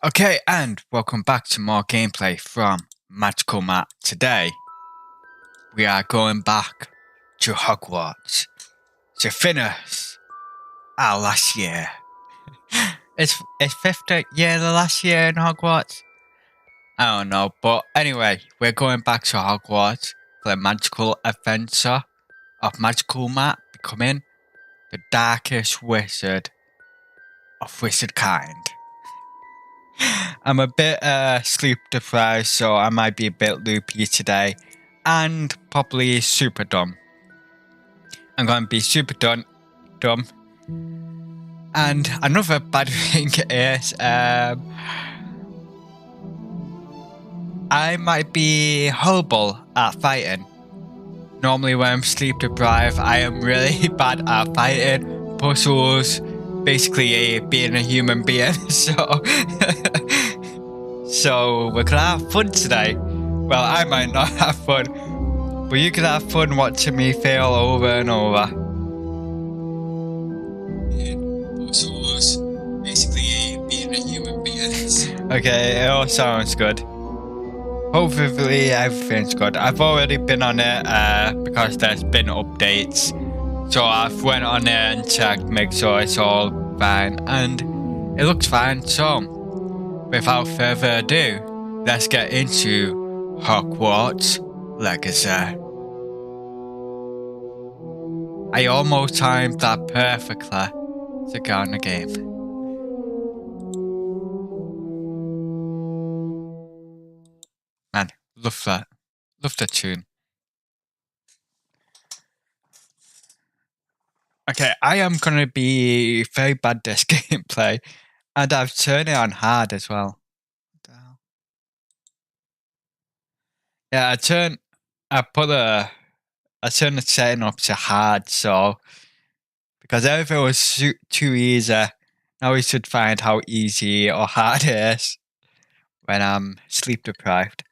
Okay, and welcome back to more gameplay from Magical Matt. Today, we are going back to Hogwarts to finish our last year. It's fifth year the last year in Hogwarts? I don't know, but anyway, we're going back to Hogwarts for the magical adventure of Magical Matt becoming the darkest wizard of wizard kind. I'm a bit sleep deprived, so I might be a bit loopy today and probably super dumb. I'm going to be super dumb. And another bad thing is I might be horrible at fighting. Normally when I'm sleep deprived, I am really bad at fighting, puzzles, basically being a human being. So we're gonna have fun today. Well, I might not have fun, but you can have fun watching me fail over and over. Puzzles, basically being a human being. Okay, it all sounds good. Hopefully everything's good. I've already been on it because there's been updates. So I've went on it and checked, make sure it's all fine, and it looks fine. So without further ado, let's get into Hogwarts Legacy. I almost timed that perfectly to get on the game. Man, love that. Love the tune. Okay, I am gonna be very bad this gameplay, and I've turned it on hard as well. What the hell? Yeah, I turned the setting up to hard, so because everything was too easy. Now we should find how easy or hard it is when I'm sleep deprived.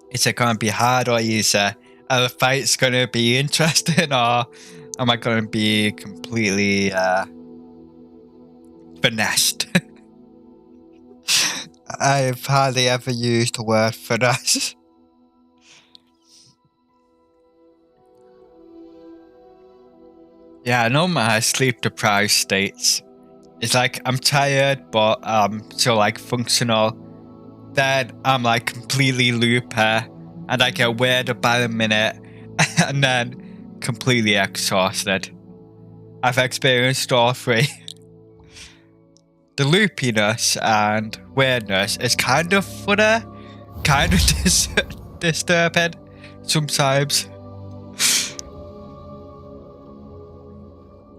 Is it gonna be hard or easy? Are the fights gonna be interesting, or am I gonna be completely finessed? I've hardly ever used the word finesse. Yeah, I know my sleep deprived states. It's like I'm tired, but I'm still like functional. Then I'm like completely loopy, and I get weirder by the minute, and then completely exhausted. I've experienced all three. The loopiness and weirdness is kind of funny, kind of disturbing sometimes.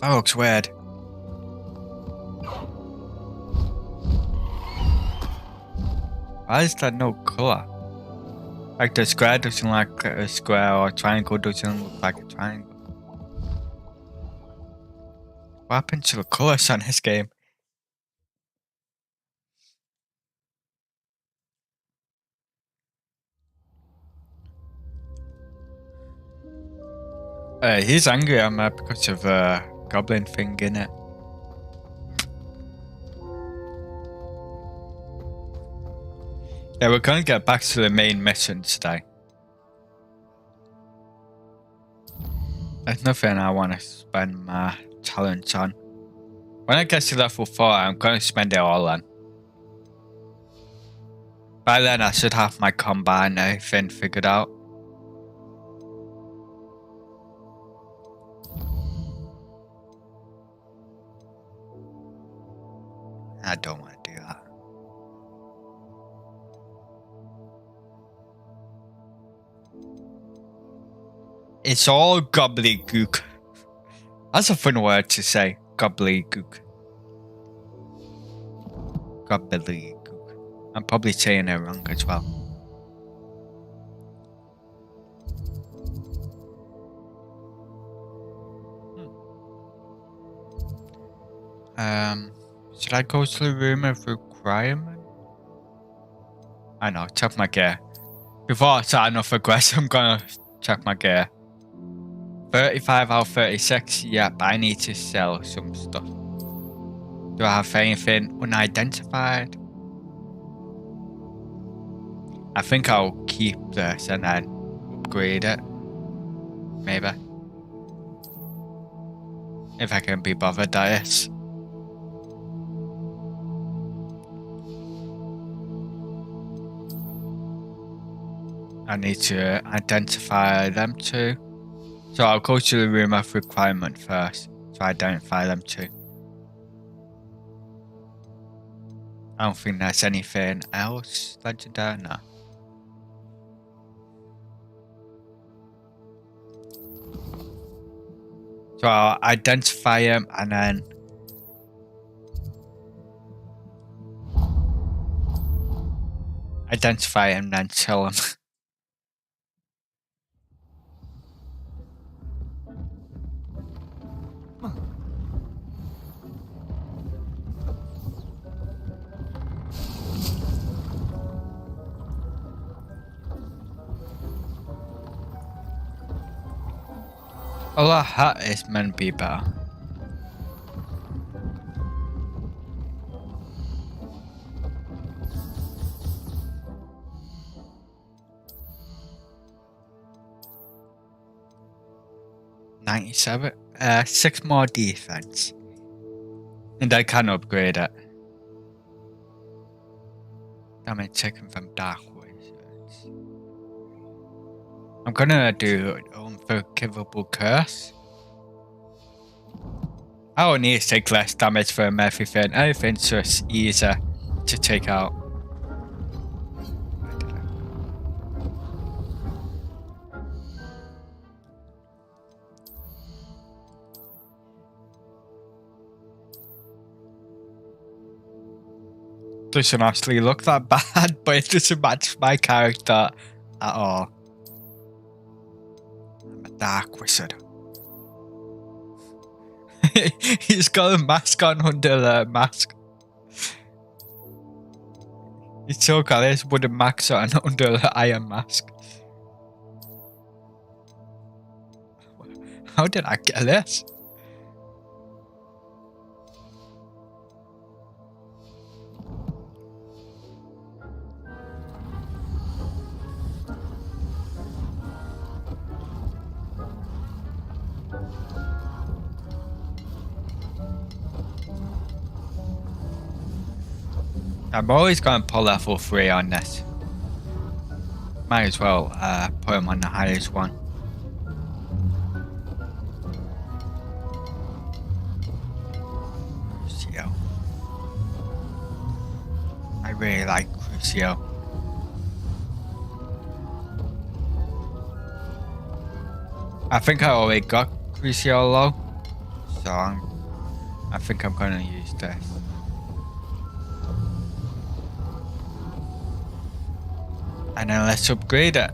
That looks weird. Why is that no colour? Like the square doesn't look like a square, or triangle doesn't look like a triangle. What happened to the colours on this game? He's angry at me because of a goblin thing in it. Yeah, we're gonna get back to the main mission today. There's nothing I want to spend my talents on. When I get to level 4, I'm gonna spend it all on. By then I should have my combat and everything figured out. I don't want to do that. It's all gobbledygook. That's a fun word to say, gobbledygook. Gobbledygook. I'm probably saying it wrong as well. Should I go to the room of requirement? I know, check my gear. Before I start another quest, I'm gonna check my gear. 35 out of 36. Yep, I need to sell some stuff. Do I have anything unidentified? I think I'll keep this and then upgrade it. Maybe. If I can be bothered, that is. I need to identify them two. So I'll go to the room of requirement first to identify them two. I don't think there's anything else legendary, no. So I'll identify him and then identify him and then kill him. Oh, that is meant to be better. $97. 6 more defense. And I can upgrade it. Damage taken from dark wizards. I'm gonna do unforgivable curse. I don't need to take less damage from everything. Everything's just easier to take out. Doesn't actually look that bad, but it doesn't match my character at all. I'm a dark wizard. He's got a mask on under the mask. He's still got his wooden mask on under the iron mask. How did I get this? I'm always going to pull level 3 on this. Might as well put him on the highest one. Crucio. I really like Crucio. I think I already got Crucio low, so I think I'm going to use this. And then let's upgrade it.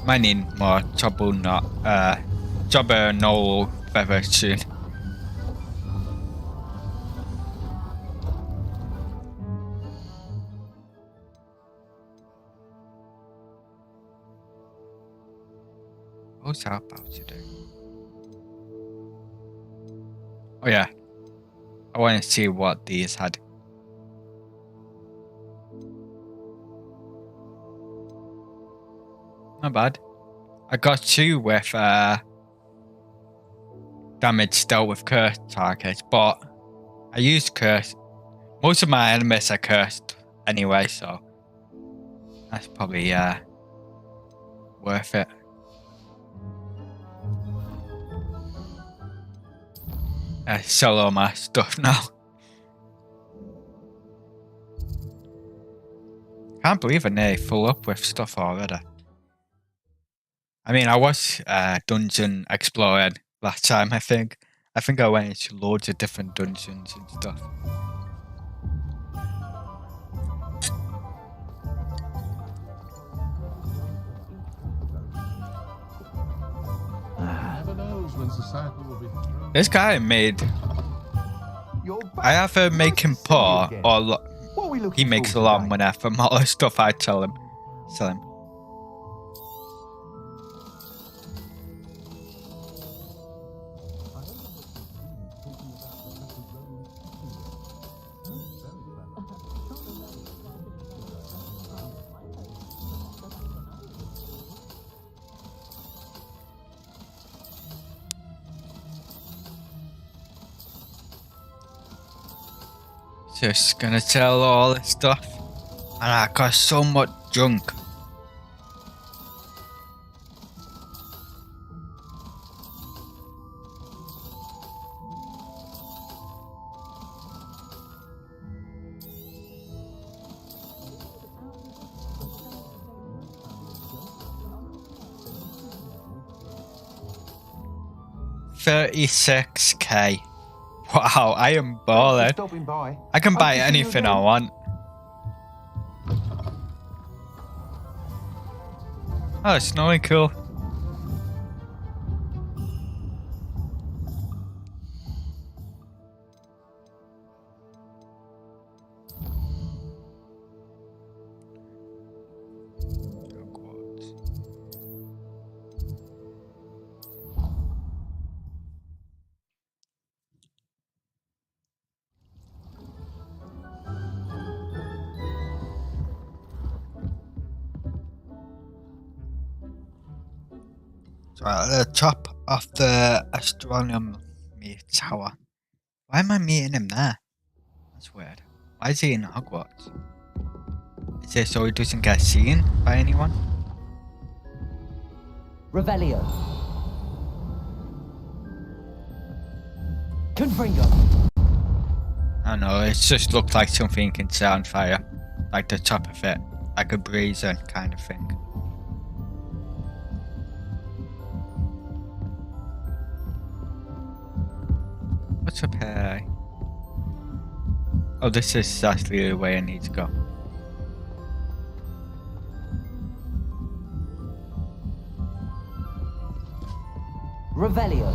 Might need more trouble not jobber no feather soon. What's that about to do? Oh yeah. I want to see what these had. Not bad. I got 2 with damage dealt with cursed targets, but I used curse. Most of my enemies are cursed anyway, so that's probably worth it. Sell all my stuff now. Can't believe I'm nearly full up with stuff already. I mean, I was dungeon exploring last time, I think. I think I went into loads of different dungeons and stuff. This guy made... I either make him poor or he makes a lot of money from all the stuff I sell him. Just gonna sell all this stuff. And I got so much junk. $36K. Wow, I am balling. I can buy anything I want. Oh, it's snowing cool. So at the top of the astronomy tower. Why am I meeting him there? That's weird. Why is he in Hogwarts? Is it so he doesn't get seen by anyone? Revelio. Confringo. I don't know, it just looked like something can set on fire. Like the top of it. Like a brazen kind of thing. What's up here? Oh, this is actually the way I need to go. Revelio.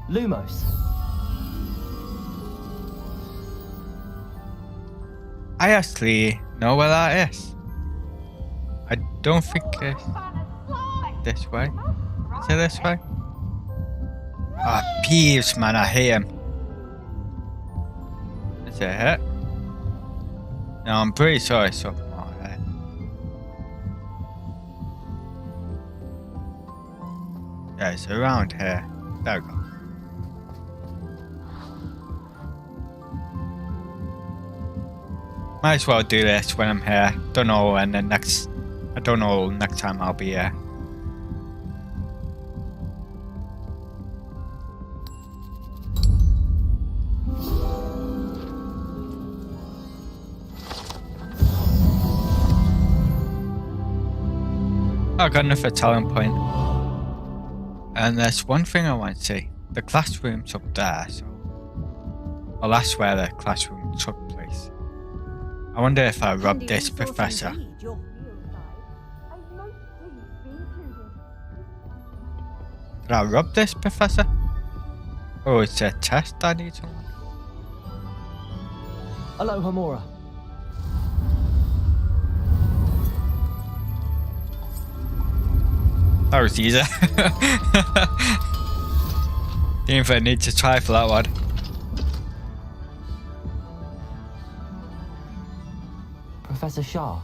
Lumos. I actually know where that is. I don't think it's this way. Is it this way? Ah, oh, peeves, man, I hate him. Is it it? No, I'm pretty sure it's up more there. Yeah, it's around here. There we go. Might as well do this when I'm here. Don't know when the next... I don't know next time I'll be here. I got another talent point. And there's one thing I want to see. The classroom's up there, so... Well, that's where the classroom took place. I wonder if I robbed this professor. Did I rob this professor? Oh, it's a test I need to run. Aloha Mora. That was easy. Didn't even need to try for that one. Professor Shah,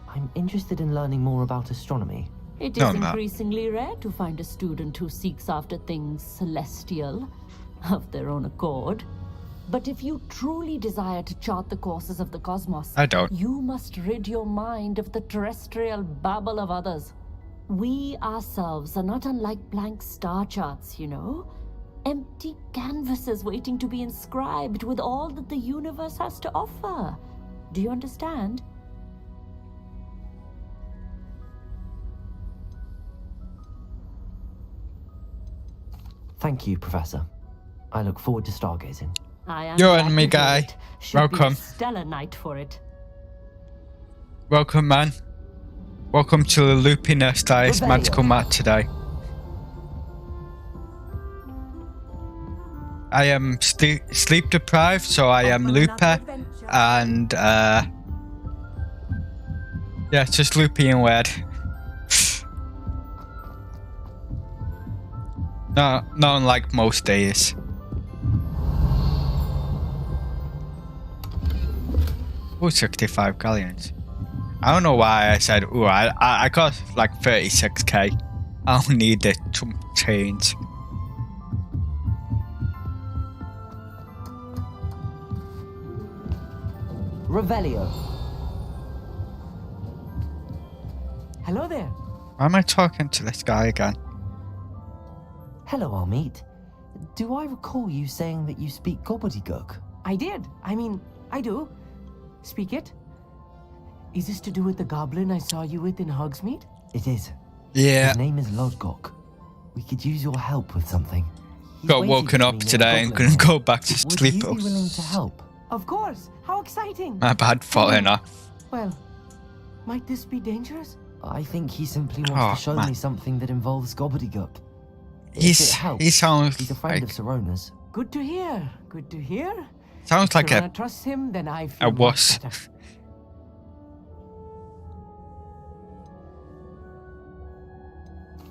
I'm interested in learning more about astronomy. It is increasingly rare to find a student who seeks after things celestial of their own accord. But if you truly desire to chart the courses of the cosmos, I don't. You must rid your mind of the terrestrial babble of others. We ourselves are not unlike blank star charts, you know? Empty canvases waiting to be inscribed with all that the universe has to offer. Do you understand? Thank you, Professor. I look forward to stargazing. You're an enemy guy. Welcome. Stellar night for it. Welcome, man. Welcome to the loopiness that is Magical Matt today. I am sleep deprived, so I am Looper, and yeah, it's just loopy and weird. Not unlike most days. Oh, 65 galleons. I don't know why I said, ooh, I got like 36k. I don't need the chump change. Revelio. Hello there. Why am I talking to this guy again? Hello, Amit. Do I recall you saying that you speak gobbledygook? I did. I mean, I do. Speak it. Is this to do with the goblin I saw you with in Hogsmeade? It is. Yeah. His name is Lodgok. We could use your help with something. He's Got waiting woken for up me near today and Goblin couldn't Hall. go back to Would sleep. you be willing to help? Of course. How exciting. My bad falling off. Well, might this be dangerous? I think he simply wants to show man. me something that involves gobbledygook. If He it sounds he's a friend like of Sorona's. Good to hear. Good to hear. sounds like If a Serena trusts him, then I feel much wuss. better.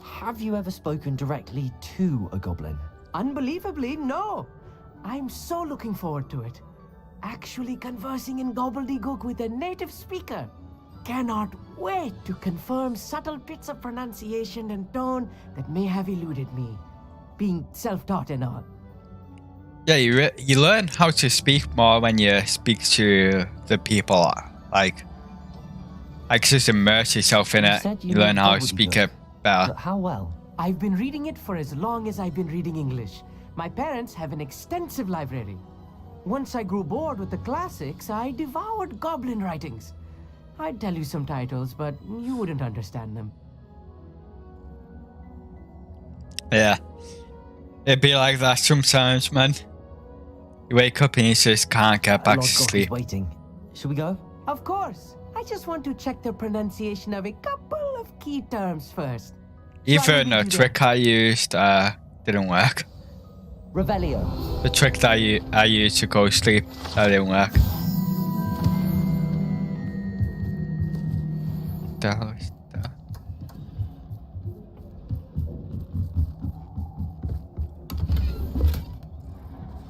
Have you ever spoken directly to a goblin? Unbelievably, no. I'm so looking forward to it. Actually conversing in gobbledygook with a native speaker. Cannot wait to confirm subtle bits of pronunciation and tone that may have eluded me. Being self-taught and all. Yeah, you learn how to speak more when you speak to the people. Like just immerse yourself in You it. said you You learn know how to speak it better. But how well? I've been reading it for as long as I've been reading English. My parents have an extensive library. Once I grew bored with the classics, I devoured goblin writings. I'd tell you some titles, but you wouldn't understand them. Yeah. It'd be like that sometimes, man. You wake up and you just can't get back to Lodgok is sleep. waiting. Should we go? Of course. I just want to check the pronunciation of a couple of key terms first. Even the trick I used didn't work. Revelio. The trick that I used to go to sleep, that didn't work. The hell is that?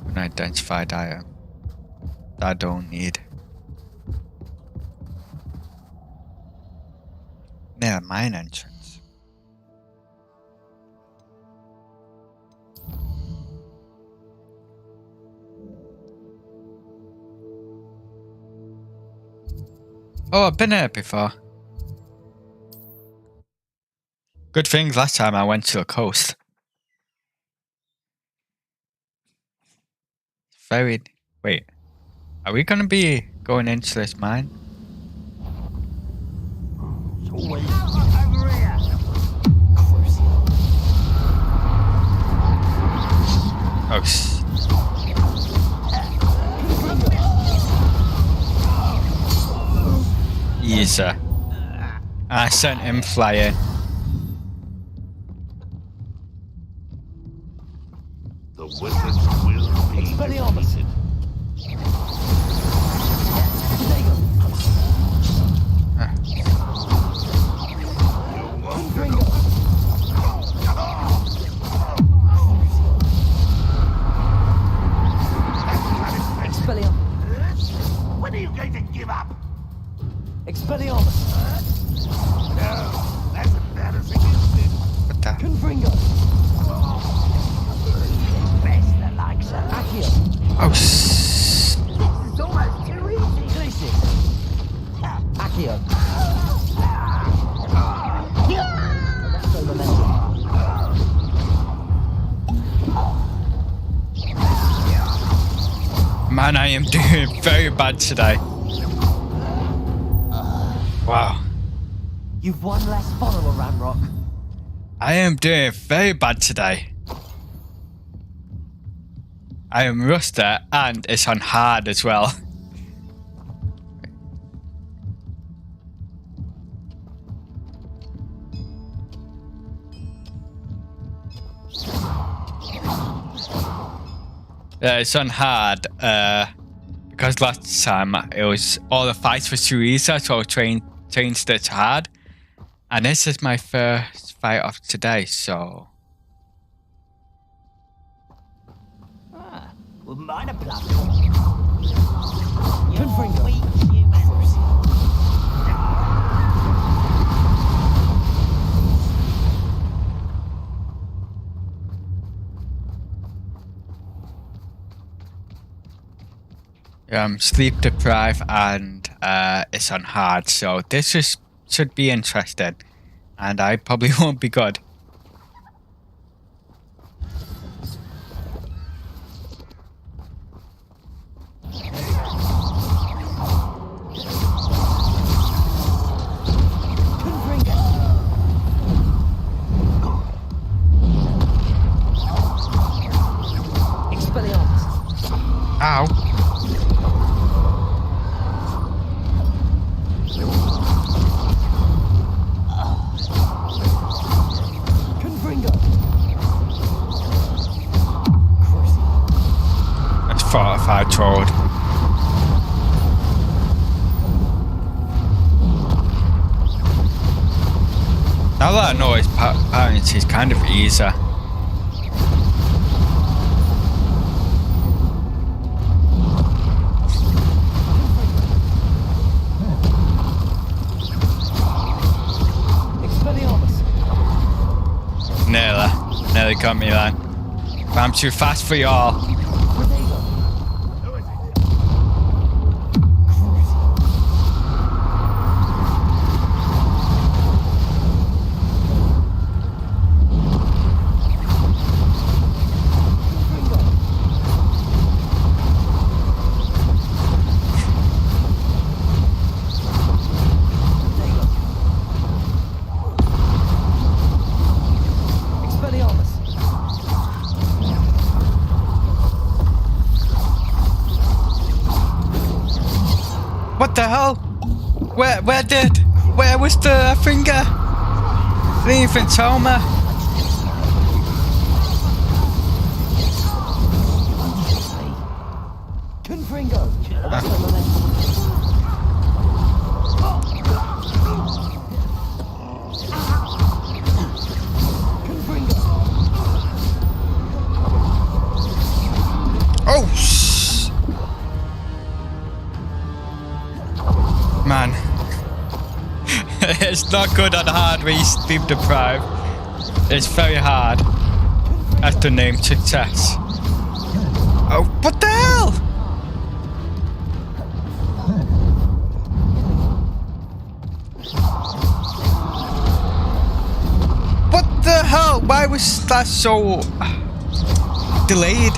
Unidentified item. That I don't need. Yeah, mine entrance. Oh, I've been here before. Good thing last time I went to the coast. Very... Wait. Are we gonna be going into this mine? Oh, easy. I sent him flying. The wizards will be defeated. When are you going to give up? Expelliarmus. No, that's embarrassing, isn't it? What the? Confringo. Best the likes of Accio. Oh, It's almost too easy. Glacis. Accio. Electro Momentum. man, I am doing very bad today. Wow. You've one less follower, Ramrock. I am doing very bad today. I am rusty and it's on hard as well. Yeah, it's on hard because last time it was all the fights were too easy, so I changed it to hard. And this is my first fight of today, so Well, mine are blood. Confringo. Weak humans. sleep deprived, and it's on hard. So this should be interesting, and I probably won't be good. Ow. That's fortified trolled. Now that I know his parents, he's kind of easy. Nearly got me then. But I'm too fast for y'all. What the hell? Where was the finger? They didn't even tell me. Man, it's not good on hard when you sleep deprived. It's very hard. That's the name success. Oh, what the hell? What the hell? Why was that so delayed?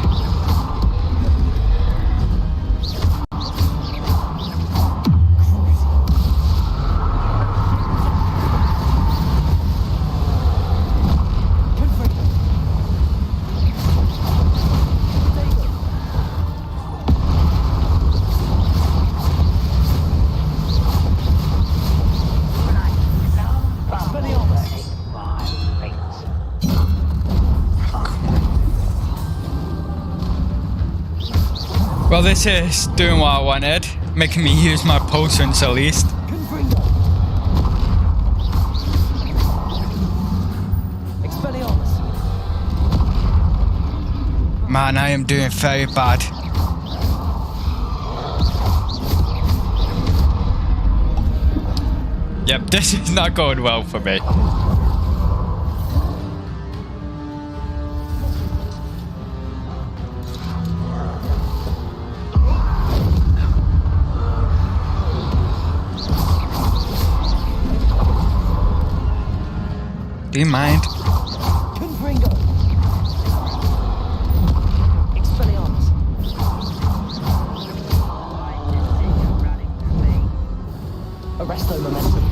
Well, this is doing what I wanted, making me use my potions at least. Man, I am doing very bad. Yep, this is not going well for me. Do you mind? Arresto momentum.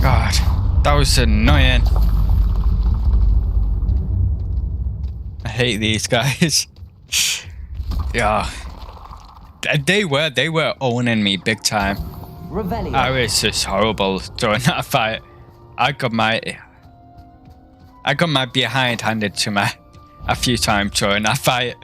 God, that was annoying. I hate these guys. Yeah. They were owning me big time. Revelio. I was just horrible during that fight. I got my behind handed to me a few times during that fight.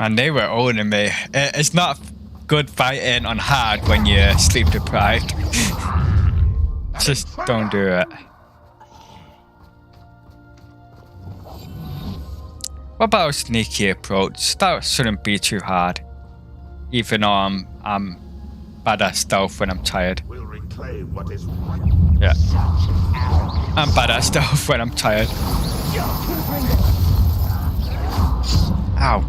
And they were owning me. It's not good fighting on hard when you're sleep deprived. Just don't do it. What about a sneaky approach? That shouldn't be too hard. Even though I'm bad at stealth when I'm tired. We'll reclaim what is Yeah. I'm bad at stealth when I'm tired. Ow.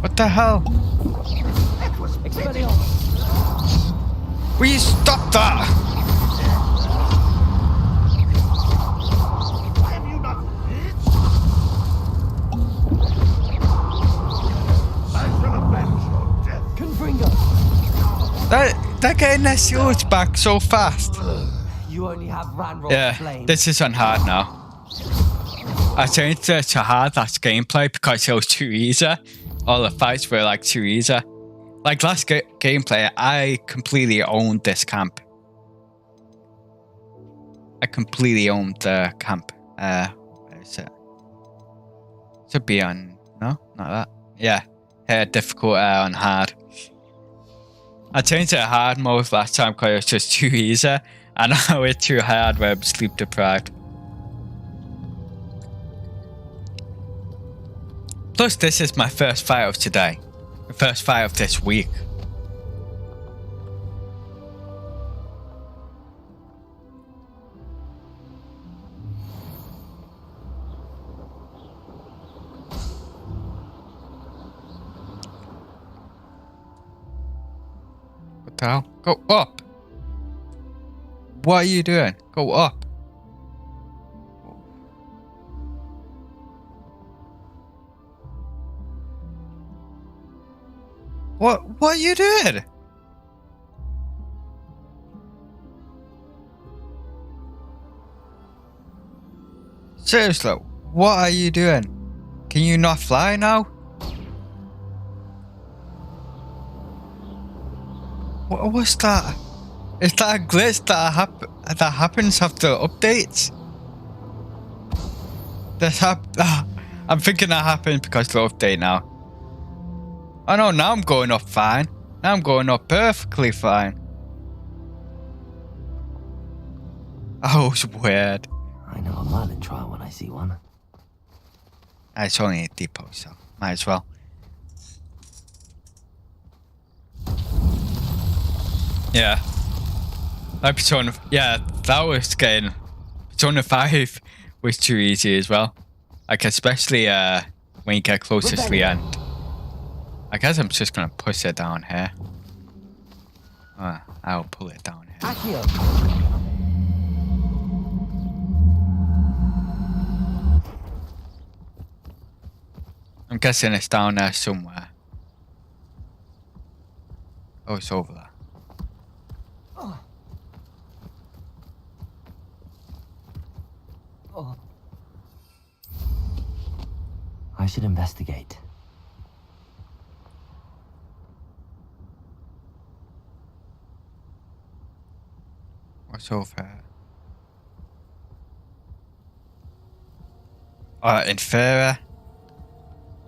What the hell? Will you stop that? Have you not hit? I shall avenge your death. They're getting their shields back so fast. You only have Ranrock's Yeah, blade. this is on hard now. I changed it to hard last gameplay because it was too easy. All the fights were like too easy. Like last gameplay, I completely owned this camp. I completely owned the camp. Where is it? Should be on, no, not that. Yeah, difficult on hard. I changed it to hard mode last time because it was just too easy. And now it's too hard where I'm sleep deprived. Plus, this is my first fight of today. The first fight of this week. What the hell? Go up! What are you doing? Go up! What are you doing? Seriously, what are you doing? Can you not fly now? What's that? Is that a glitch that happens after updates? I'm thinking that happened because of the update now. Oh no, now I'm going up fine. Now I'm going up perfectly fine. Oh, it's weird. I know a Merlin trial when I see one. It's only a depot, so might as well. Yeah. Like Persona, yeah, that was getting Persona 5 was too easy as well. Like especially when you get closer to the end. I guess I'm just gonna push it down here. I'll pull it down here. Accio. I'm guessing it's down there somewhere. Oh, it's over there. I should investigate. What's over here? Infera.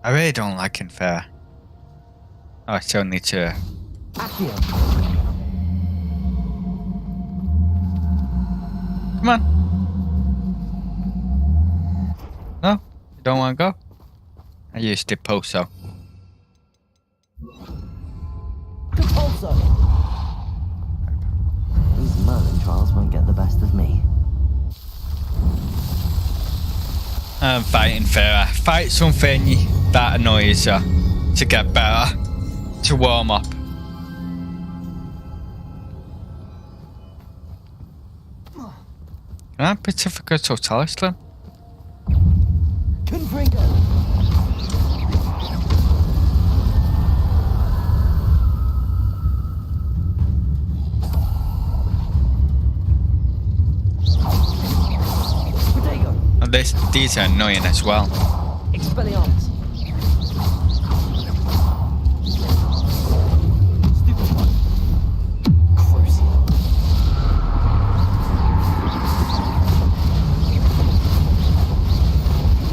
I really don't like Infera. Oh, I still need to... Accio. Come on. No? You don't want to go? I used the Poso. Repulsor. These Merlin trials won't get the best of me. I'm fighting Farah. Fight something that annoys you to get better, to warm up. Can I have Pacifica Totalis? Confringo. And these are annoying as well. Expelliarmus. Stupid one. Crucial.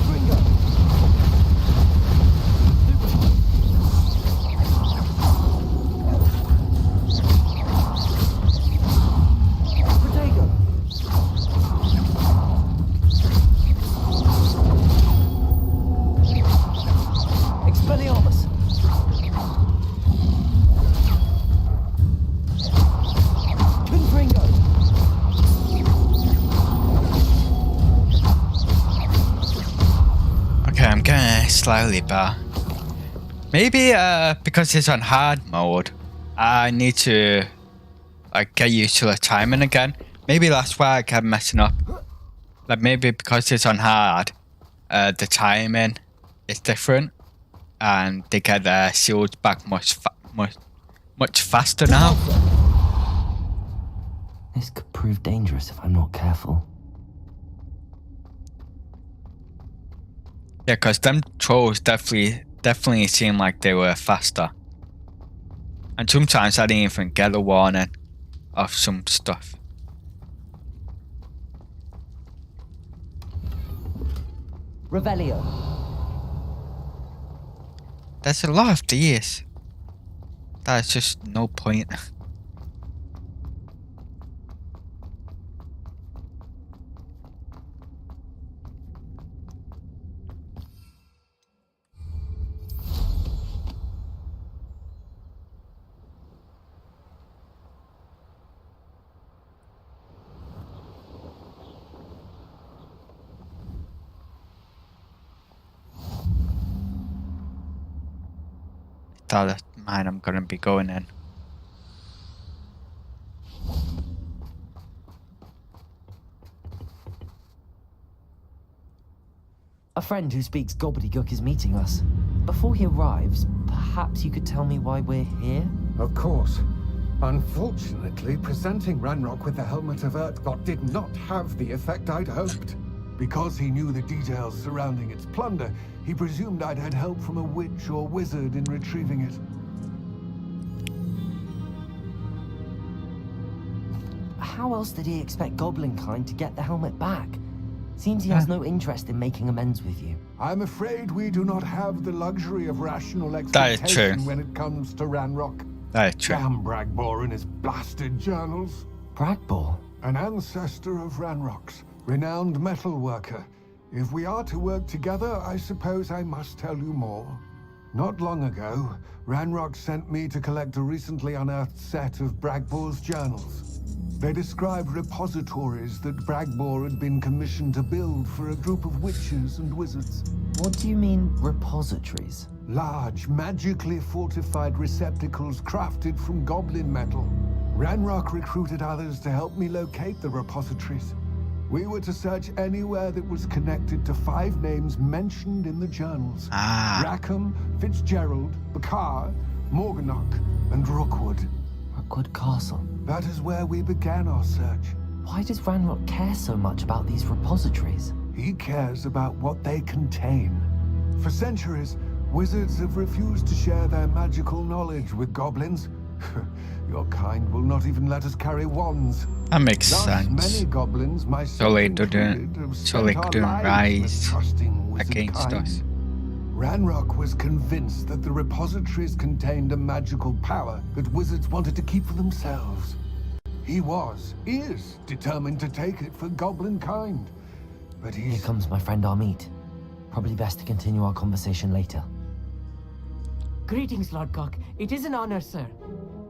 Confringo. slightly better. Maybe because it's on hard mode, I need to like get used to the timing again. Maybe that's why I kept messing up. Like maybe because it's on hard, the timing is different, and they get their shields back much faster now. This could prove dangerous if I'm not careful. Yeah, because them trolls definitely seem like they were faster. And sometimes I didn't even get a warning of some stuff. Revelio. There's a lot of these. That's just no point. That's mine I'm gonna be going in. A friend who speaks gobbledygook is meeting us. Before he arrives, perhaps you could tell me why we're here? Of course. Unfortunately, presenting Ranrock with the Helmet of Urtkot did not have the effect I'd hoped. Because he knew the details surrounding its plunder, he presumed I'd had help from a witch or wizard in retrieving it. How else did he expect Goblinkind to get the helmet back? Seems he has no interest in making amends with you. I'm afraid we do not have the luxury of rational That is expectation true. when it comes to Ranrock. That is true. Damn Bragbor and his blasted journals. Bragbor? An ancestor of Ranrock's, renowned metal worker. If we are to work together, I suppose I must tell you more. Not long ago, Ranrock sent me to collect a recently unearthed set of Bragbor's journals. They described repositories that Bragbor had been commissioned to build for a group of witches and wizards. What do you mean, repositories? Large, magically fortified receptacles crafted from goblin metal. Ranrock recruited others to help me locate the repositories. We were to search anywhere that was connected to 5 names mentioned in the journals. Rackham, Fitzgerald, Bakar, Morganach, and Rookwood. Rookwood Castle. That is where we began our search. Why does Ranrock care so much about these repositories? He cares about what they contain. For centuries, wizards have refused to share their magical knowledge with goblins. Your kind will not even let us carry wands. That makes Thus, sense. many goblins, myself included, have spent our couldn't lives rise mistrusting wizard against kind. us. Ranrock was convinced that the repositories contained a magical power that wizards wanted to keep for themselves. He is determined to take it for goblin kind. But Here he's... comes my friend Amit. Probably best to continue our conversation later. Greetings, Lord Cock. It is an honor, sir.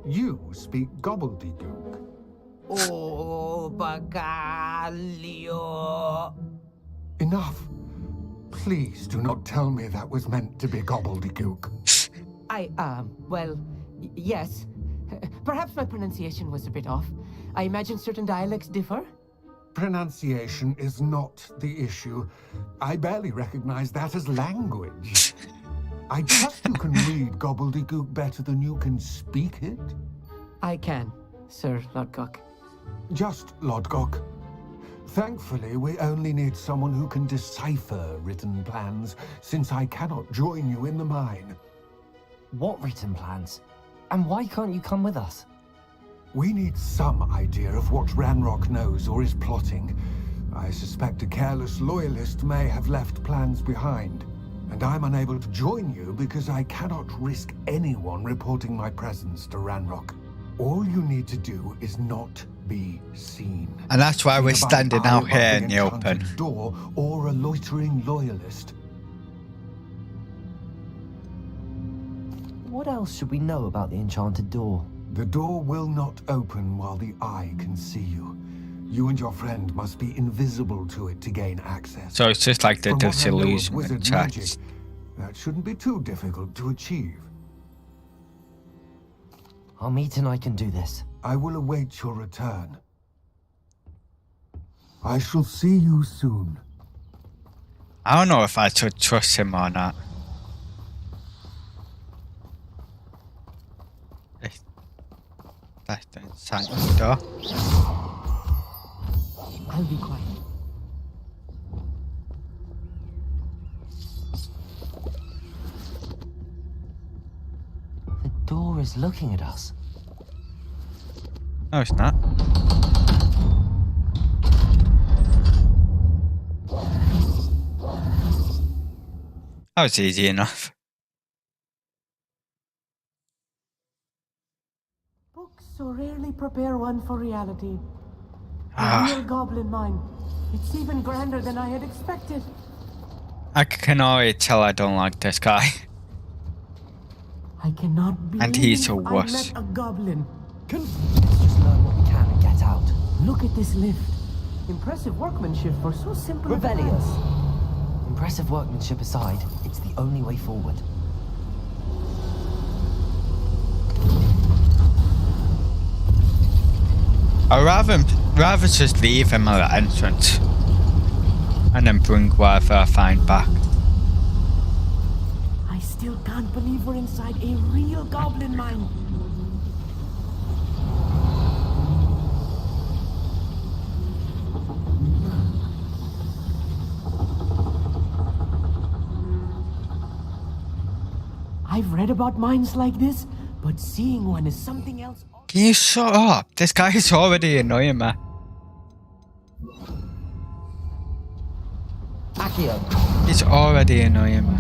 You speak gobbledygook. Oh, Bagalio. Enough. Please do not tell me that was meant to be gobbledygook. Yes. Perhaps my pronunciation was a bit off. I imagine certain dialects differ. Pronunciation is not the issue. I barely recognize that as language. I trust you can read gobbledygook better than you can speak it. I can, Sir Lodgok. Just Lodgok. Thankfully, we only need someone who can decipher written plans, since I cannot join you in the mine. What written plans? And why can't you come with us? We need some idea of what Ranrock knows or is plotting. I suspect a careless loyalist may have left plans behind. And I'm unable to join you because I cannot risk anyone reporting my presence to Ranrock. All you need to do is not be seen. And that's why we're standing out here in the enchanted open. door or a loitering loyalist. What else should we know about the enchanted door? The door will not open while the eye can see you. You and your friend must be invisible to it to gain access. So it's just like the From what I know of disillusionment wizard checks. magic, That shouldn't be too difficult to achieve. Amit and I can do this. I will await your return. I shall see you soon. I don't know if I should trust him or not. That's the inside the door. I'll be quiet. The door is looking at us. No, it's not. That was easy enough. Books so rarely prepare one for reality. A Ah. real goblin mine. It's even grander than I had expected. I can already tell I don't like this guy. I cannot believe And he's a I wuss. met a goblin. Let's just learn what we can and get out. Look at this lift. Impressive workmanship for so simple a Revelio. device. Impressive workmanship aside, it's the only way forward. I'd rather just leave him at the entrance. And then bring whatever I find back. I still can't believe we're inside a real goblin mine. I've read about mines like this, but seeing one is something else. Can you shut up? This guy is already annoying me. Accio. He's already annoying me.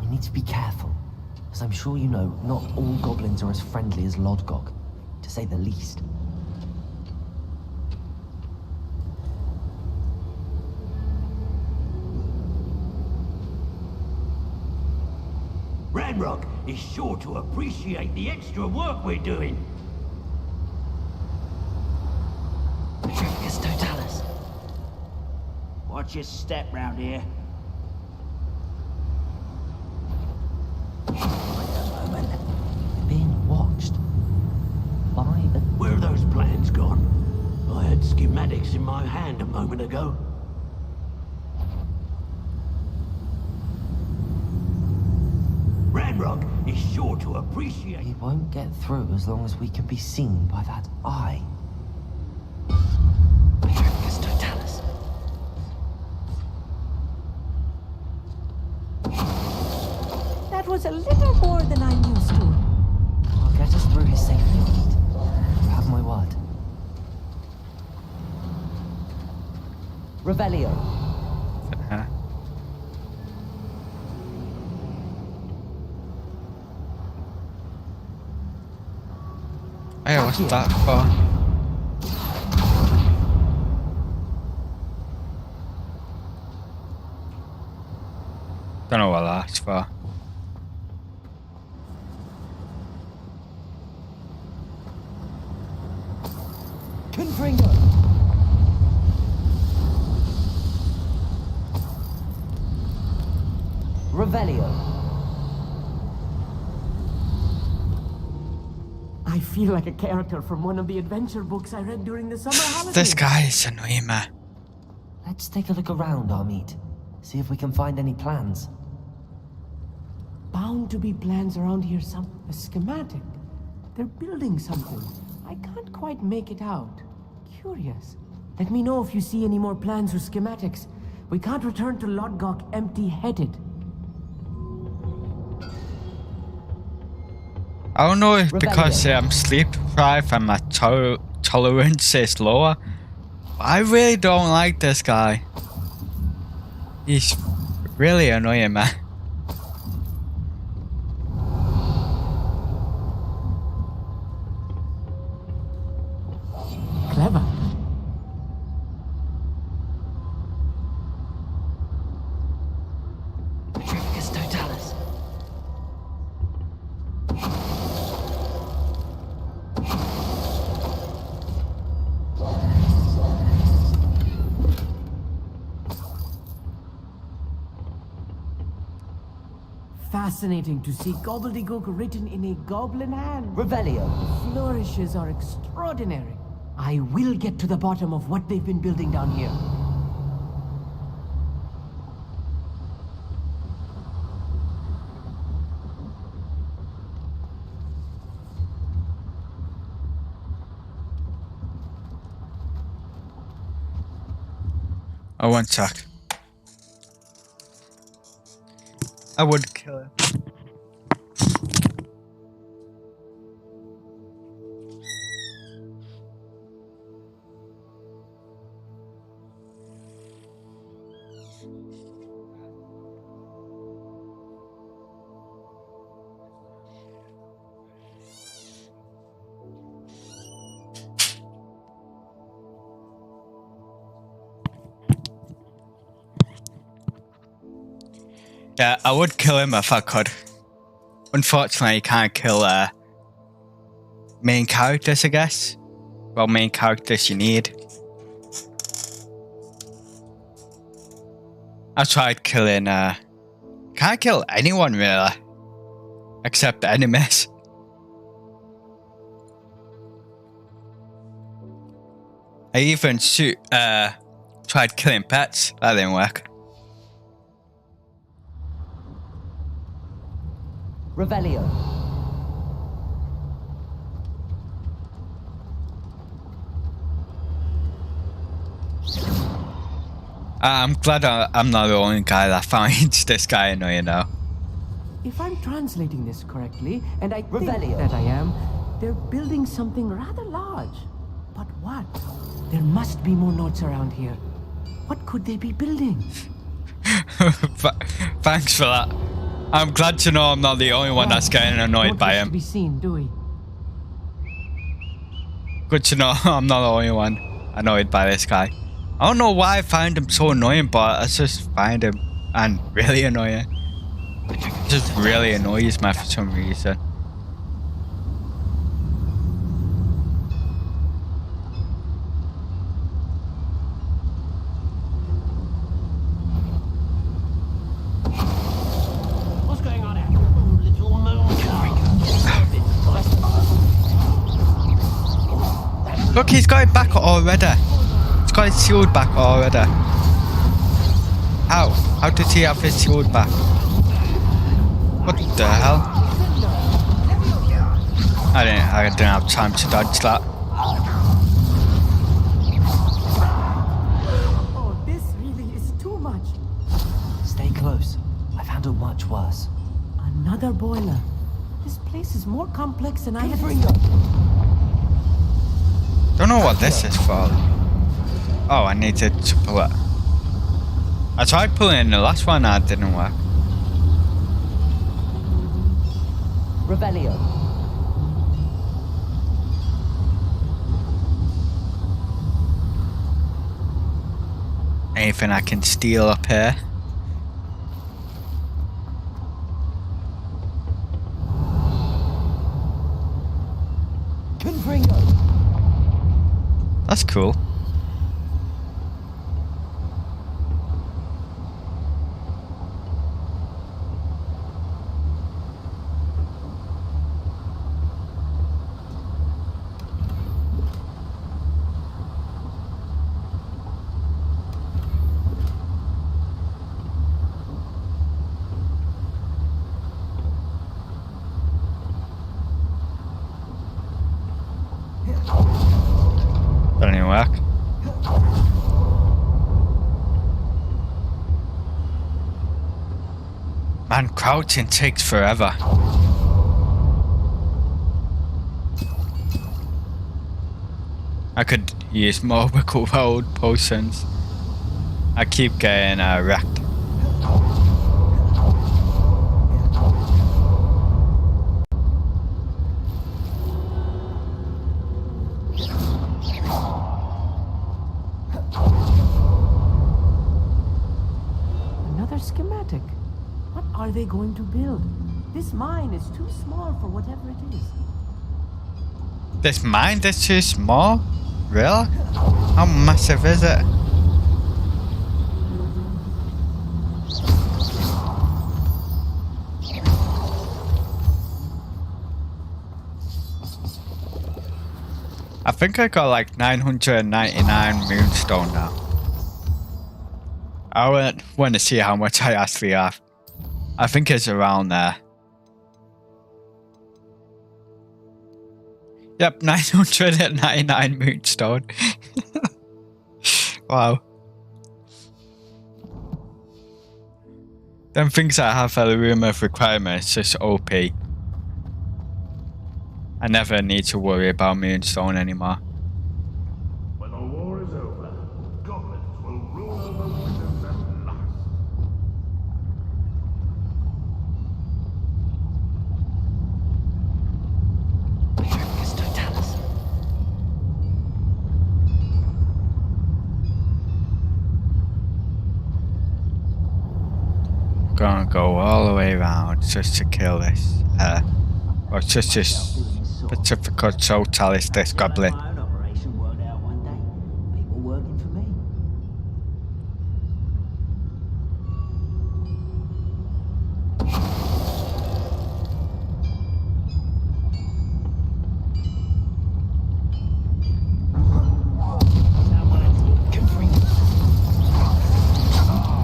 We need to be careful. As I'm sure you know, not all goblins are as friendly as Lodgok, to say the least. Ranrock is sure to appreciate the extra work we're doing. Petrificus Totalis. Watch your step round here. Wait a moment. We're being watched. By a... Where are those plans gone? I had schematics in my hand a moment ago. Ranrock is sure to appreciate... We won't get through as long as we can be seen by that eye. Petrificus Totalis. That was a little more than I'm used to. I'll get us through his safely, Amit. You have my word. Revelio. Huh? Hey, what's that for? Don't know what that's for. Confringo. Revelio. I feel like a character from one of the adventure books I read during the summer holidays. This guy is annoying me. Let's take a look around, Amit. See if we can find any plans. Bound to be plans around here, a schematic. They're building something. I can't quite make it out. Curious. Let me know if you see any more plans or schematics. We can't return to Lodgok empty-headed. I don't know if because I'm sleep deprived and my tolerance is lower. But I really don't like this guy. He's really annoying, man. Clever. Petrificus Totalis. Fascinating to see gobbledygook written in a goblin hand. Revelio. Flourishes are extraordinary. I will get to the bottom of what they've been building down here. Oh, one sec. I would kill him. Yeah, I would kill him if I could. Unfortunately, you can't kill main characters, I guess. Well, main characters you need. I tried killing, can't kill anyone really. Except enemies. I even tried killing pets. That didn't work. Revelio. I'm glad I'm not the only guy that finds this guy annoying now. If I'm translating this correctly, and I think Revelio. that I am, they're building something rather large. But what? There must be more notes around here. What could they be building? Thanks for that. I'm glad to know I'm not the only one that's getting annoyed by To him. be seen, do we? Good to know I'm not the only one annoyed by this guy. I don't know why I find him so annoying, but I just find him and really annoying. It just really annoys me for some reason. What's going on here? Oh, little moon. Look, he's got it back already. He's got his shield back already. How? How did he have his shield back? What the hell? I didn't have time to dodge that. Oh, this really is too much. Stay close. I've handled much worse. Another boiler. This place is more complex than I had. Don't know what this is for. Oh, I need to pull it. I tried pulling in the last one and it didn't work. Revelio. Anything I can steal up here? Confringo. That's cool. That didn't work. Man, crouching takes forever. I could use more Wickle Road potions. I keep getting wrecked. Another schematic. What are they going to build? This mine is too small for whatever it is. This mine is too small? Really? How massive is it? I think I got like 999 moonstone now. I want to see how much I actually have. I think it's around there. Yep, 999 moonstone. Wow. Them things I have for the room of requirements just OP. I never need to worry about moonstone anymore. When the war is over, goblins will rule over wizards at last. Gonna go all the way around just to kill this. Or just this specific totalist, this goblin. My own operation worked out one day. People working for me.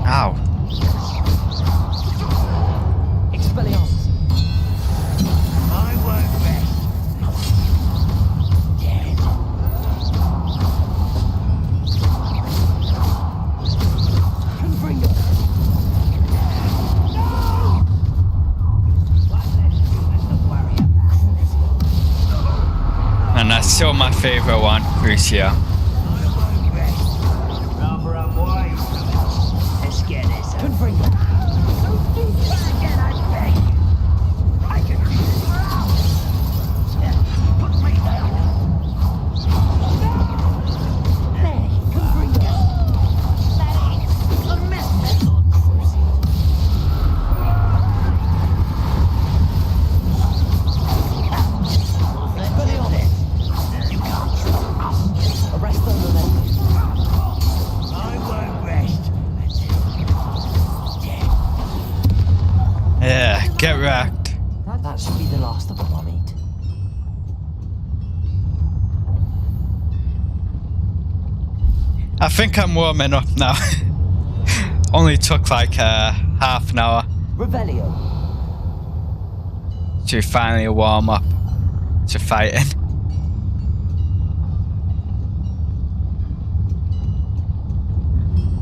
Ow. Expelliarmus. I won't rest. Dead. Confringo. And that's still my favorite one, Crucia. Rubber up wide. Let's get this. Confringo. Don't do that again, I beg you. I can keep it for hours. Put me down. There. Confringo. That is a mess. Arrest them and then. I won't rest. Yeah, get wrecked. That should be the last of them I'll meet. I think I'm warming up now. Only took like half an hour Revelio. to finally warm up to fighting.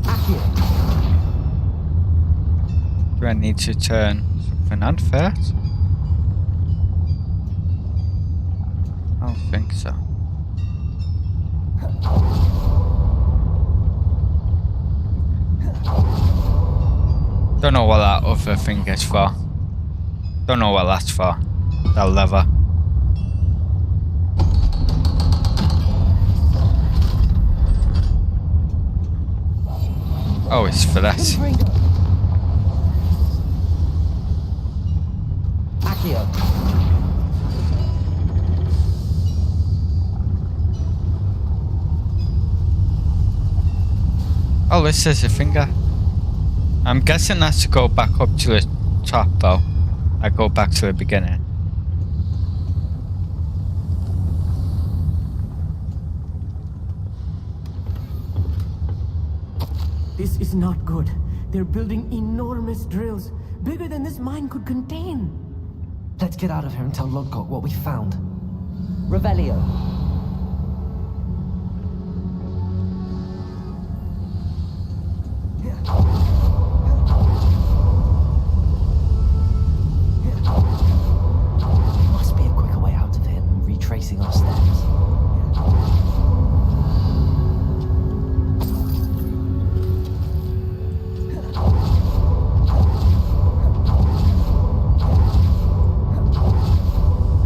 Accio. Do I need to turn something on first? I don't think so. Don't know what that other thing is for. Don't know what that's for. That lever. Oh, it's for this. Confringo. Accio. Oh, this is a finger. I'm guessing that's to go back up to the top though. I go back to the beginning. This is not good. They're building enormous drills, bigger than this mine could contain. Let's get out of here and tell Lodgok what we found. Revelio. There must be a quicker way out of here than retracing our steps.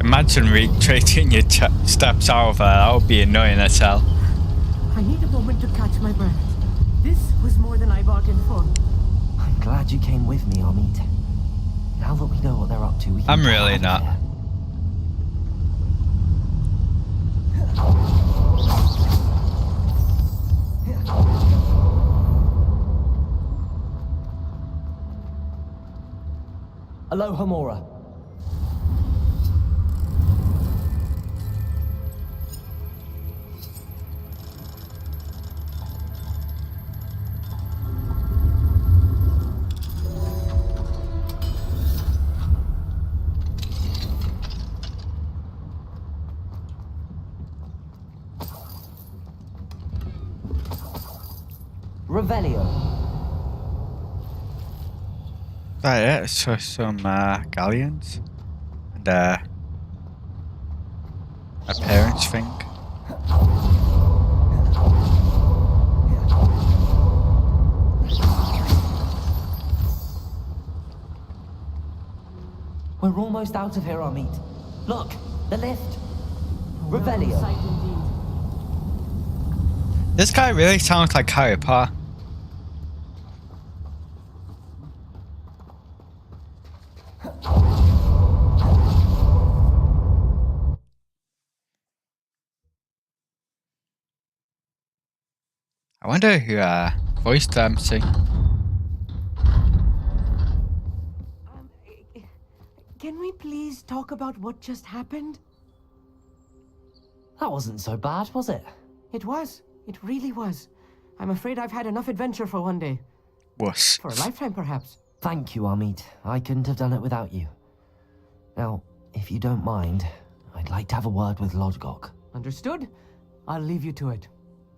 Imagine retracing your steps out of there. That would be annoying as hell. I need a moment to catch my breath. This was more than I bargained for. I'm glad you came with me, Amit. Now that we know what they're up to, we can I'm get really out of not. here. Aloha Mora. Revelio. That it? So some galleons and a parents thing. We're almost out of here, Amit. Look, the lift. Welcome Revelio. sight indeed. This guy really sounds like Harry Potter. I wonder who voiced them. See, Can we please talk about what just happened? That wasn't so bad, was it? It was. It really was. I'm afraid I've had enough adventure for one day. wuss. For a lifetime, perhaps. Thank you, Amit. I couldn't have done it without you. Now, if you don't mind, I'd like to have a word with Lodgok. Understood? I'll leave you to it.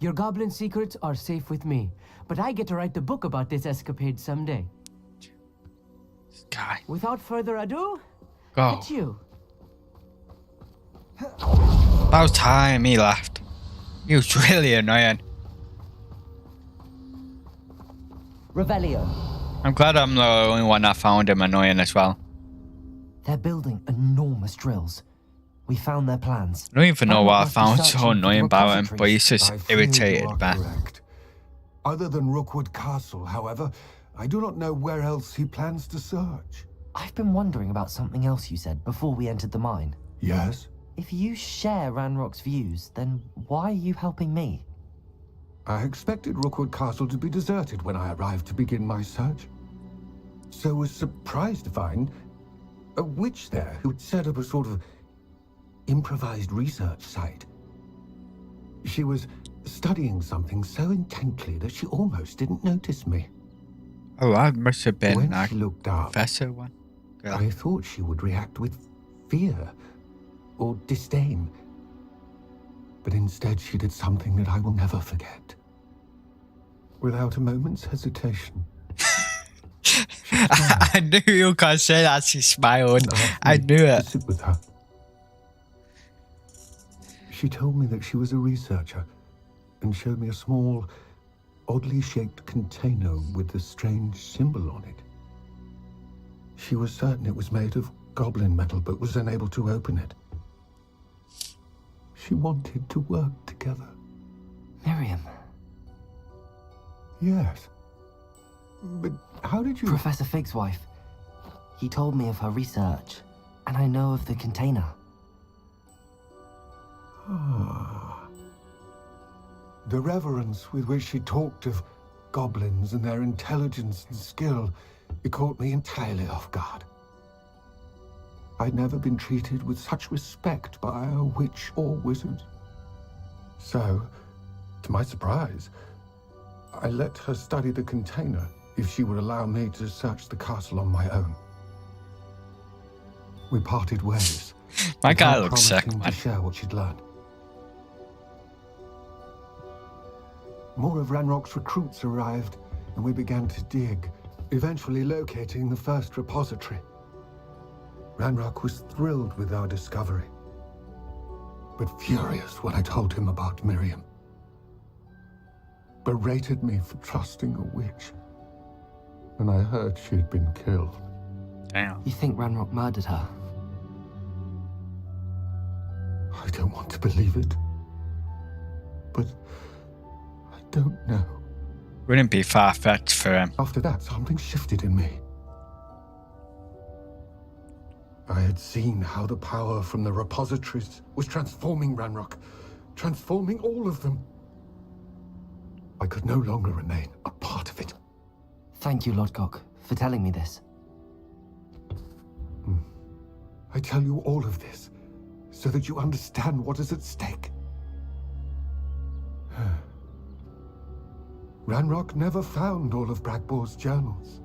Your goblin secrets are safe with me, but I get to write the book about this escapade someday. This guy, Without further ado, go. it's you. About time he left. He was really annoying. Revelio. I'm glad I'm the only one that found him annoying as well. They're building enormous drills. We found their plans. I don't even know what I must be found searching so for the annoying about him, but he's repositories. just I fear you irritated, are man. correct. Other than Rookwood Castle, however, I do not know where else he plans to search. I've been wondering about something else you said before we entered the mine. Yes? If you share Ranrock's views, then why are you helping me? I expected Rookwood Castle to be deserted when I arrived to begin my search. So was surprised to find a witch there who'd set up a sort of improvised research site. She was studying something so intently that she almost didn't notice me. Oh, that must have been When like she looked up, professor one. Girl. I thought she would react with fear or disdain. But instead she did something that I will never forget. Without a moment's hesitation, I knew you were gonna say that. She smiled. asked I me knew to it. sit with her. She told me that she was a researcher and showed me a small, oddly shaped container with a strange symbol on it. She was certain it was made of goblin metal, but was unable to open it. She wanted to work together. Miriam. Yes. But how did you... Professor Fig's wife. He told me of her research, and I know of the container. Ah. The reverence with which she talked of goblins and their intelligence and skill, it caught me entirely off guard. I'd never been treated with such respect by a witch or wizard. So, to my surprise, I let her study the container if she would allow me to search the castle on my own. We parted ways. My guy without looks sick, promising man. to share what she'd learned. More of Ranrock's recruits arrived, and we began to dig, eventually locating the first repository. Ranrock was thrilled with our discovery, but furious when I told him about Miriam. Berated me for trusting a witch, and I heard she'd been killed. Damn. You think Ranrock murdered her? I don't want to believe it, but I don't know. Wouldn't be far-fetched for him. After that, something shifted in me. I had seen how the power from the repositories was transforming Ranrock, transforming all of them. I could no longer remain a part of it. Thank you, Lodgok, for telling me this. I tell you all of this so that you understand what is at stake. Ranrock never found all of Bragbor's journals,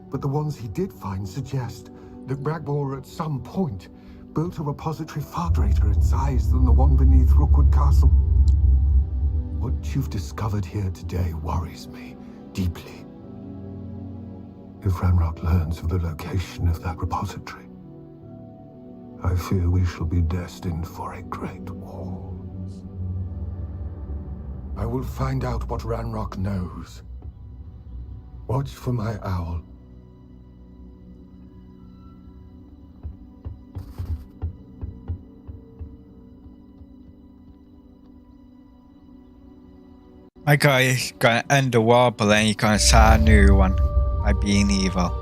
but the ones he did find suggest that Bragbor at some point built a repository far greater in size than the one beneath Rookwood Castle. What you've discovered here today worries me deeply. If Ranrock learns of the location of that repository, I fear we shall be destined for a great war. I will find out what Ranrock knows. Watch for my owl. My guy is gonna end the war, but then he's gonna start a new one by being evil.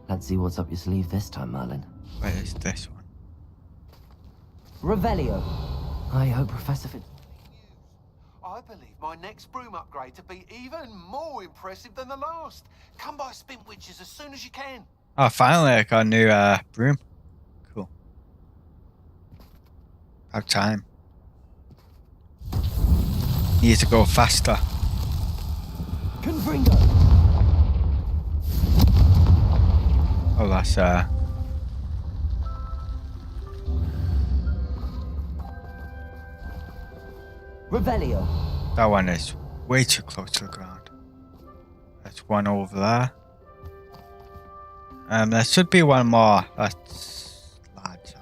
Let's see what's up your sleeve this time, Merlin. Where is this one? Revelio. I hope Professor Fitz... I believe my next broom upgrade to be even more impressive than the last. Come by Spint Witches as soon as you can. Oh, finally I got a new broom. Cool. About time. Need to go faster. Confringo. Oh, that's Revelio. that one is way too close to the ground. There's one over there. There should be one more. That's larger.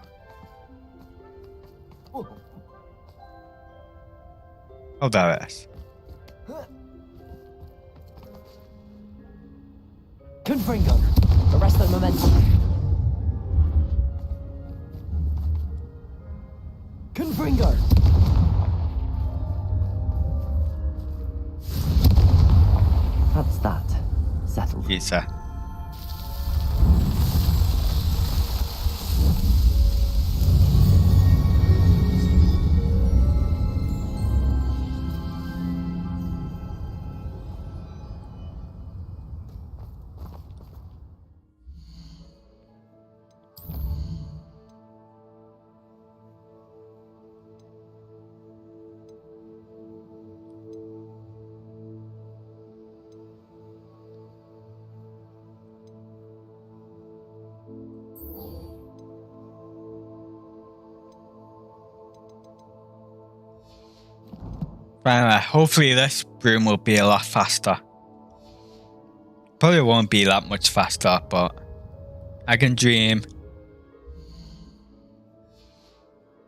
Oh, there it is. Confringo. Arrest the momentum. Confringo. That's that. Settled. Yes, sir. Right, hopefully this broom will be a lot faster. Probably won't be that much faster, but I can dream.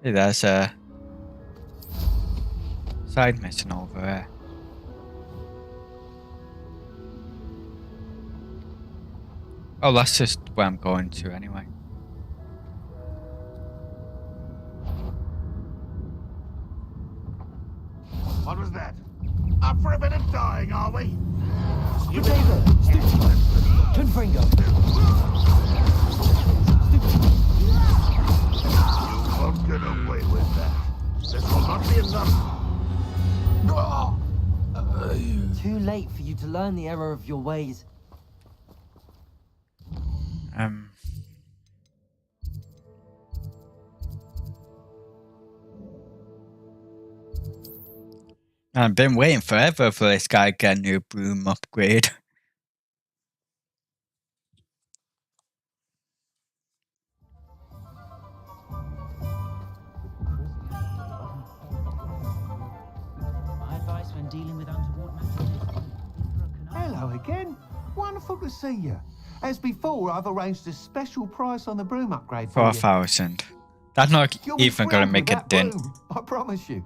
Hey, there's a side mission over there. Oh, that's just where I'm going to anyway. What was that? Up for a bit of dying, are we? Potato. Confringo. You won't get away with that. This will not be enough. Too late for you to learn the error of your ways. I've been waiting forever for this guy to get a new broom upgrade. My advice when dealing with untoward matters. Hello again. Wonderful to see you. As before, I've arranged a special price on the broom upgrade for you. 4,000. That's not You'll be even gonna thrilled make with a that dent. broom, I promise you.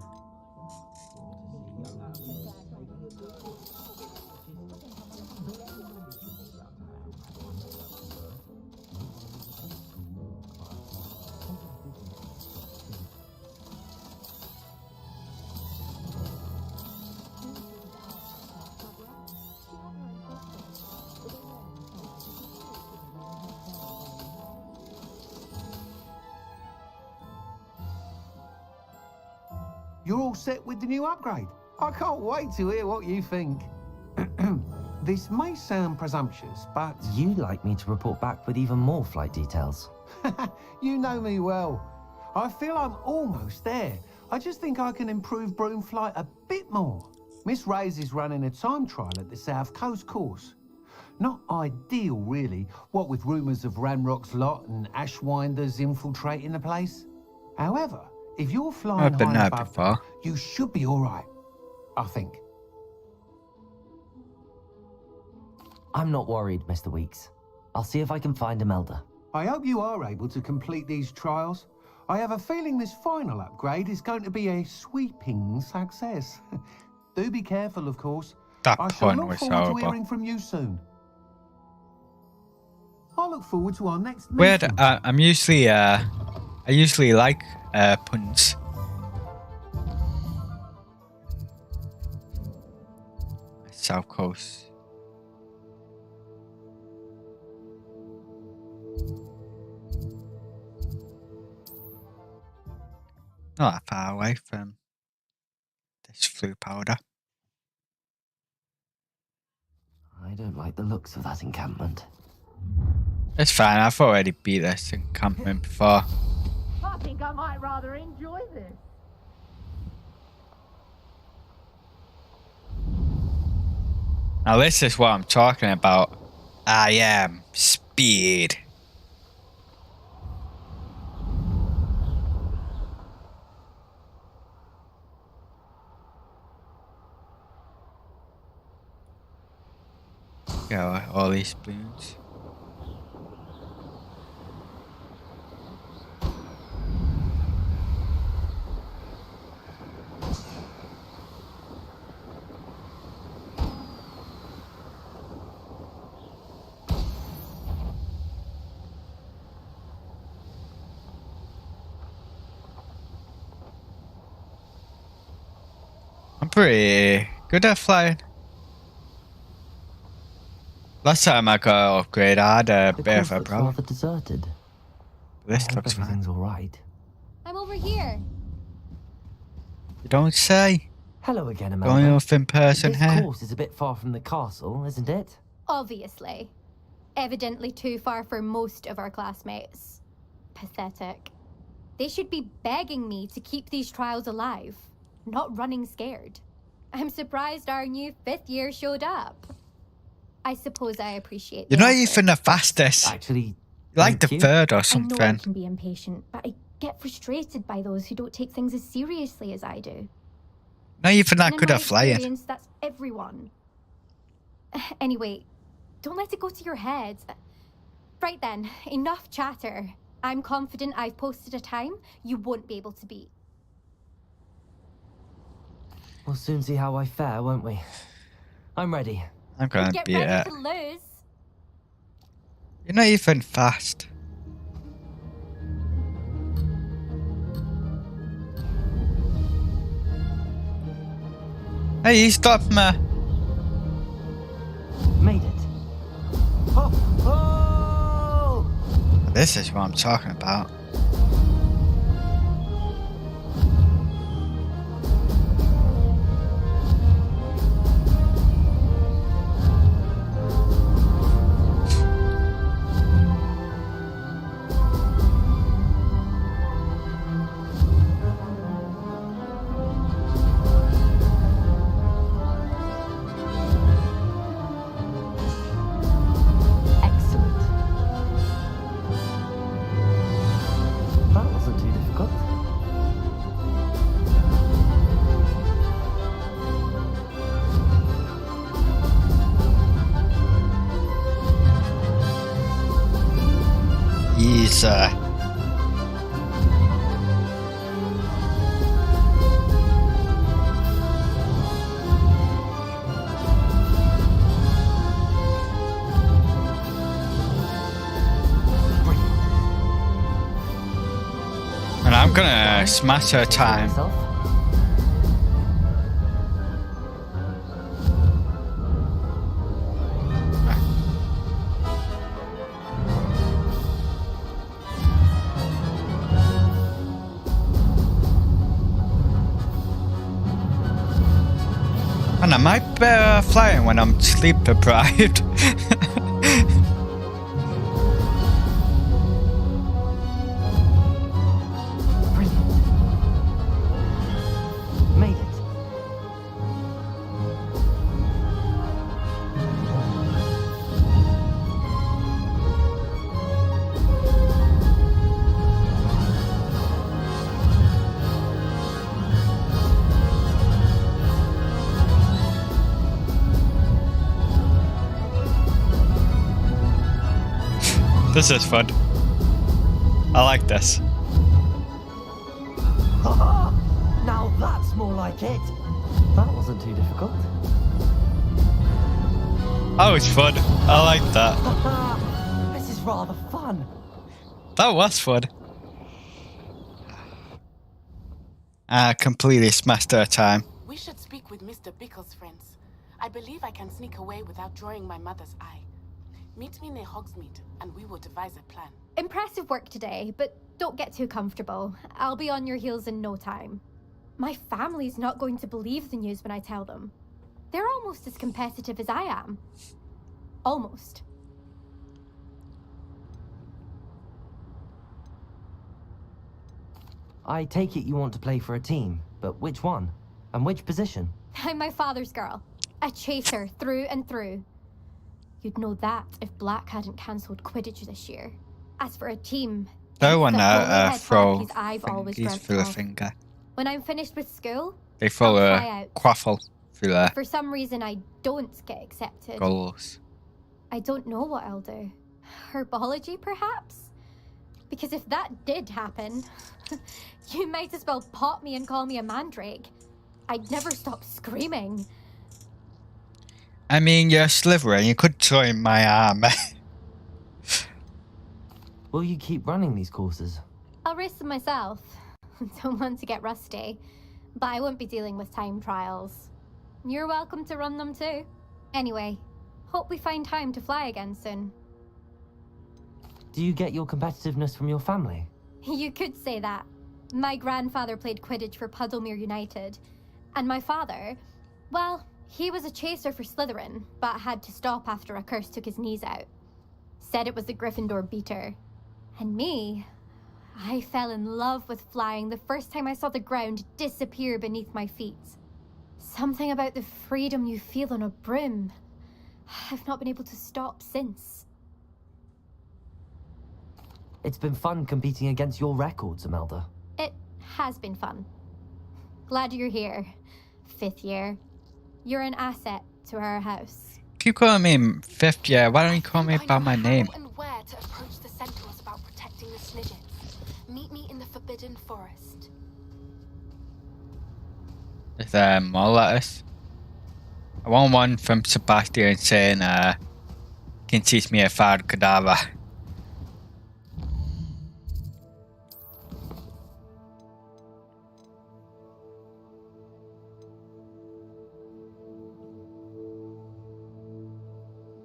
You're all set with the new upgrade. I can't wait to hear what you think. This may sound presumptuous, but You'd like me to report back with even more flight details. you know me well. I feel I'm almost there. I just think I can improve broom flight a bit more. Miss Reyes is running a time trial at the South Coast course. Not ideal, really, what with rumours of Ranrock's lot and Ashwinders infiltrating the place. However, if you're flying I've been high there above them, before. you should be all right, I think. I'm not worried, Mr. Weeks. I'll see if I can find Imelda. I hope you are able to complete these trials. I have a feeling this final upgrade is going to be a sweeping success. Do be careful, of course. That I shall pun look was forward to horrible. hearing from you soon. I look forward to our next Weird. meeting. I usually like puns. South Coast. Not that far away from this flu powder. I don't like the looks of that encampment. It's fine. I've already beat this encampment before. I think I might rather enjoy this. Now this is what I'm talking about. I am speed. Go all these spoons. I'm pretty good at flying. Last time I got an upgrade, I had a The bit course of a looks problem. rather deserted. This I hope looks fine. everything's all right. I'm over here. You don't say. Hello again, Going Imelda. off in person This here. course is a bit far from the castle, isn't it? Obviously. Evidently too far for most of our classmates. Pathetic. They should be begging me to keep these trials alive, not running scared. I'm surprised our new 5th year showed up. I suppose I appreciate You're the not effort. even the fastest. Actually, You're like the thank you. third or I know I something. can be impatient, but I get frustrated by those who don't take things as seriously as I do. Not even that And in good my at flying. experience, that's everyone. Anyway, don't let it go to your head. Right then, enough chatter. I'm confident I've posted a time you won't be able to beat. We'll soon see how I fare, won't we? I'm ready. I'm gonna Get beat ready it. to lose. You're not even fast. Hey, you stopped me. Made it. Oh! Oh! This is what I'm talking about. Excellent. That wasn't too difficult. He's Brilliant. and I'm gonna smash her time. Myself? And I might be flying when I'm sleep deprived. Brilliant. Made it. This is fun. I like this. Now that's more like it. That wasn't too difficult. That was fun. I like that. This is rather fun. That was fun. I completely smashed her time. We should speak with Mr. Bickle's friends. I believe I can sneak away without drawing my mother's eye. Meet me near Hogsmeade, and we will devise a plan. Impressive work today, but don't get too comfortable. I'll be on your heels in no time. My family's not going to believe the news when I tell them. They're almost as competitive as I am. Almost. I take it you want to play for a team, but which one? And which position? I'm my father's girl. A chaser through and through. You'd know that if Black hadn't cancelled Quidditch this year. As for a team, No one the only throw head I've always thingies dreamt through a of. finger. When I'm finished with school, They throw I'll fly a out. quaffle through their For some reason I don't get accepted. goals. I don't know what I'll do. Herbology, perhaps? Because if that did happen, you might as well pop me and call me a mandrake. I'd never stop screaming. I mean, you're Slytherin. You could join my army. Will you keep running these courses? I'll race them myself. Don't want to get rusty. But I won't be dealing with time trials. You're welcome to run them too. Anyway, hope we find time to fly again soon. Do you get your competitiveness from your family? You could say that. My grandfather played Quidditch for Puddlemere United. And my father, well, he was a chaser for Slytherin, but had to stop after a curse took his knees out. Said it was the Gryffindor beater. And me, I fell in love with flying the first time I saw the ground disappear beneath my feet. Something about the freedom you feel on a broom. I've not been able to stop since. It's been fun competing against your records, Imelda. It has been fun. Glad you're here. 5th year. You're an asset to our house. Keep calling me 5th year. Why don't you call me I by know my how name? and where to approach the centaurs about protecting the Snidgets. Meet me in the Forbidden Forest. Is there more letters? I want one from Sebastian saying, can teach me a fire cadaver.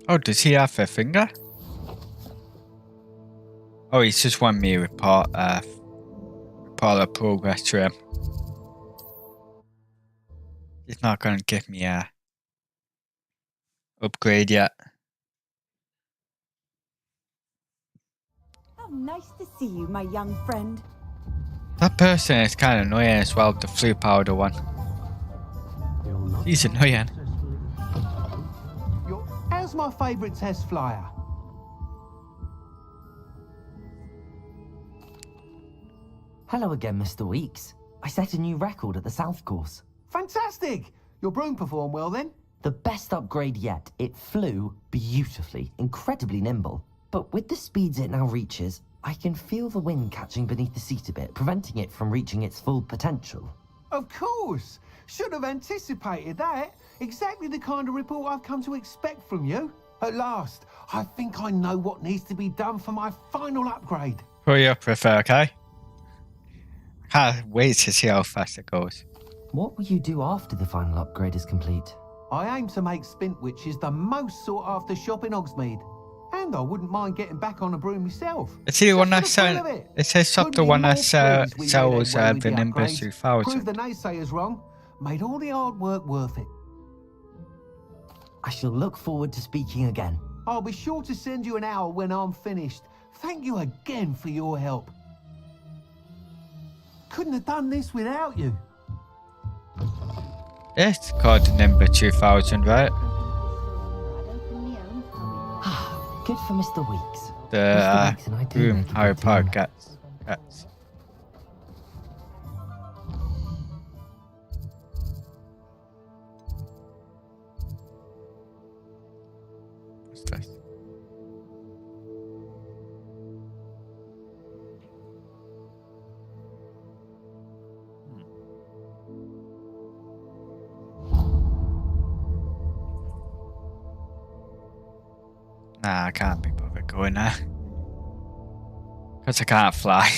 Oh, does he have a finger? Oh, he's just want me to report the progress to him. He's not gonna give me a upgrade yet. How nice to see you, my young friend. That person is kind of annoying as well, the flu powder one. He's annoying. How's my favourite test flyer? Hello again, Mr. Weeks. I set a new record at the South Course. Fantastic! Your broom performed well then? The best upgrade yet. It flew beautifully, incredibly nimble. But with the speeds it now reaches, I can feel the wind catching beneath the seat a bit, preventing it from reaching its full potential. Of course! Should have anticipated that. Exactly the kind of report I've come to expect from you. At last, I think I know what needs to be done for my final upgrade. Hurry up, prefer, okay? I can't wait to see how fast it goes. What will you do after the final upgrade is complete? I aim to make Spintwitches the most sought after shop in Hogsmeade. And I wouldn't mind getting back on a broom myself. It's the one that Just for the thrill sells. of it. It says up Couldn't the be one more that pleased we sells made our way with the the Nimbus upgrades. 2000. Proved the naysayers wrong. Made all the hard work worth it. I shall look forward to speaking again. I'll be sure to send you an hour when I'm finished. Thank you again for your help. Couldn't have done this without you. It's called the Nimbus 2000, right? Good for Mr. Weeks. The Mr. Weeks and I do room make a Harry good Potter team. gets. What's this? Nah, I can't be bothered going there. Because I can't fly.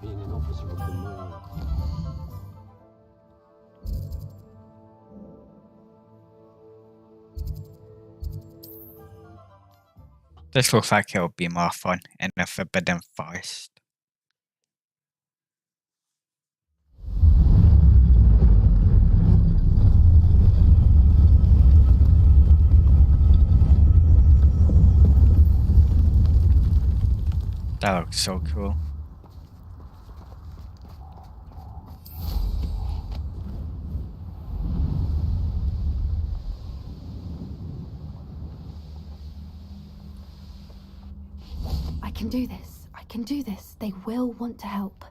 Being an officer of the law. This looks like it'll be more fun in the Forbidden Forest. That looks so cool. I can do this. I can do this. They will want to help.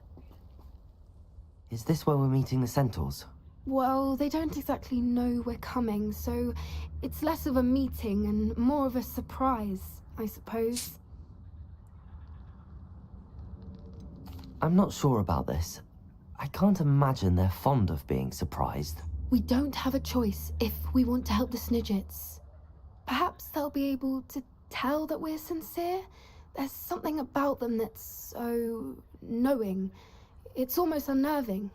Is this where we're meeting the centaurs? Well, they don't exactly know we're coming, so it's less of a meeting and more of a surprise, I suppose. I'm not sure about this. I can't imagine they're fond of being surprised. We don't have a choice if we want to help the Snidgets. Perhaps they'll be able to tell that we're sincere. There's something about them that's so knowing. It's almost unnerving.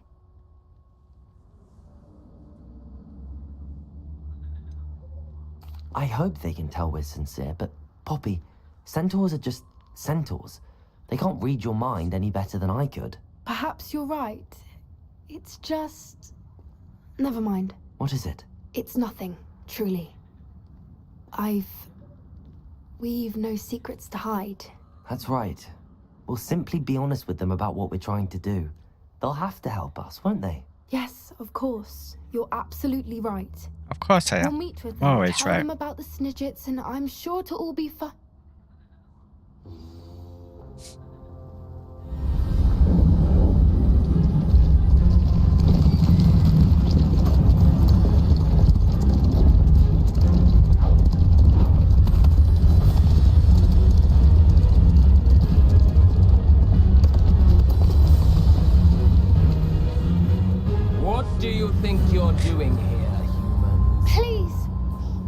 I hope they can tell we're sincere, but Poppy, centaurs are just centaurs. They can't read your mind any better than I could. Perhaps you're right. It's just... Never mind. What is it? It's nothing, truly. We've no secrets to hide. That's right. We'll simply be honest with them about what we're trying to do. They'll have to help us, won't they? Yes, of course. You're absolutely right. Of course I am. We'll meet with them, Always tell right. them about the Snidgets, and I'm sure to all be fine. What do you think you're doing here, humans? Please!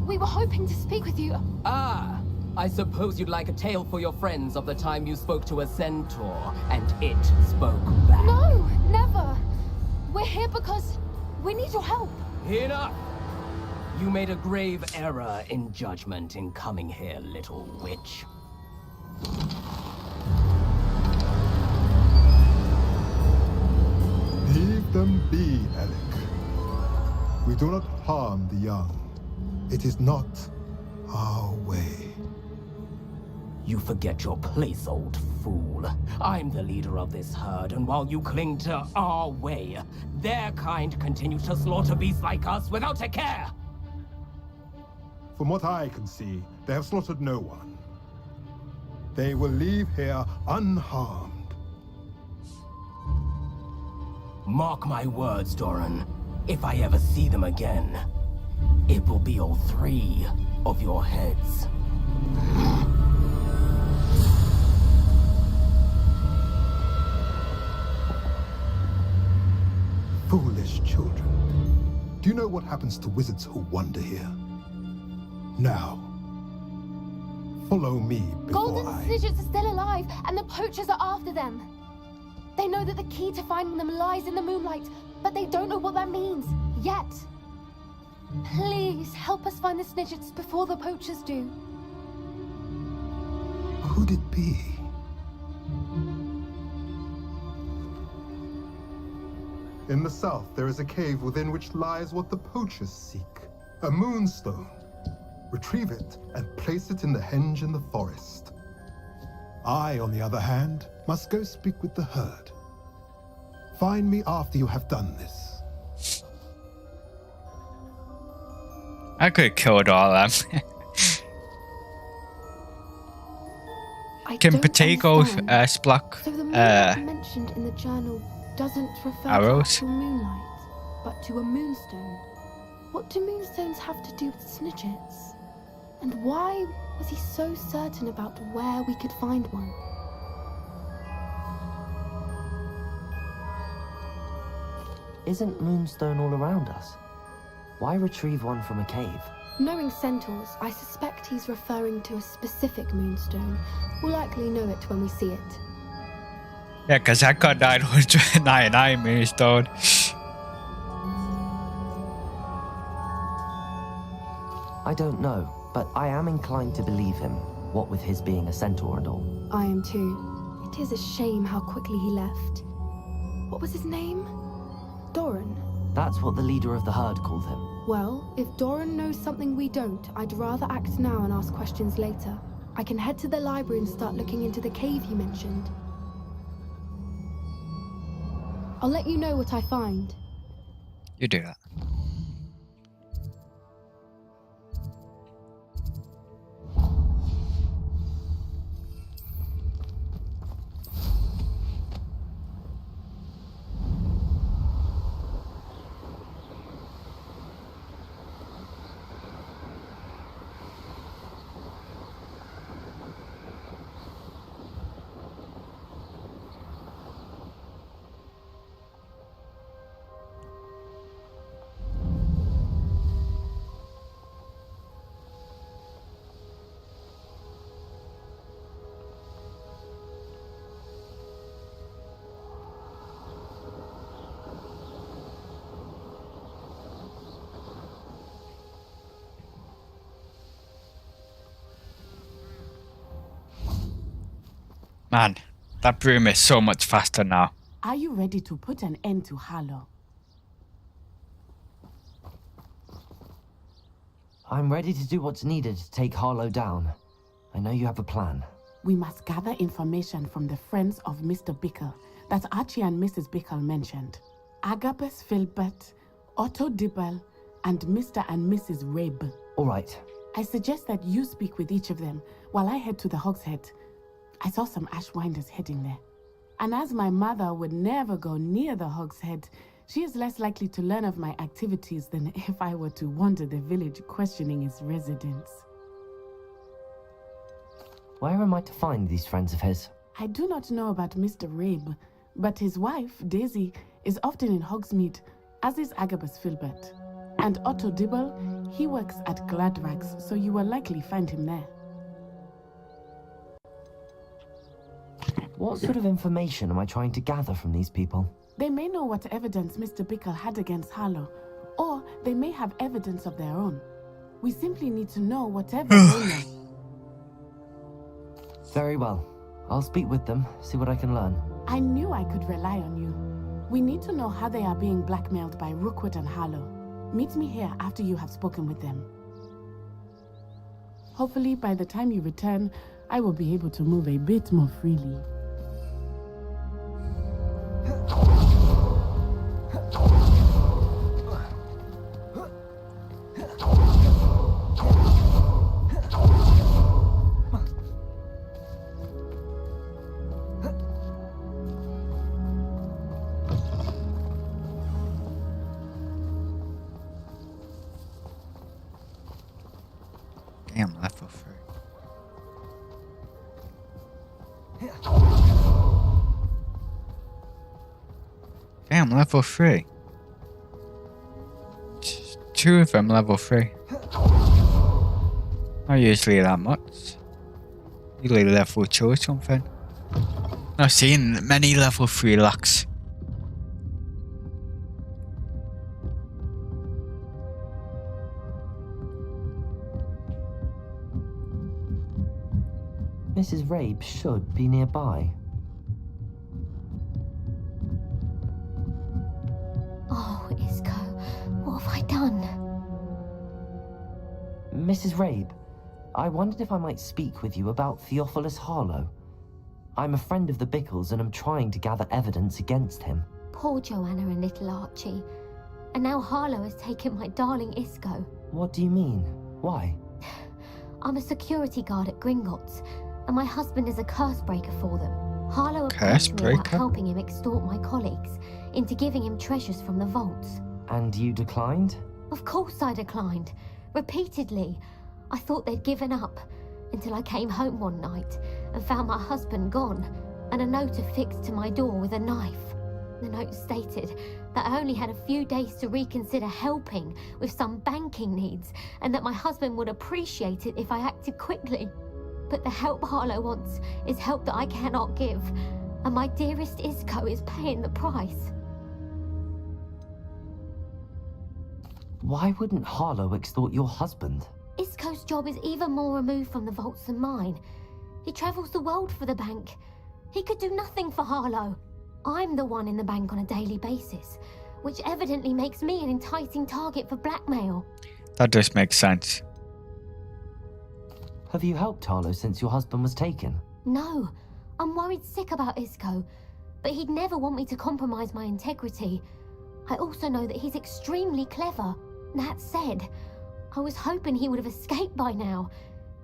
We were hoping to speak with you. Ah, I suppose you'd like a tale for your friends of the time you spoke to a centaur, and it spoke back. No, never! We're here because we need your help. Enough! You made a grave error in judgment in coming here, little witch. Leave them be, Alec. We do not harm the young. It is not our way. You forget your place, old fool. I'm the leader of this herd, and while you cling to our way, their kind continues to slaughter beasts like us without a care. From what I can see, they have slaughtered no one. They will leave here unharmed. Mark my words, Doran. If I ever see them again, it will be all three of your heads. Foolish children. Do you know what happens to wizards who wander here? Now, follow me before Golden Snidgets are still alive, and the poachers are after them. They know that the key to finding them lies in the moonlight, but they don't know what that means, yet. Please, help us find the Snidgets before the poachers do. Could it be? In the south, there is a cave within which lies what the poachers seek. A moonstone. Retrieve it and place it in the henge in the forest. I, on the other hand, must go speak with the herd. Find me after you have done this. I could have killed all of them. Can potatoes block So the moonlight mentioned in the journal doesn't refer arrows? to actual moonlight, but to a moonstone. What do moonstones have to do with Snidgets? And why was he so certain about where we could find one? Isn't Moonstone all around us? Why retrieve one from a cave? Knowing centaurs, I suspect he's referring to a specific moonstone. We'll likely know it when we see it. Yeah, because I got 999 Moonstone. I don't know, but I am inclined to believe him, what with his being a centaur and all. I am too. It is a shame how quickly he left. What was his name? Doran? That's what the leader of the herd called him. Well, if Doran knows something we don't, I'd rather act now and ask questions later. I can head to the library and start looking into the cave you mentioned. I'll let you know what I find. You do that. Man, that broom is so much faster now. Are you ready to put an end to Harlow? I'm ready to do what's needed to take Harlow down. I know you have a plan. We must gather information from the friends of Mr. Bickle that Archie and Mrs. Bickle mentioned. Agabus Filbert, Otto Dibble, and Mr. and Mrs. Rabe. All right. I suggest that you speak with each of them while I head to the Hog's Head. I saw some Ashwinders heading there. And as my mother would never go near the Hog's Head, she is less likely to learn of my activities than if I were to wander the village questioning its residents. Where am I to find these friends of his? I do not know about Mr. Rabe, but his wife, Daisy, is often in Hogsmeade, as is Agabus Filbert. And Otto Dibble, he works at Gladrags, so you will likely find him there. What sort of information am I trying to gather from these people? They may know what evidence Mr. Bickle had against Harlow, or they may have evidence of their own. We simply need to know whatever they know. Very well. I'll speak with them, see what I can learn. I knew I could rely on you. We need to know how they are being blackmailed by Rookwood and Harlow. Meet me here after you have spoken with them. Hopefully, by the time you return, I will be able to move a bit more freely. Damn, level 3. Damn, level 3. Two of them level 3. Not usually that much. Usually level 2 or something. I've seen many level 3 locks. Mrs. Rabe should be nearby. Oh, Isco, what have I done? Mrs. Rabe, I wondered if I might speak with you about Theophilus Harlow. I'm a friend of the Bickles and am trying to gather evidence against him. Poor Joanna and little Archie. And now Harlow has taken my darling Isco. What do you mean? Why? I'm a security guard at Gringotts, and my husband is a curse breaker for them. Harlow Curse approached me about breaker? helping him extort my colleagues into giving him treasures from the vaults. And you declined? Of course I declined. Repeatedly. I thought they'd given up, until I came home one night and found my husband gone, and a note affixed to my door with a knife. The note stated that I only had a few days to reconsider helping with some banking needs, and that my husband would appreciate it if I acted quickly. But the help Harlow wants is help that I cannot give, and my dearest Isco is paying the price. Why wouldn't Harlow extort your husband? Isco's job is even more removed from the vaults than mine. He travels the world for the bank. He could do nothing for Harlow. I'm the one in the bank on a daily basis, which evidently makes me an enticing target for blackmail. That does make sense. Have you helped Harlow since your husband was taken? No, I'm worried sick about Isco, but he'd never want me to compromise my integrity. I also know that he's extremely clever. That said, I was hoping he would have escaped by now.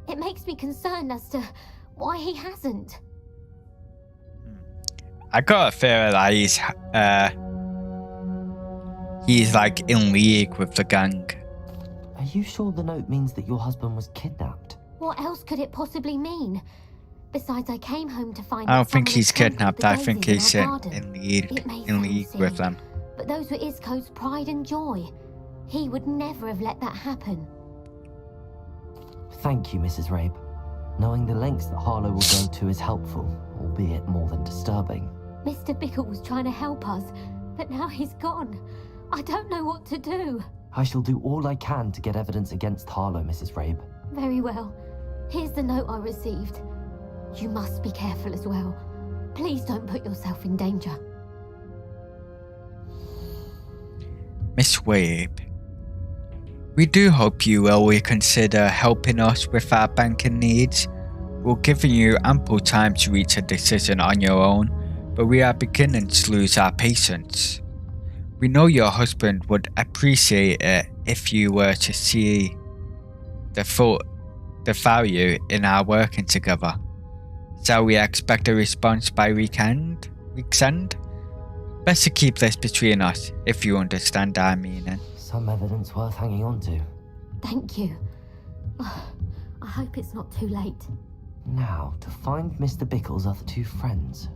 It makes me concerned as to why he hasn't. I got a feeling that he's like in league with the gang. Are you sure the note means that your husband was kidnapped? What else could it possibly mean? Besides, I came home to find I don't that think someone he's had trampled kidnapped. the I think daisies he's in our garden. in league with them. But those were Isco's pride and joy. He would never have let that happen. Thank you, Mrs. Rabe. Knowing the lengths that Harlow will go to is helpful, albeit more than disturbing. Mr. Bickle was trying to help us, but now he's gone. I don't know what to do. I shall do all I can to get evidence against Harlow, Mrs. Rabe. Very well. Here's the note I received. You must be careful as well. Please don't put yourself in danger. Miss Rabe, we do hope you will reconsider helping us with our banking needs. We're giving you ample time to reach a decision on your own, but we are beginning to lose our patience. We know your husband would appreciate it if you were to see the value in our working together. Shall we expect a response by weekend? Best to keep this between us, if you understand our meaning. Some evidence worth hanging on to. Thank you. I hope it's not too late. Now, to find Mr. Bickle's other two friends.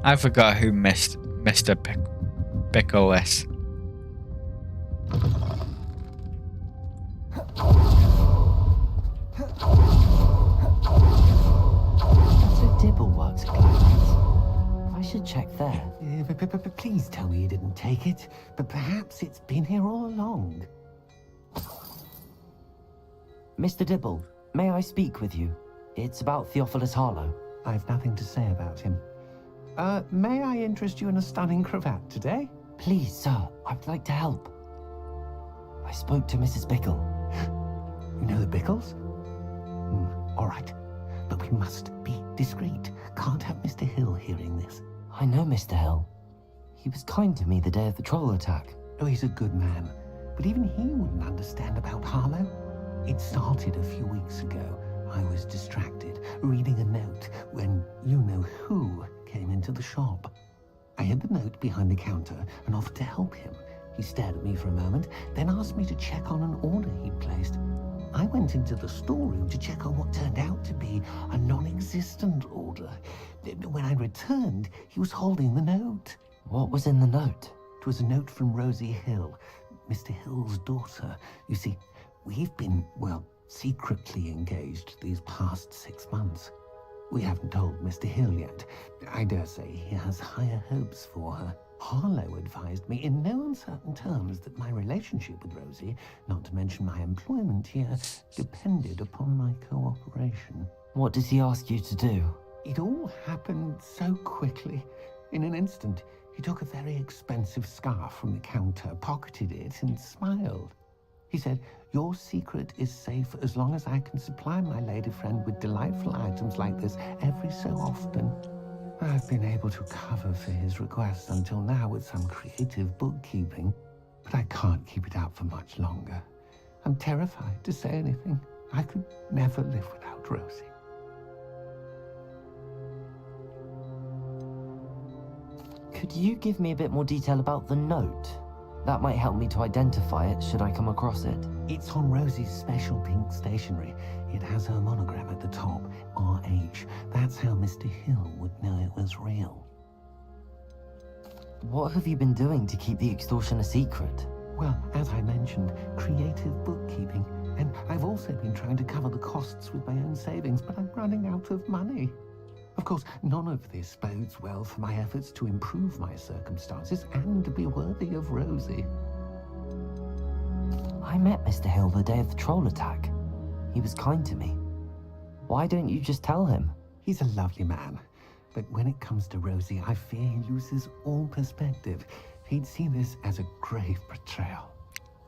I forgot who Mr. Bickle is. So Dibble works at Goblins. I should check there. Please tell me you didn't take it, but perhaps it's been here all along. Mr. Dibble, may I speak with you? It's about Theophilus Harlow. I've nothing to say about him. May I interest you in a stunning cravat today? Please, sir, I'd like to help. I spoke to Mrs. Bickle. You know the Bickles? All right, but we must be discreet. Can't have Mr. Hill hearing this. I know Mr. Hill. He was kind to me the day of the troll attack. Oh, he's a good man, but even he wouldn't understand about Harlow. It started a few weeks ago. I was distracted, reading a note, when you-know-who came into the shop. I hid the note behind the counter and offered to help him. He stared at me for a moment, then asked me to check on an order he'd placed. I went into the storeroom to check on what turned out to be a non-existent order. When I returned, he was holding the note. What was in the note? It was a note from Rosie Hill, Mr. Hill's daughter. You see, we've been, well, secretly engaged these past 6 months. We haven't told Mr. Hill yet. I dare say he has higher hopes for her. Harlow advised me in no uncertain terms that my relationship with Rosie, not to mention my employment here, depended upon my cooperation. What does he ask you to do? It all happened so quickly. In an instant, he took a very expensive scarf from the counter, pocketed it, and smiled. He said, "Your secret is safe as long as I can supply my lady friend with delightful items like this every so often." I've been able to cover for his request until now with some creative bookkeeping, but I can't keep it out for much longer. I'm terrified to say anything. I could never live without Rosie. Could you give me a bit more detail about the note? That might help me to identify it should I come across it. It's on Rosie's special pink stationery. It has her monogram at the top, RH. That's how Mr. Hill would know it was real. What have you been doing to keep the extortion a secret? Well, as I mentioned, creative bookkeeping. And I've also been trying to cover the costs with my own savings, but I'm running out of money. Of course, none of this bodes well for my efforts to improve my circumstances and to be worthy of Rosie. I met Mr. Hill the day of the troll attack. He was kind to me. Why don't you just tell him? He's a lovely man. But when it comes to Rosie, I fear he loses all perspective. He'd see this as a grave betrayal.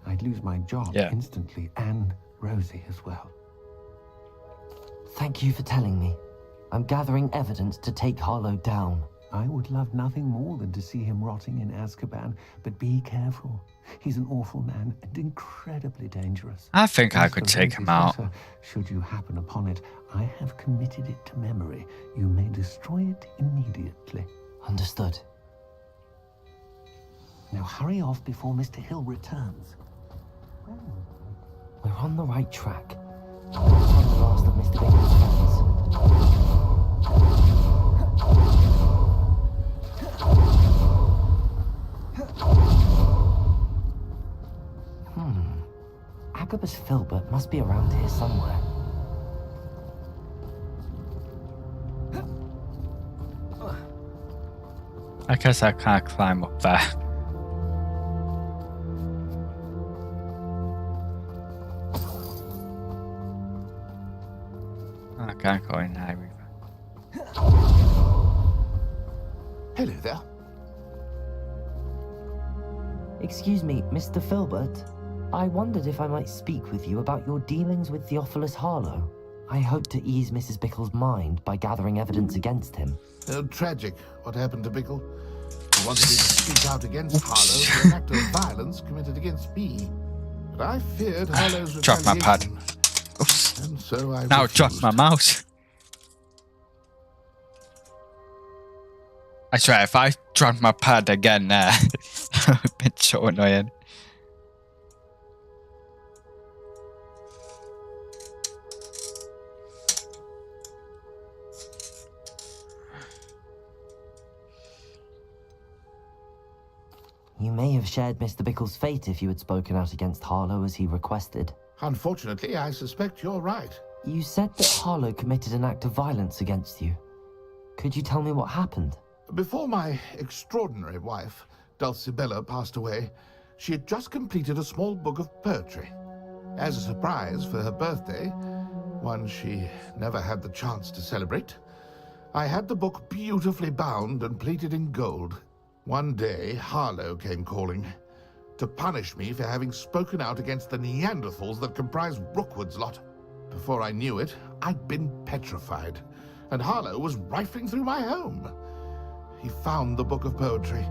I'd lose my job instantly, and Rosie as well. Thank you for telling me. I'm gathering evidence to take Harlow down. I would love nothing more than to see him rotting in Azkaban, but be careful. He's an awful man and incredibly dangerous. I think I could take him out. Should you happen upon it, I have committed it to memory. You may destroy it immediately. Understood. Now hurry off before Mr. Hill returns. We're on the right track. We're on the last of Mr. Bickle's friends. Agabus Filbert must be around here somewhere. I guess I can't climb up there. I can't go in there either. Hello there. Excuse me, Mr. Filbert. I wondered if I might speak with you about your dealings with Theophilus Harlow. I hope to ease Mrs. Bickle's mind by gathering evidence against him. Oh, tragic. What happened to Bickle? He wanted me to speak out against Harlow for an act of violence committed against me. But I feared Harlow's Drop my pad. Oops. And so I now refused. drop my mouse. I swear, if I drop my pad again there, that would have been so annoying. You may have shared Mr. Bickle's fate if you had spoken out against Harlow as he requested. Unfortunately, I suspect you're right. You said that Harlow committed an act of violence against you. Could you tell me what happened? Before my extraordinary wife, Dulcibella, passed away, she had just completed a small book of poetry. As a surprise for her birthday, one she never had the chance to celebrate, I had the book beautifully bound and plated in gold. One day, Harlow came calling to punish me for having spoken out against the Neanderthals that comprise Rookwood's lot. Before I knew it, I'd been petrified, and Harlow was rifling through my home. He found the book of poetry,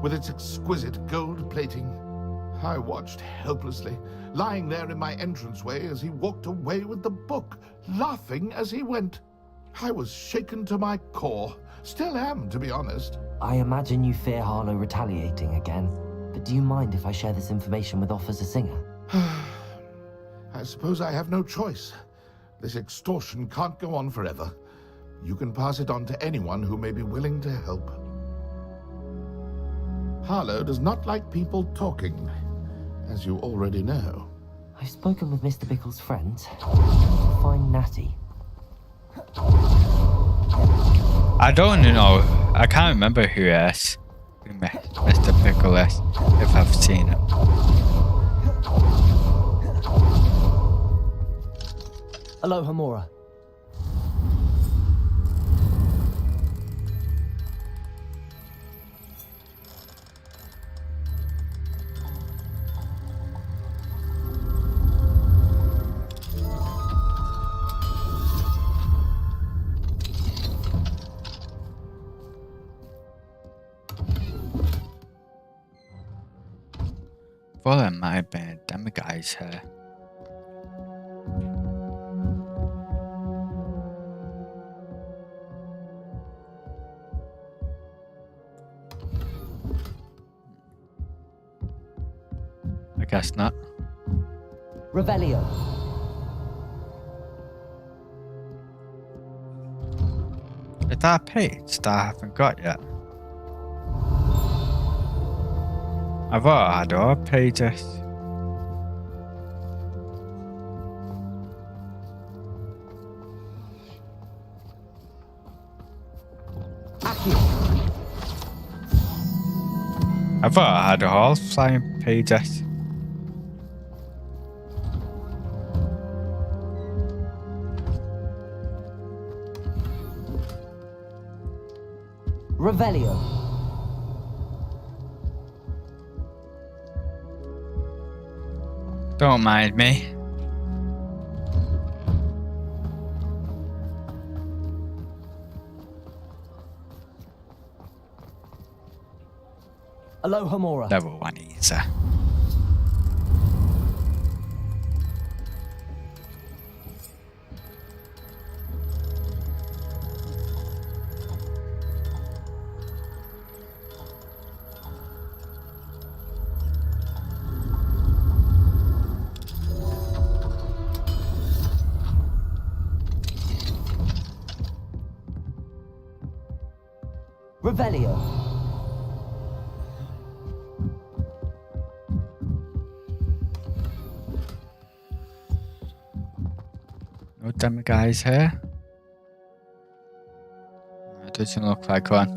with its exquisite gold plating. I watched helplessly, lying there in my entranceway as he walked away with the book, laughing as he went. I was shaken to my core. Still am, to be honest. I imagine you fear Harlow retaliating again, but do you mind if I share this information with Officer Singer? I suppose I have no choice. This extortion can't go on forever. You can pass it on to anyone who may be willing to help. Harlow does not like people talking, as you already know. I've spoken with Mr. Bickle's friends. To find Natty. I don't know. I can't remember who Mr. Bickle is, if I've seen him. Aloha, Mora. Well, there might have been a demiguise here. guess not. Revelio. Is that a page that I haven't got yet? I thought I had all pages. I thought I had all flying pages. Revelio. Don't mind me. Aloha Mora. Level 1 easy. Revelio. No dummy guys here. It doesn't look like one.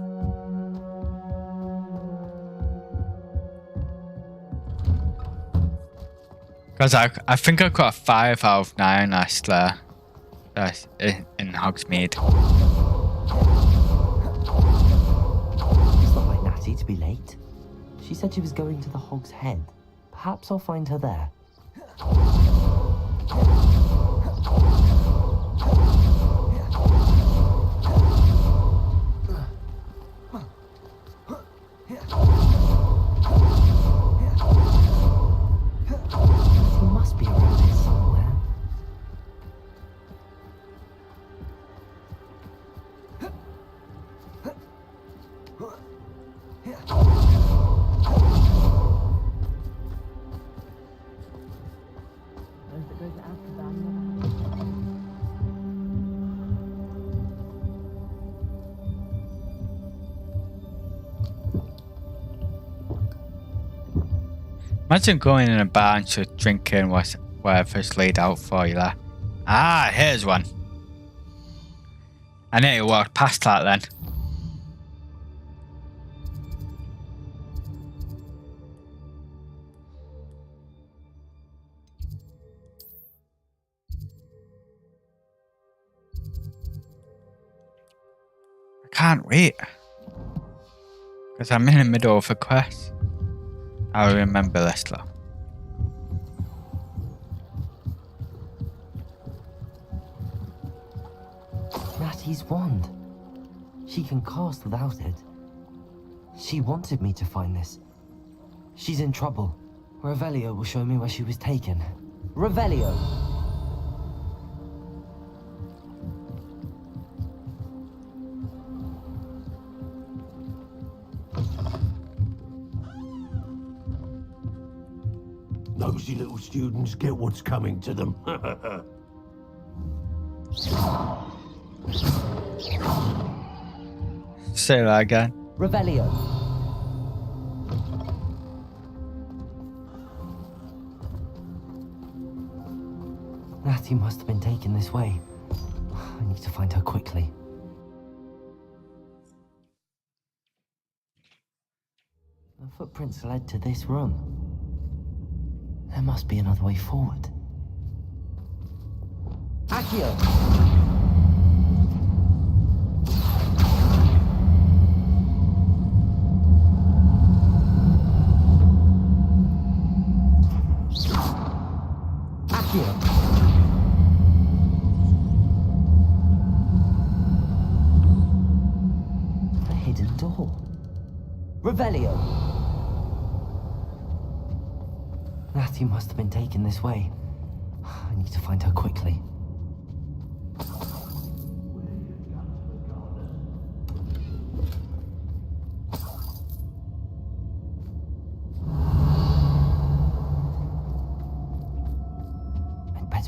Because I think I got 5 out of 9 last in Hogsmeade. It's not like Natty to be late. She said she was going to the Hog's Head. Perhaps I'll find her there. He must be around here somewhere. Imagine going in a bar and just drinking whatever's laid out for you there. Ah, here's one. I need to walk past that then. I can't wait. Because I'm in the middle of a quest. I'll remember this though. Natty's wand. She can cast without it. She wanted me to find this. She's in trouble. Revelio will show me where she was taken. Revelio! Nosy little students get what's coming to them. Say that again. Revelio. Natty must have been taken this way. I need to find her quickly. The footprints led to this room. There must be another way forward. Accio! Accio! A hidden door. Revelio! Natty must have been taken this way. I need to find her quickly.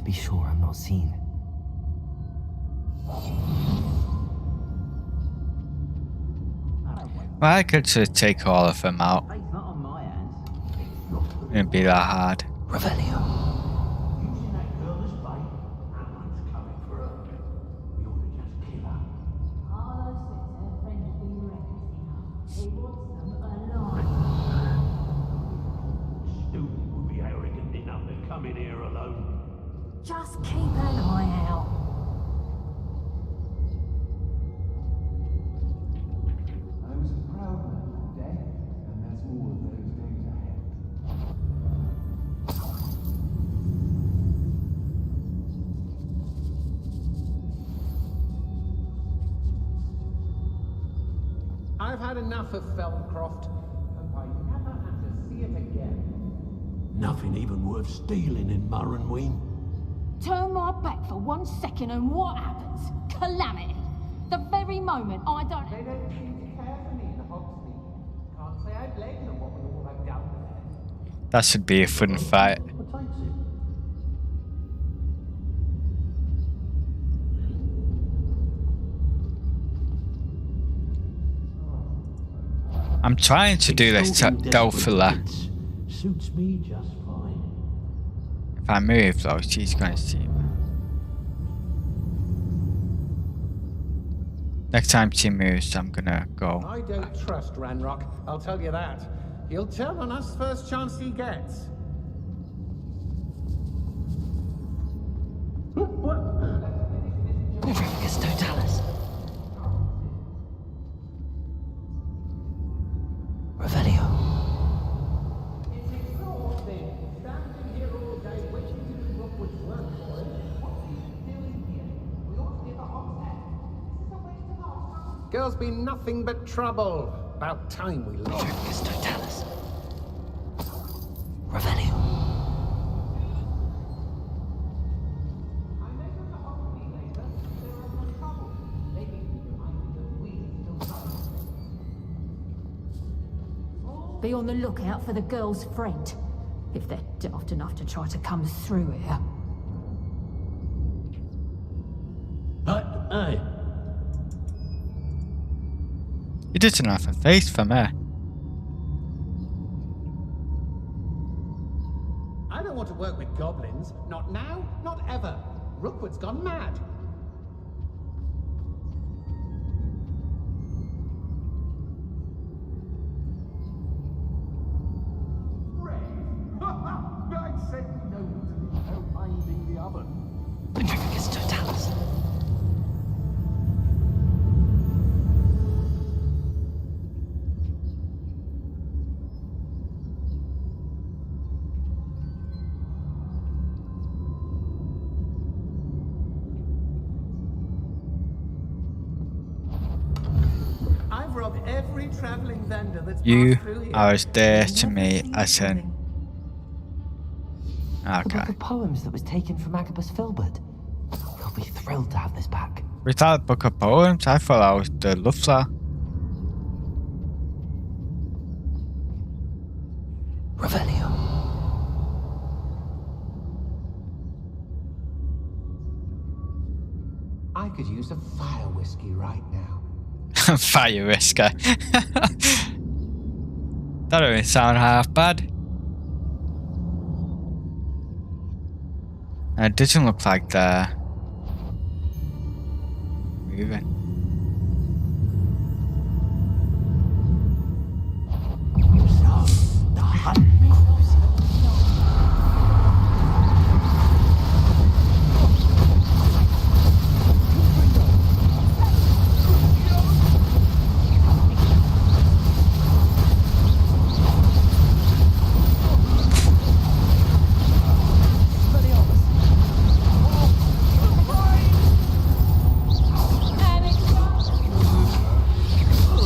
be sure I'm not seen. Well, I could just take all of them out. Wouldn't be that hard. Revelio. Just keep an eye out. I was a proud man that day, and there's more of those days ahead. I've had enough of Feldcroft. Hope I never have to see it again. Nothing even worth stealing in Murrenween. Turn my back for 1 second and what happens? Calamity. The very moment I don't... They don't seem to care for me in Hogsmeade. Can't say I blame them what with all I've done there. That should be a fun fight. I'm trying to do this stealthily. Suits me just fine. If I move though, she's gonna see me. Next time she moves, I'm gonna go. I don't trust Ranrock, I'll tell you that. He'll tell on us first chance he gets. What? Petrificus totalis. Revelio. It's exhausting. Standing here all day waiting to do Rookwood's work for him. What's he doing here? We ought to be at the Hogshead. This is a waste of our time. Girl's been nothing but trouble. About time we lost. Petrificus totalis. Revelio. I met her at the Hogsmeade later. There was no trouble. They gave me reminded that we are still coming. Be on the lookout for the girl's friend. If they're daft enough to try to come through here. Hey. He doesn't have a face for me. I don't want to work with goblins. Not now, not ever. Rookwood's gone mad. I said no to no minding the oven. Petrificus totalis. I've robbed every traveling vendor that's You passed through here. are as dear to me as an... The Okay. book of poems that was taken from Agabus Filbert. He'll be thrilled to have this back. Was that a book of poems? I thought that was the love letter. Revelio. I could use a fire whiskey right now. Fire whisker. That don't even sound half bad. And it doesn't look like they're moving.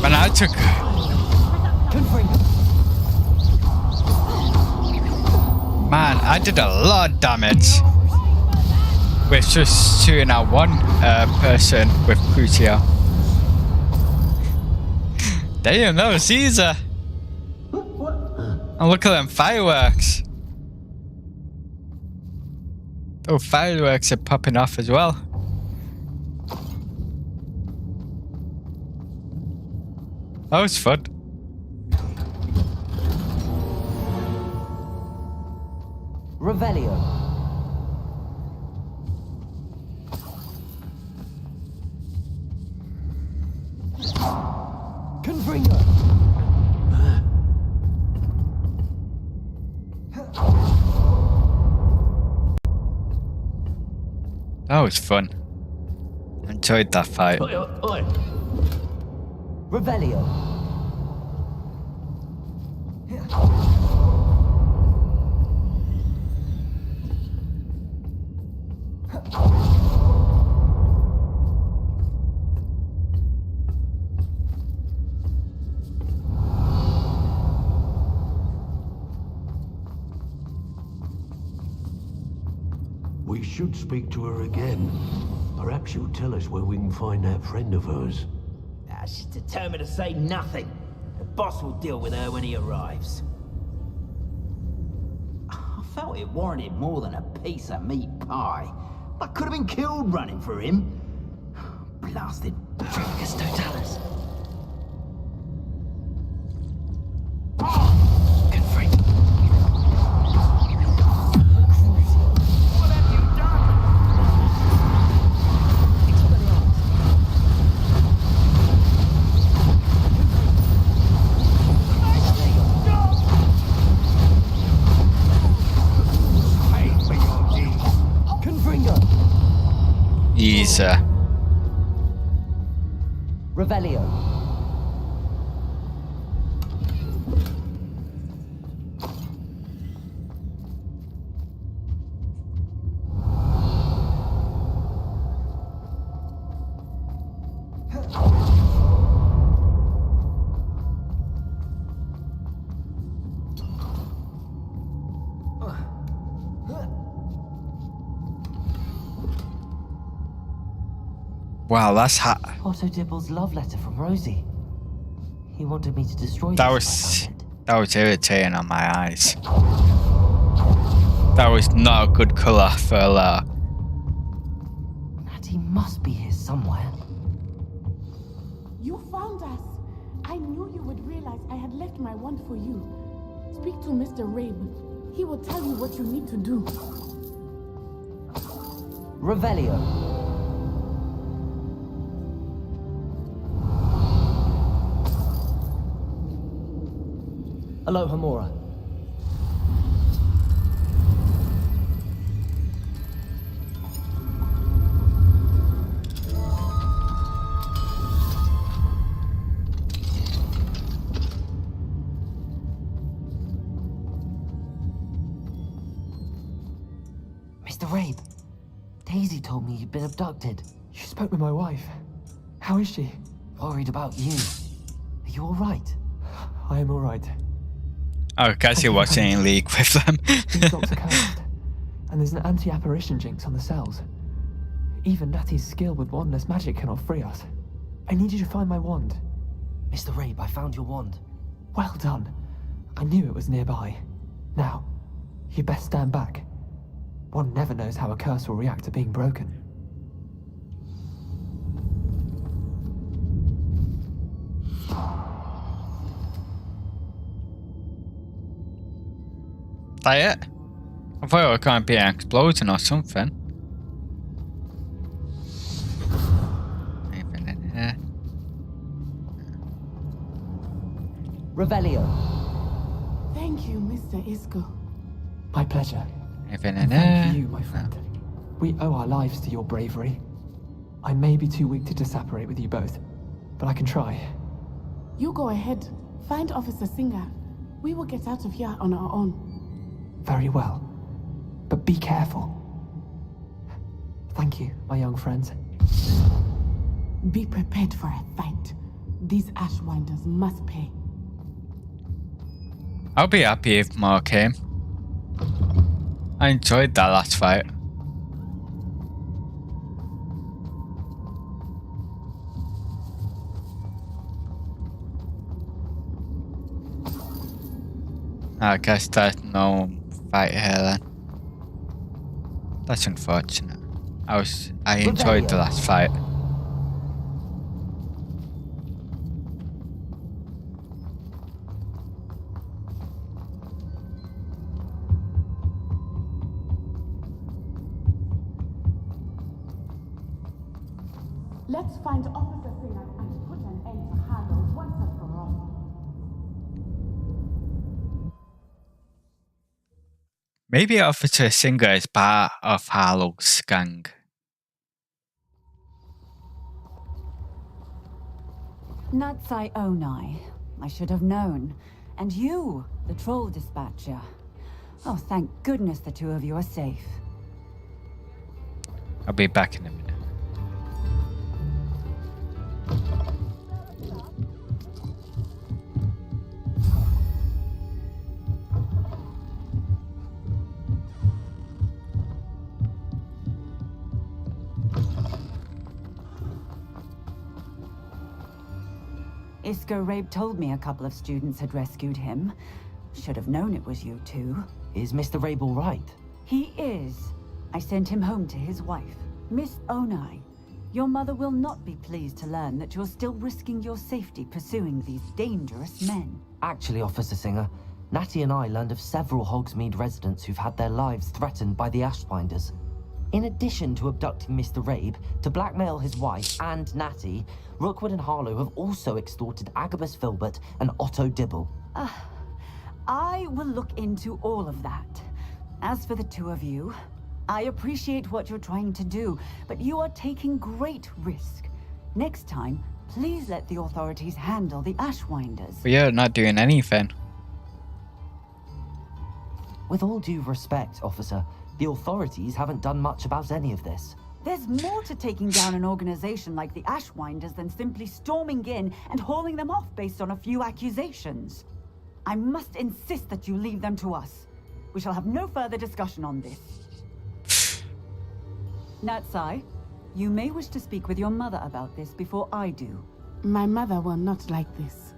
But I took... Man, I did a lot of damage with just shooting out one person with Crucio. Damn, that was easy. And look at them fireworks. Oh, fireworks are popping off as well. That was fun. Revelio. Confringo. That was fun. Enjoyed that fight. Revelio. We should speak to her again. Perhaps she'll tell us where we can find that friend of hers. She's determined to say nothing. The boss will deal with her when he arrives. I felt it warranted more than a piece of meat pie. I could have been killed running for him. Blasted Tricus Totalis. Easy. Revelio. Wow, that's hot. Otto Dibble's love letter from Rosie. He wanted me to destroy That this was irritating on my eyes. That was not a good colour for a letter. Natty must be here somewhere. You found us. I knew you would realize I had left my wand for you. Speak to Mr. Rabe. He will tell you what you need to do. Revelio. Hello, Hamura. Mr. Rabe, Daisy told me you'd been abducted. You spoke with my wife. How is she? Worried about you. Are you all right? I am all right. Oh, I guess he wasn't in league with them. These blocks are cursed, and there's an anti-apparition jinx on the cells. Even Natty's skill with wandless magic cannot free us. I need you to find my wand. Mr. Rabe, I found your wand. Well done. I knew it was nearby. Now, you best stand back. One never knows how a curse will react to being broken. That it? I thought it was going to be an explosion or something. Anything in here? Revelio. Thank you, Mr. Isco. My pleasure. Anything in And here? thank you, my friend. We owe our lives to your bravery. I may be too weak to disapparate with you both, but I can try. You go ahead. Find Officer Singer. We will get out of here on our own. Very well. But be careful. Thank you, my young friends. Be prepared for a fight. These Ashwinders must pay. I'll be happy if more came. I enjoyed that last fight. I guess there's no fight here then. That's unfortunate. I enjoyed the last fight. Let's find Officer Singer and put an end to Harlow once and for all. Maybe Officer Singer is part of Harlow's gang. Natsai Onai. I should have known. And you, the troll dispatcher. Oh, thank goodness the two of you are safe. I'll be back in a minute. Isco Rabe told me a couple of students had rescued him. Should have known it was you two. Is Mr. Rabe all right? He is. I sent him home to his wife. Miss Onai, your mother will not be pleased to learn that you're still risking your safety pursuing these dangerous men. Actually, Officer Singer, Natty and I learned of several Hogsmeade residents who've had their lives threatened by the Ashbinders. In addition to abducting Mr. Rabe, to blackmail his wife and Natty, Rookwood and Harlow have also extorted Agabus Filbert and Otto Dibble. I will look into all of that. As for the two of you, I appreciate what you're trying to do, but you are taking great risk. Next time, please let the authorities handle the Ashwinders. But you're not doing anything. With all due respect, officer, the authorities haven't done much about any of this. There's more to taking down an organization like the Ashwinders than simply storming in and hauling them off based on a few accusations. I must insist that you leave them to us. We shall have no further discussion on this. Natsai, you may wish to speak with your mother about this before I do. My mother will not like this.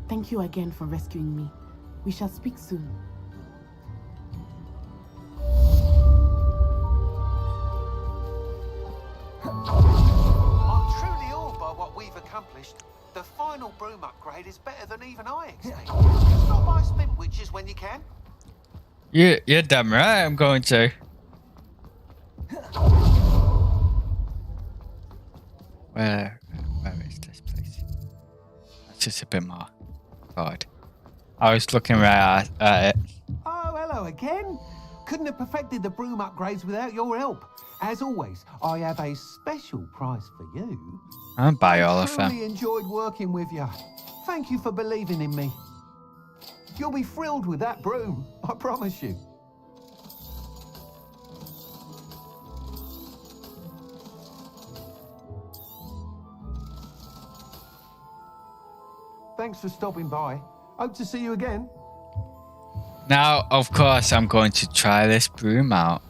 Thank you again for rescuing me. We shall speak soon. I'm truly awed by what we've accomplished. The final broom upgrade is better than even I expected. Stop by Spin Witches when you can. You're damn right I'm going to. Where is this place? That's just a bit more forward. I was looking right at it. Oh, hello again. Couldn't have perfected the broom upgrades without your help. As always, I have a special prize for you. I'll buy all of I them. truly enjoyed working with you. Thank you for believing in me. You'll be thrilled with that broom, I promise you. Thanks for stopping by. Hope to see you again. Now, of course, I'm going to try this broom out.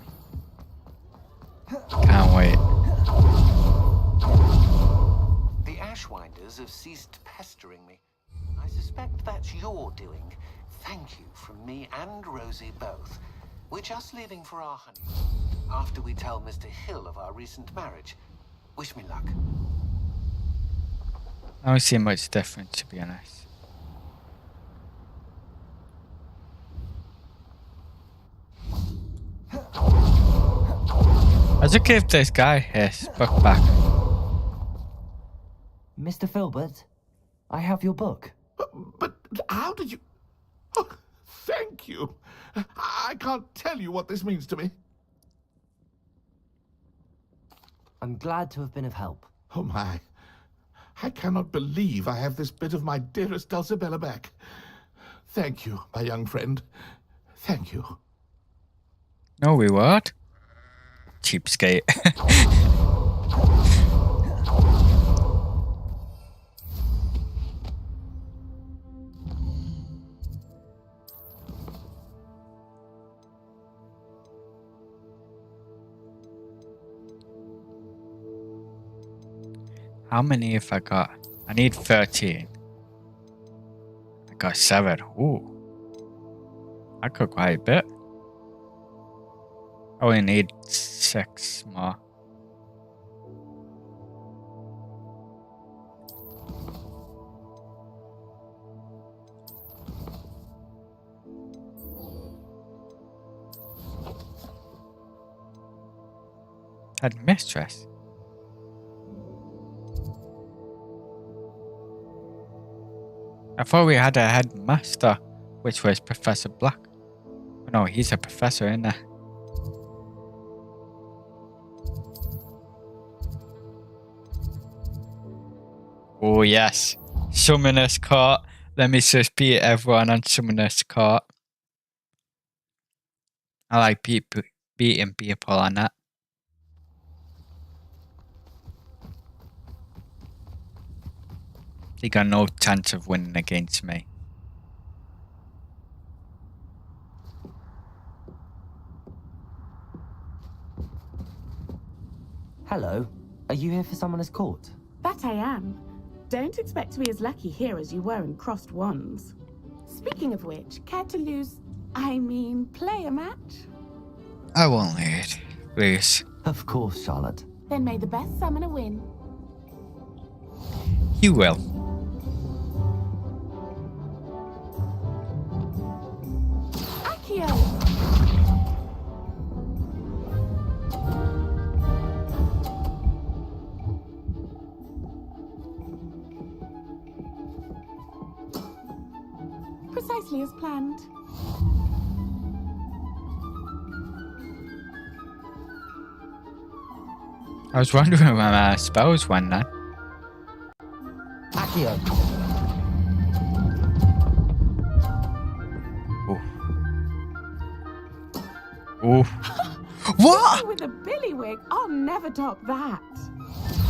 Can't wait. The Ashwinders have ceased pestering me. I suspect that's your doing. Thank you from me and Rosie both. We're just leaving for our honeymoon after we tell Mr. Hill of our recent marriage. Wish me luck. I don't see much difference, to be honest. I should give this guy his book back. Mr. Filbert, I have your book. But how did you... Oh, thank you. I can't tell you what this means to me. I'm glad to have been of help. Oh my. I cannot believe I have this bit of my dearest Dulcibella back. Thank you, my young friend. Thank you. No reward? Cheapskate. How many have I got? I need 13. I got 7. Ooh. I got quite a bit. I only need 6 more. Headmistress. I thought we had a headmaster, which was Professor Black. Oh, no, he's a professor, isn't he? Oh yes, Summoner's Court. Let me just beat everyone on Summoner's Court. I like beating people on that. They got no chance of winning against me. Hello. Are you here for Summoner's Court? That I am. Don't expect to be as lucky here as you were in Crossed Wands. Speaking of which, care to play a match? I won't lead, please. Of course, Charlotte. Then may the best summoner win. You will. Accio! Precisely as planned. I was wondering where my spells went then. Accio. Ooh. What? With a billy wig, I'll never top that.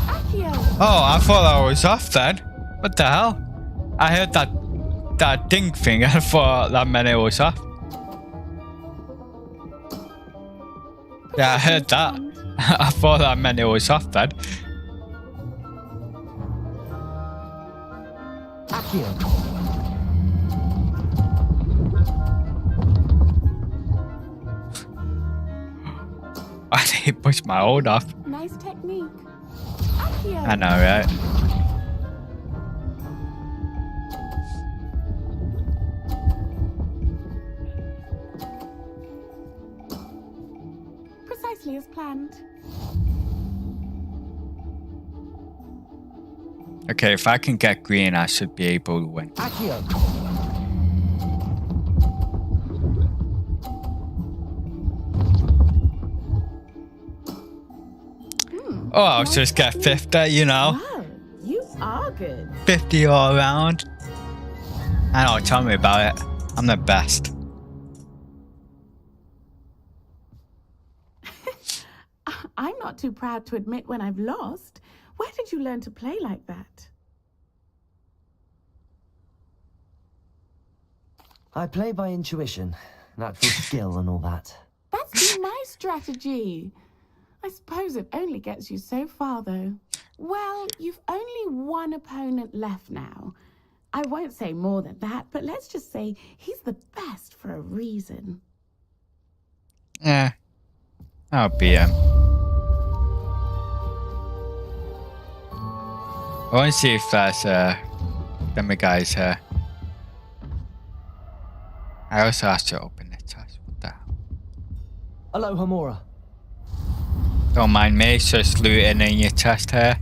Accio. Oh, I thought I was off then. What the hell? I heard that ding thing. I thought that meant it was off. Yeah, I heard that. I thought that meant it was off then. Accio. I need to push my hold off. Nice technique. Accio. I know, right? Precisely as planned. Okay, if I can get green, I should be able to win. Accio. Oh, I'll just get 50, you know. Wow, you are good. 50 all around. I know, tell me about it. I'm the best. I'm not too proud to admit when I've lost. Where did you learn to play like that? I play by intuition, natural skill and all that. That's been my strategy. I suppose it only gets you so far, though. Well, you've only one opponent left now. I won't say more than that, but let's just say he's the best for a reason. Yeah, I'll beat him. I want to see if there's them guys here. I also have to open the chest. What the hell? Hello, Homura. Don't mind me, it's just looting in your chest here.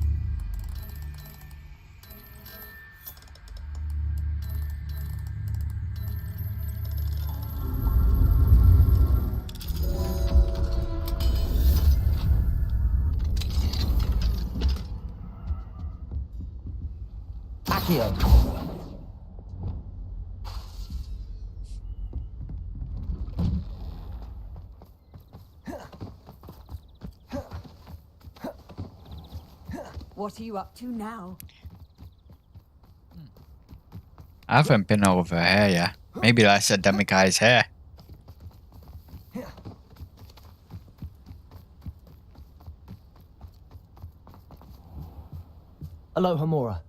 Accio. What are you up to now? I haven't been over here yet. Maybe that's a dummy guy's hair. Hello, Homura.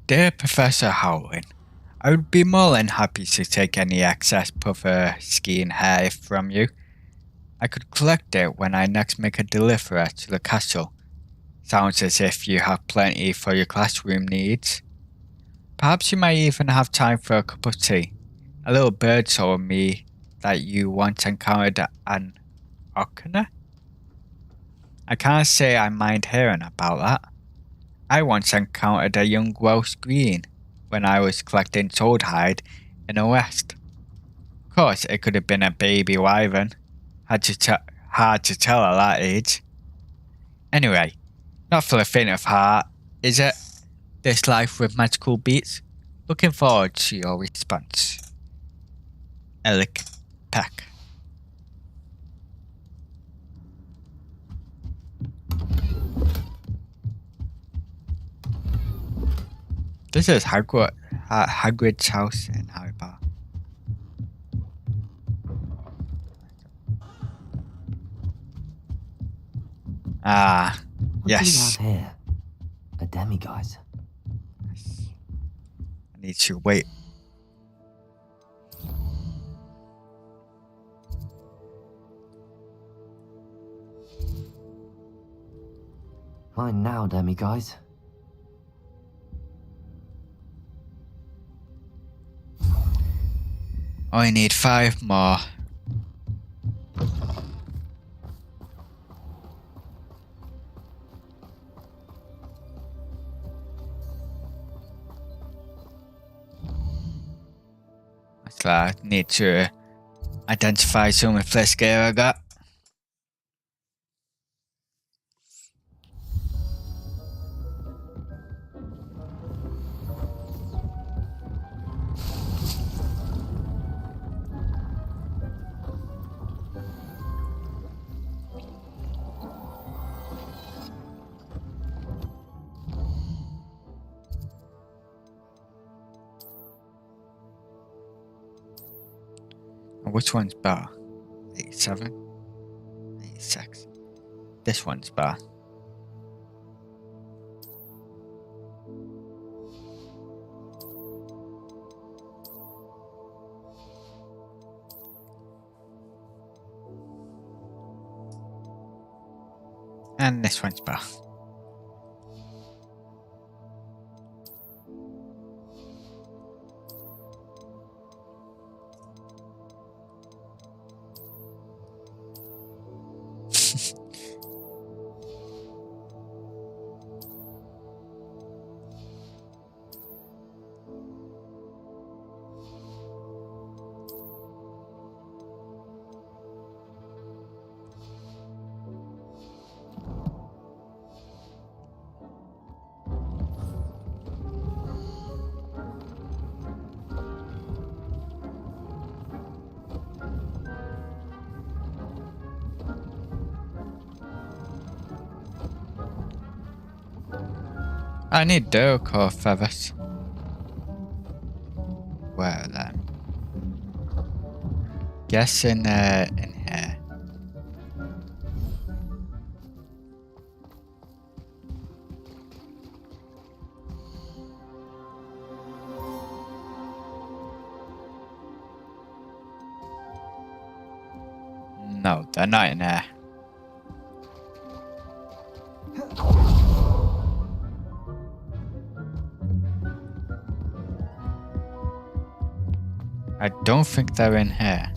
Dear Professor Howling, I would be more than happy to take any excess puffer skiing hair from you. I could collect it when I next make a delivery to the castle. Sounds as if you have plenty for your classroom needs. Perhaps you might even have time for a cup of tea. A little bird told me that you once encountered an Okina? I can't say I mind hearing about that. I once encountered a young Welsh green when I was collecting toad hide in the west. Of course, it could have been a baby wyvern. Hard to tell at that age. Anyway, not for the faint of heart, is it? This life with magical beats? Looking forward to your response. Alec Peck. This is Hagrid's house in Harry Potter. Ah, yes. What do we have here? A demiguise. I need to wait. Mine now, demiguise. I need 5 more. So I need to identify some of this gear I got. Which one's better? 87? 86. This one's better. And this one's better. I need duck or feathers. Where then? Guess in here. No, they're not in there. I don't think they're in here.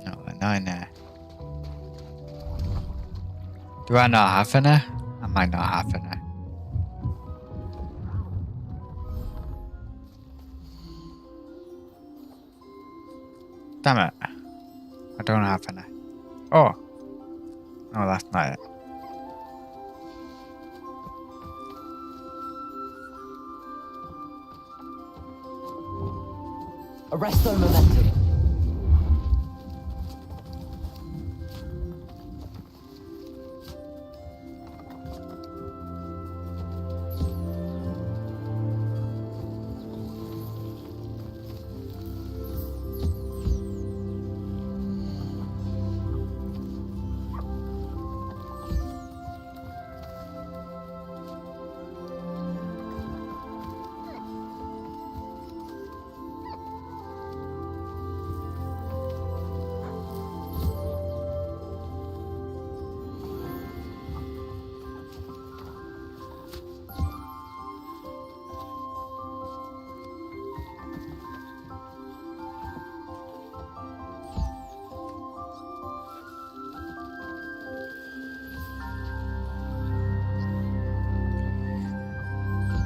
No, they're not in there. Do I not have any? I might not have any. Damn it. I don't have any. Oh. No, that's not it. Arresto momentum.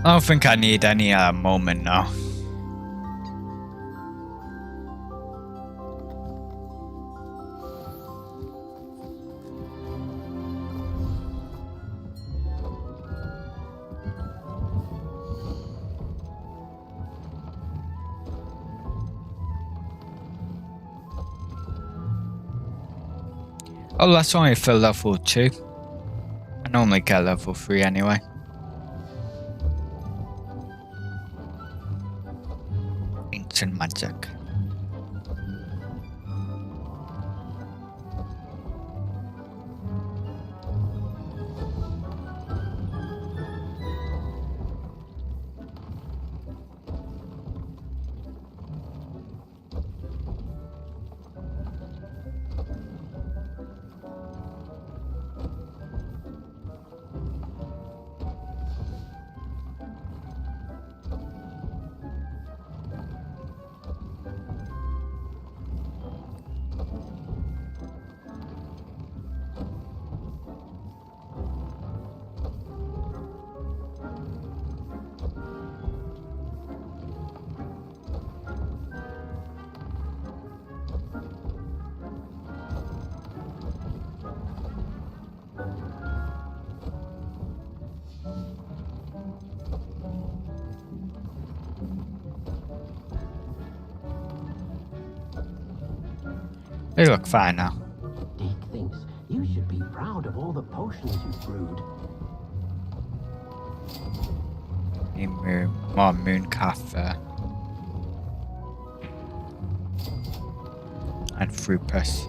I don't think I need any moment now. Oh, that's only for level 2. I normally get level 3 anyway. Ancient magic. They look fine now. Dick thinks you should be proud of all the potions you've brewed. Need more mooncalf there. And fruit press.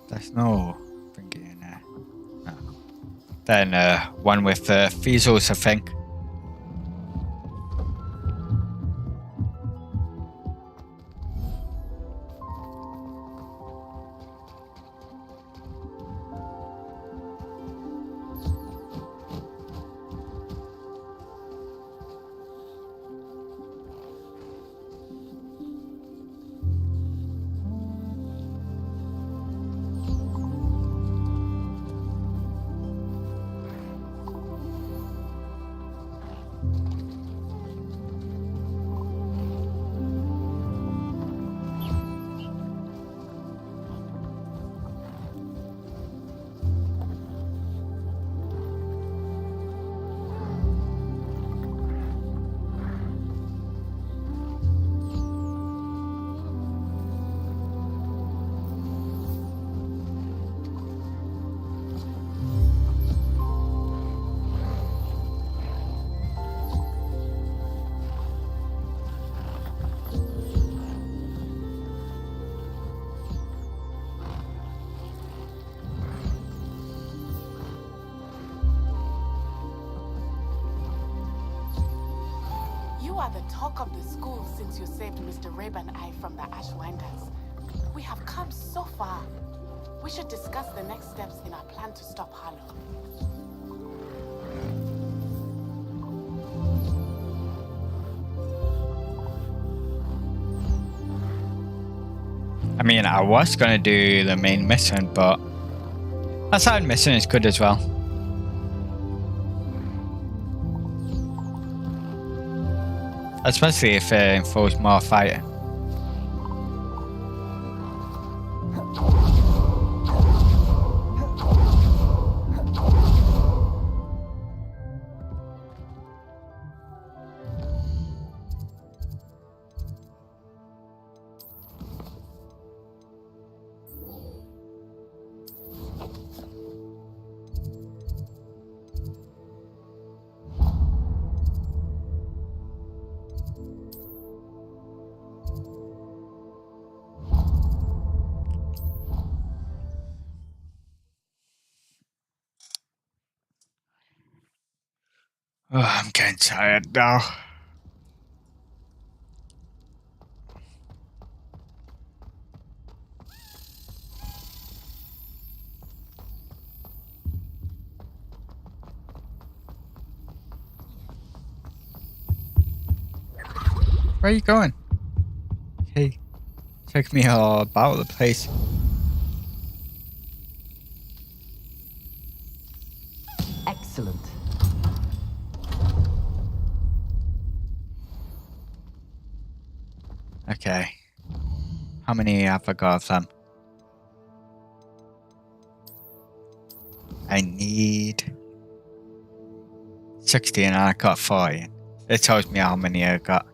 There's no thingy in there. No. Then one with Feasels, I think. You are the talk of the school since you saved Mr. Rabe and I from the Ashwinders. We have come so far. We should discuss the next steps in our plan to stop Harlow. I mean, I was gonna do the main mission, but that side mission is good as well. Especially if it involves more fighting. Oh, I'm getting tired now. Where are you going? Hey, take me all about the place. Excellent. Okay. How many have I got of them? I need 60 and I got 40. It tells me how many I got.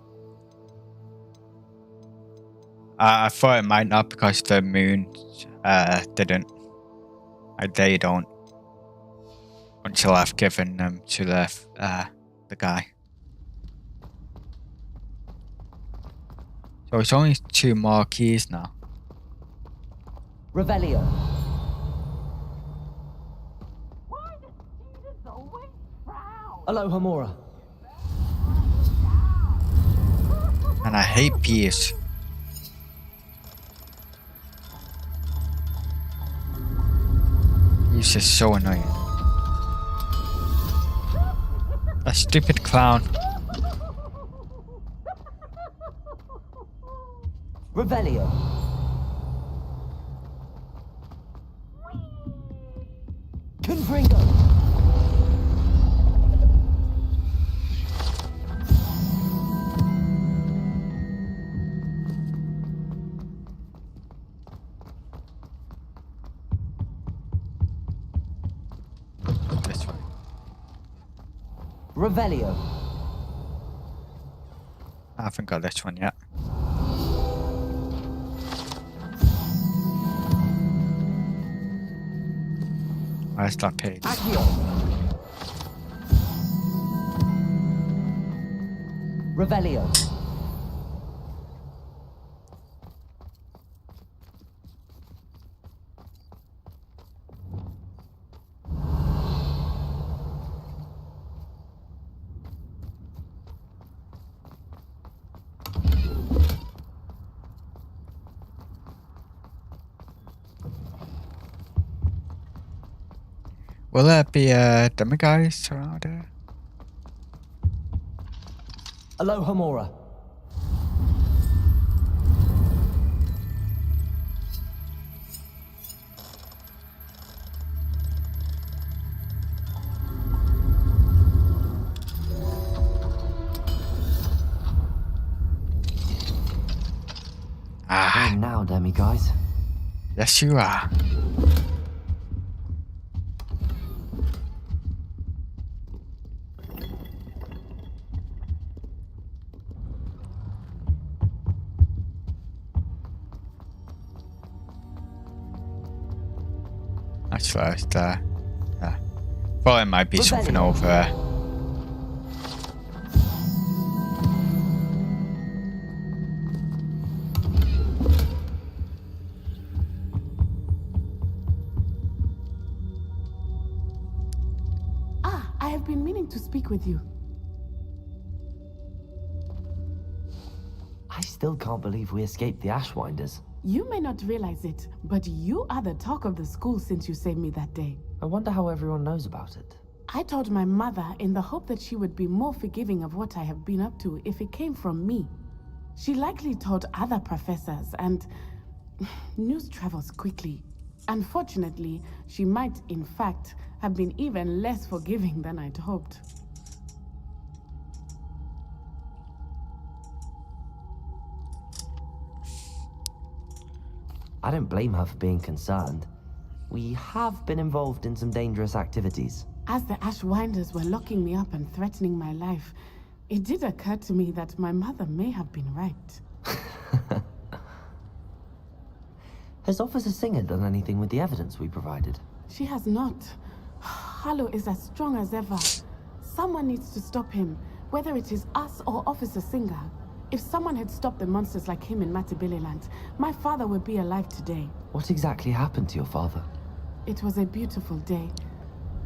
I thought it might not because the moon didn't. They don't. Until I've given them to the guy. So it's only 2 more keys now. Revelio. Hello, Hamura. And I hate peas. He's just so annoying. A stupid clown. Revelio. Confringo. This way. Revelio. I haven't got this one yet. Where's that page? Accio. Revelio. Will there be demi-guys around here? Hello, Hamura. Ah. And now, demi-guys. Yes, you are. Actually, I was there. Yeah. Thought it might be something over there. Ah, I have been meaning to speak with you. I still can't believe we escaped the Ashwinders. You may not realize it, but you are the talk of the school since you saved me that day. I wonder how everyone knows about it. I told my mother in the hope that she would be more forgiving of what I have been up to if it came from me. She likely told other professors, and news travels quickly. Unfortunately, she might, in fact, have been even less forgiving than I'd hoped. I don't blame her for being concerned. We have been involved in some dangerous activities. As the Ashwinders were locking me up and threatening my life, it did occur to me that my mother may have been right. Has Officer Singer done anything with the evidence we provided? She has not. Harlow is as strong as ever. Someone needs to stop him, whether it is us or Officer Singer. If someone had stopped the monsters like him in Matabeleland, my father would be alive today. What exactly happened to your father? It was a beautiful day.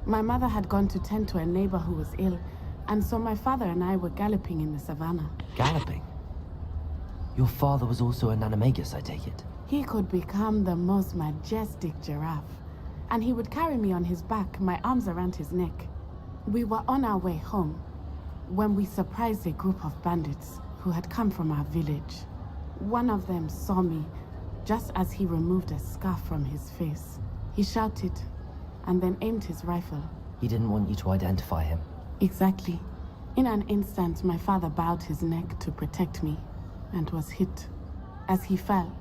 My mother had gone to tend to a neighbor who was ill, And so my father and I were galloping in the savannah. Galloping? Your father was also an animagus, I take it? He could become the most majestic giraffe. And he would carry me on his back, my arms around his neck. We were on our way home when we surprised a group of bandits who had come from our village. One of them saw me just as he removed a scarf from his face. He shouted and then aimed his rifle. He didn't want you to identify him. Exactly. In an instant, my father bowed his neck to protect me and was hit. As he fell,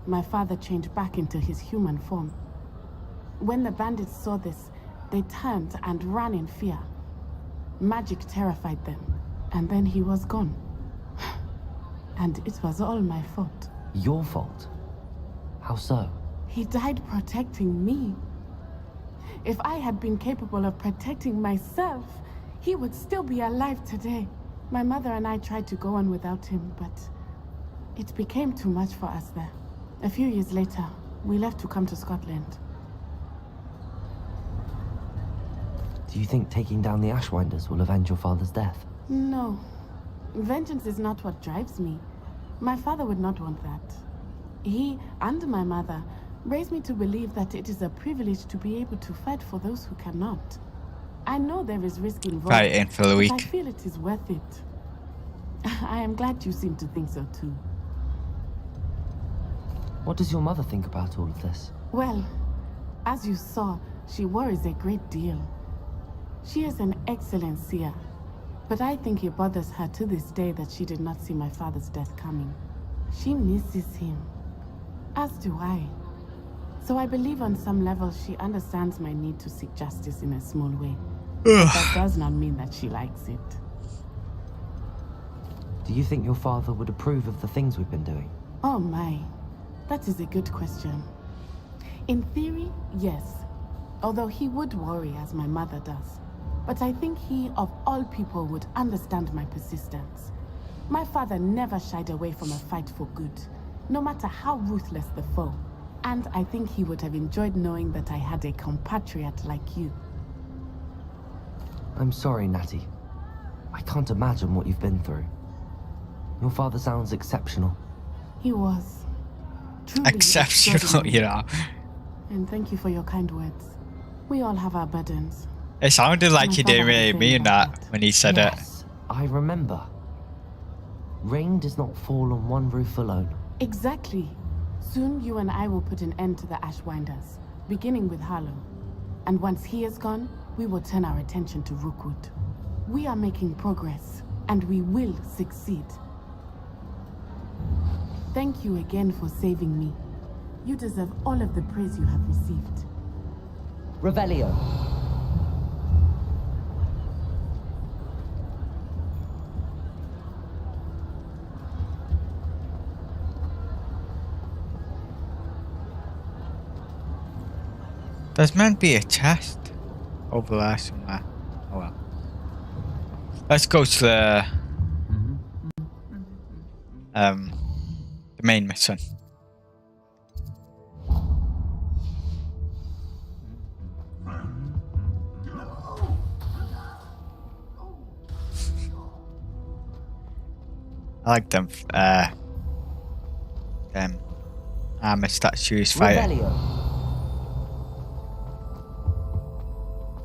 my father changed back into his human form. When the bandits saw this, they turned and ran in fear. Magic terrified them, and then he was gone. And it was all my fault. Your fault? How so? He died protecting me. If I had been capable of protecting myself, he would still be alive today. My mother and I tried to go on without him, but it became too much for us there. A few years later, we left to come to Scotland. Do you think taking down the Ashwinders will avenge your father's death? No. Vengeance is not what drives me. My father would not want that. He and my mother raised me to believe that it is a privilege to be able to fight for those who cannot. I know there is risk involved, Fighting for the weak. but I feel it is worth it. I am glad you seem to think so too. What does your mother think about all of this? Well, as you saw, she worries a great deal. She is an excellent seer, but I think it bothers her to this day that she did not see my father's death coming. She misses him, as do I. So I believe on some level she understands my need to seek justice in a small way. That does not mean that she likes it. Do you think your father would approve of the things we've been doing? Oh my, that is a good question. In theory, yes. Although he would worry as my mother does. But I think he, of all people, would understand my persistence. My father never shied away from a fight for good, no matter how ruthless the foe. And I think he would have enjoyed knowing that I had a compatriot like you. I'm sorry, Natty. I can't imagine what you've been through. Your father sounds exceptional. He was. Truly Exceptional, extraordinary. you know. And thank you for your kind words. We all have our burdens. It sounded like My he father didn't had the really same mean about that when he said it. Yes, I remember. Rain does not fall on one roof alone. Exactly. Soon you and I will put an end to the Ashwinders, beginning with Harlow. And once he is gone, we will turn our attention to Rookwood. We are making progress, and we will succeed. Thank you again for saving me. You deserve all of the praise you have received. Revelio. There's meant to be a chest over there somewhere. Oh well. Let's go to the main mission. I like them armor statues fighting. Revelio.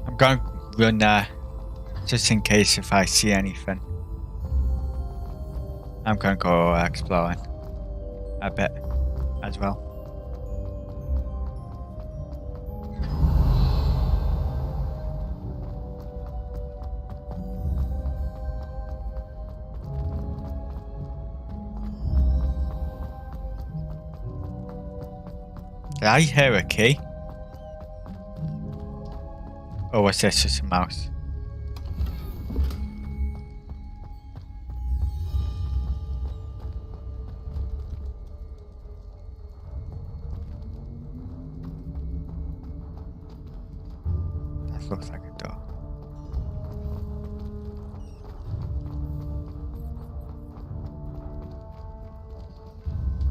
I'm going to run there just in case if I see anything. I'm going to go exploring a bit as well. Did I hear a key? Or was this just a mouse? That looks like a door.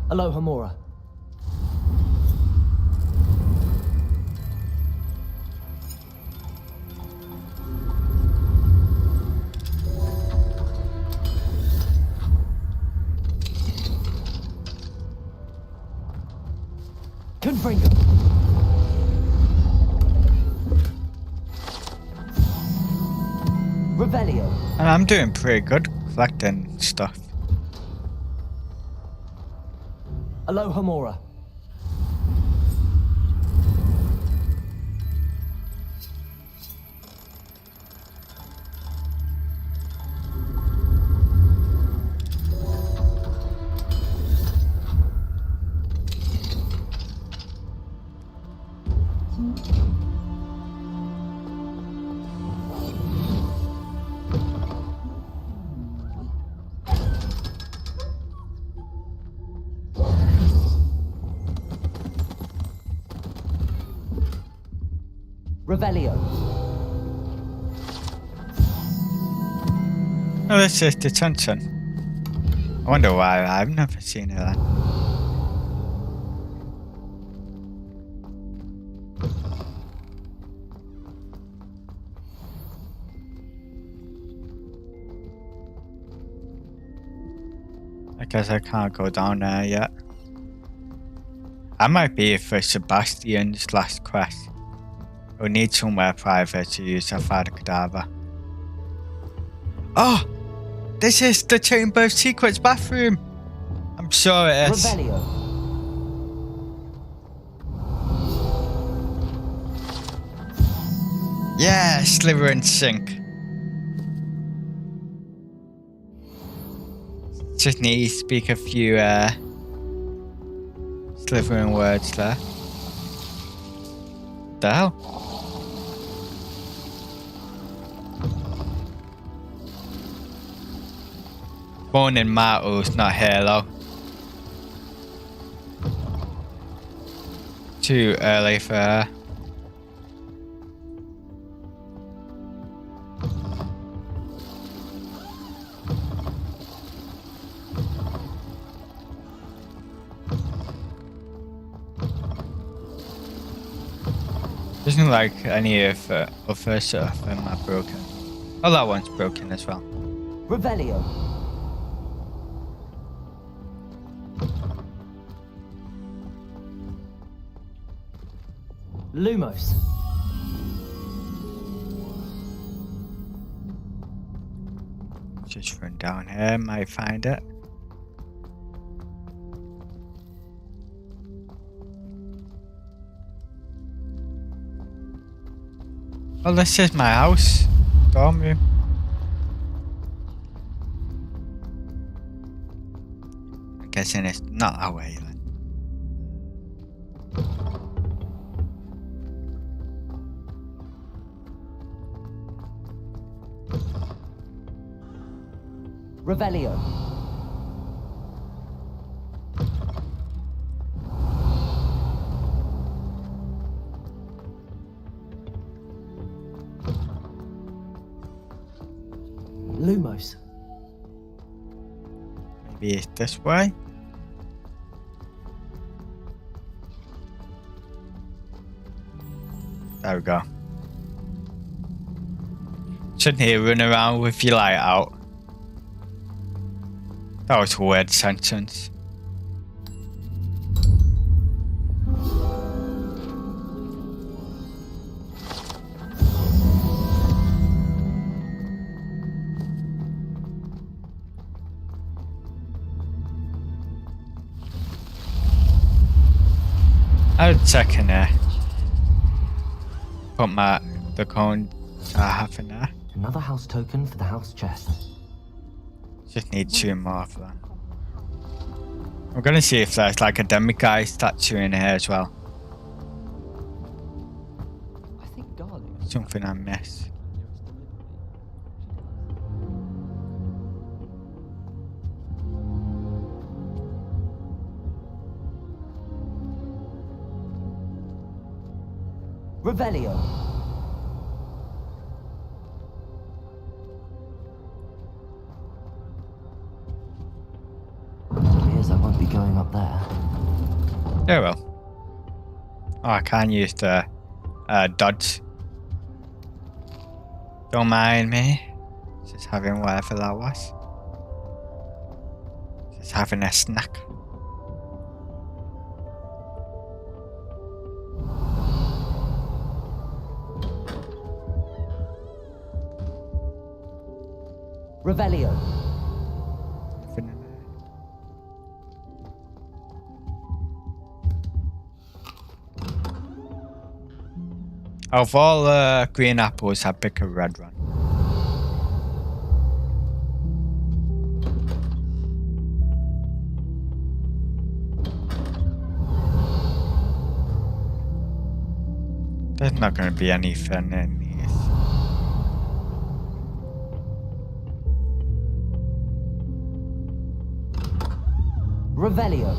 Hello, Hamura. Confringo. Revelio. And I'm doing pretty good collecting stuff. Alohomora. Revelio. Oh, this is detention. I wonder why. I've never seen it then. I guess I can't go down there yet. I might be for Sebastian's last quest. We'll need somewhere private to use a Fada Cadaver. Oh! This is the Chamber of Secrets bathroom! I'm sure it is. Revelio. Yeah, sliver and sink. Just need to speak a few slithering words there. The hell? Born in Martles, not Halo. Too early for her. Doesn't like any of other stuff are broken. Oh, that one's broken as well. Revelio. Lumos. Just run down here, might find it. Well, this is my house. Dorm room. I'm guessing it's not that way then. Revelio. Lumos. Maybe it's this way? There we go. Shouldn't you run around with your light out? That was a weird sentence. I would check in there. Put the coin I have in there. Another house token for the house chest. Just need 2 more of them. I'm gonna see if there's like a demiguise statue in here as well. I think darling. Something I missed. Revelio. Appears I won't be going up there. Yeah, well. Oh, I can use the dodge. Don't mind me. Just having whatever that was. Just having a snack. Revelio. Of all green apples, I pick a red one. There's not going to be anything in these. Revelio.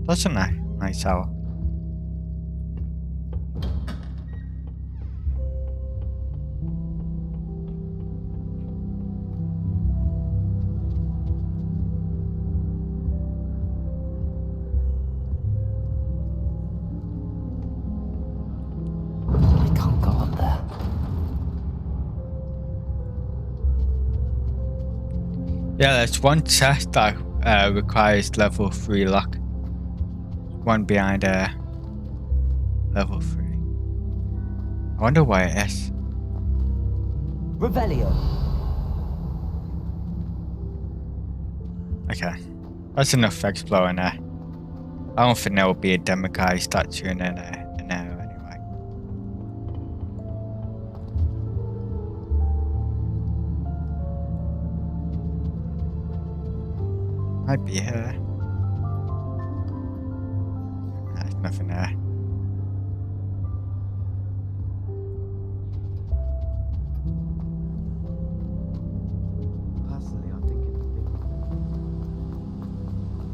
That's a nice owl. I can't go up there. Yeah, there's one chest that requires level 3 lock. One behind level 3. I wonder why it is. Revelio. Okay, that's enough exploring there. I don't think there will be a Demiguise statue in there anyway. Might be here. There's nothing there. Personally, I think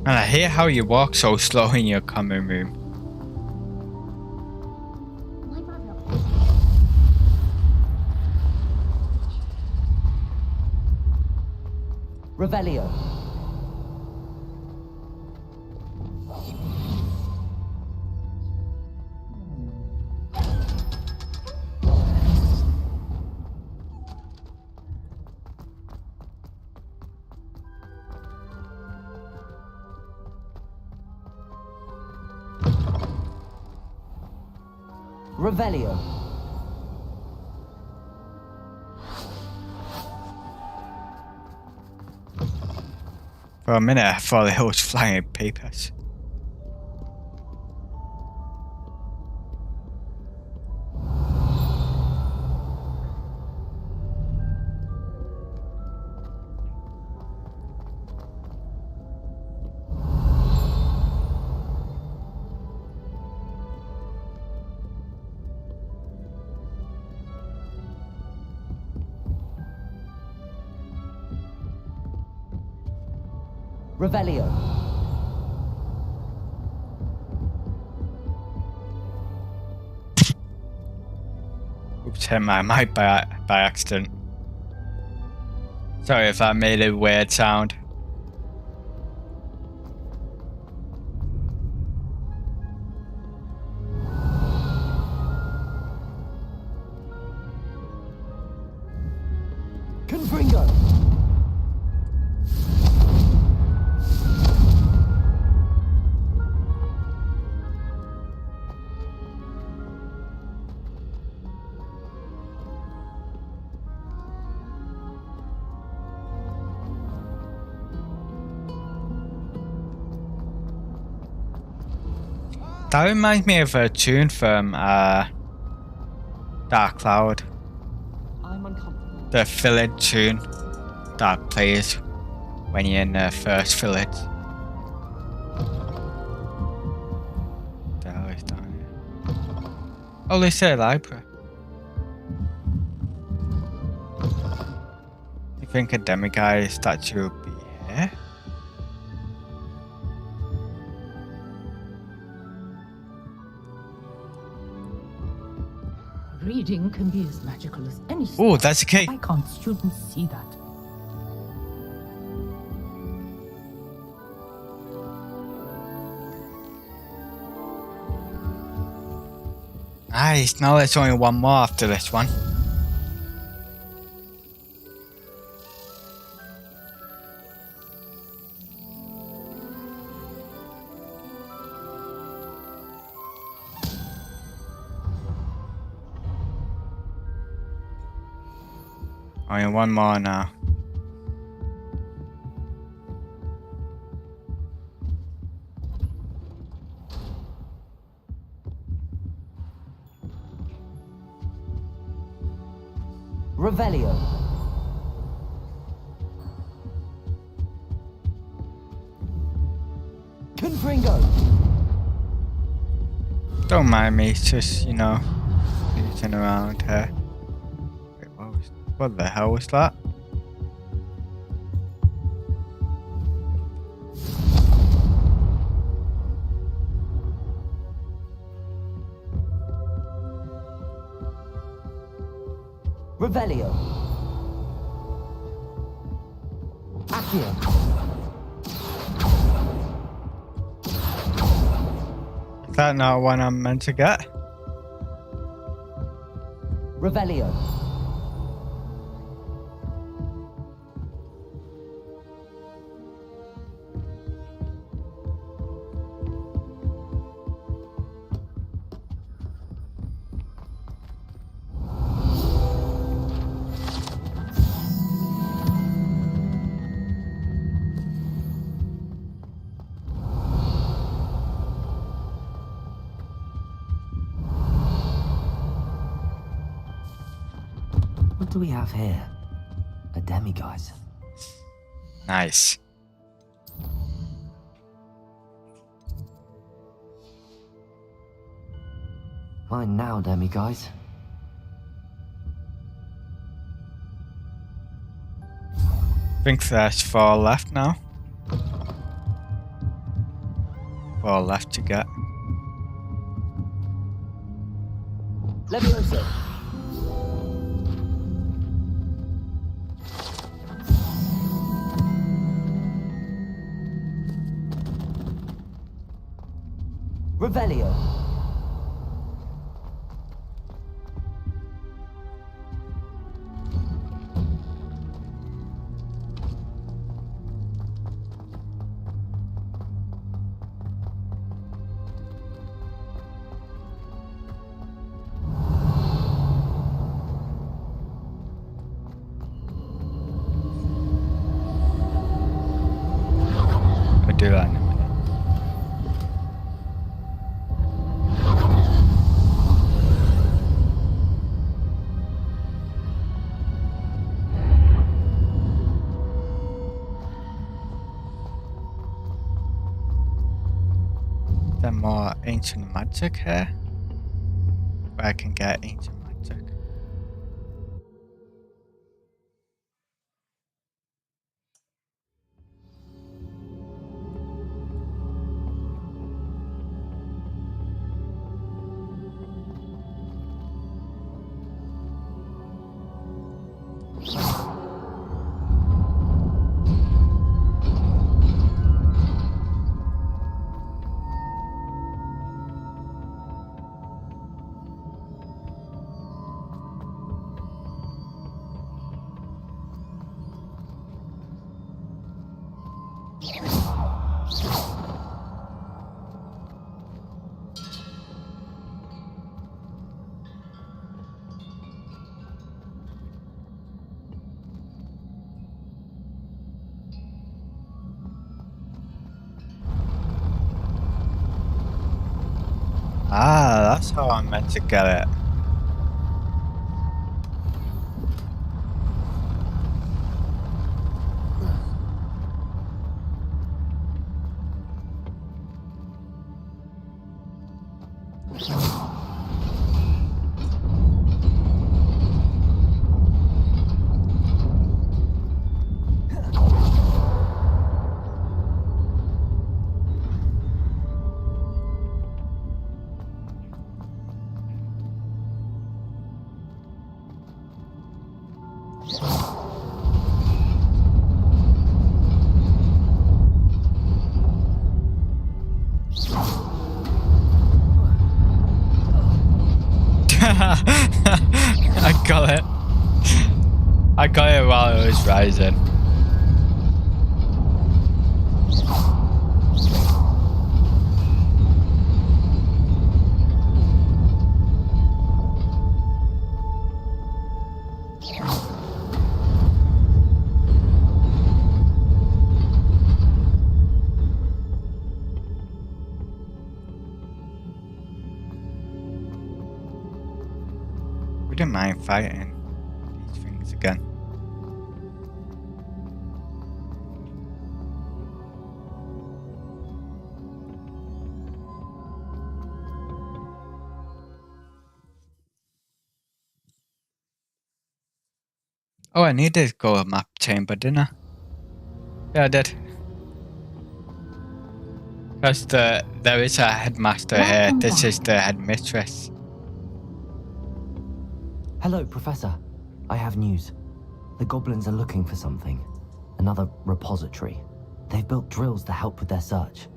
And I hear how you walk so slow in your common room. Revelio. Revelio. For a minute, I thought it was flying papers. Revelio. Oops, hit my mic by accident. Sorry if I made a weird sound. Confringo. That reminds me of a tune from Dark Cloud. I'm uncomfortable. The village tune that plays when you're in the first village. The hell is down here? Oh, they say library. You think a Demiguise statue would be here? Reading can be as magical as any spell. Oh, that's a key. Why can't students see that? Nice, now there's only one more after this one. Only one more now. Revelio. Confringo. Don't mind me, just, you know, moving around here. Wait, what the hell was that? Revelio. Accio. Is that not one I'm meant to get? Revelio. What do we have here? A demiguise. Nice. Fine now, demiguise. I think there's 4 left now. 4 left to get. Levioso. Revelio. I'll do that in a minute. More ancient magic here, where I can get ancient magic. Ah, that's how I'm meant to get it. I got it. I got it while it was rising. fighting these things again. Oh, I needed to go a map chamber, didn't I? Yeah, I did. Because there is a headmaster here. This is the headmistress. Hello, Professor. I have news. The goblins are looking for something. Another repository. They've built drills to help with their search.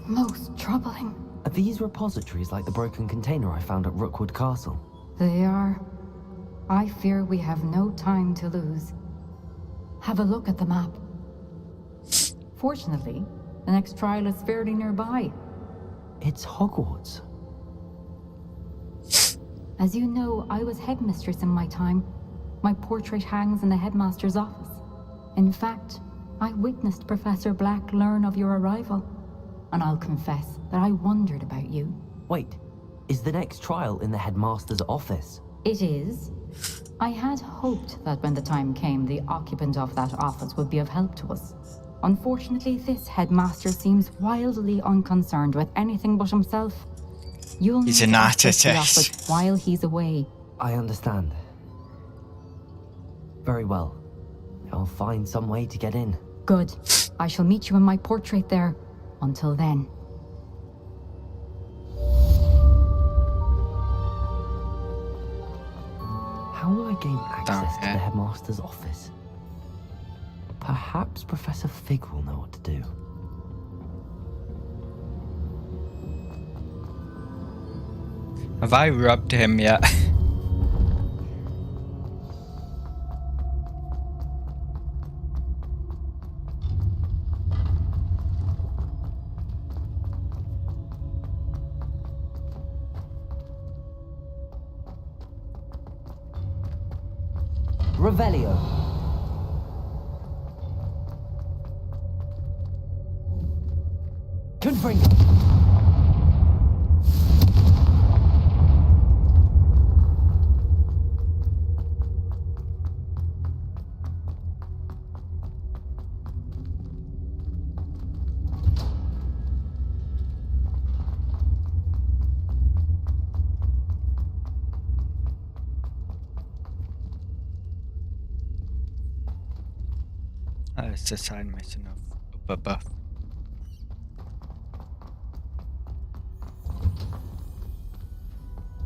Most troubling. Are these repositories like the broken container I found at Rookwood Castle? They are. I fear we have no time to lose. Have a look at the map. Fortunately, the next trial is fairly nearby. It's Hogwarts. As you know, I was headmistress in my time. My portrait hangs in the headmaster's office. In fact, I witnessed Professor Black learn of your arrival. And I'll confess that I wondered about you. Wait, is the next trial in the headmaster's office? It is. I had hoped that when the time came, the occupant of that office would be of help to us. Unfortunately, this headmaster seems wildly unconcerned with anything but himself. You'll He's need an to access the artist. office while he's away. I understand. Very well. I'll find some way to get in. Good. I shall meet you in my portrait there. Until then. How will I gain access to the headmaster's office? Perhaps Professor Fig will know what to do. Have I robbed him yet? Revelio. Confringo. It's a side mission of buff.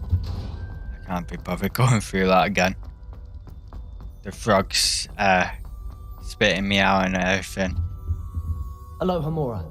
I can't be bothered going through that again. The frogs spitting me out and everything. Aloha Mora.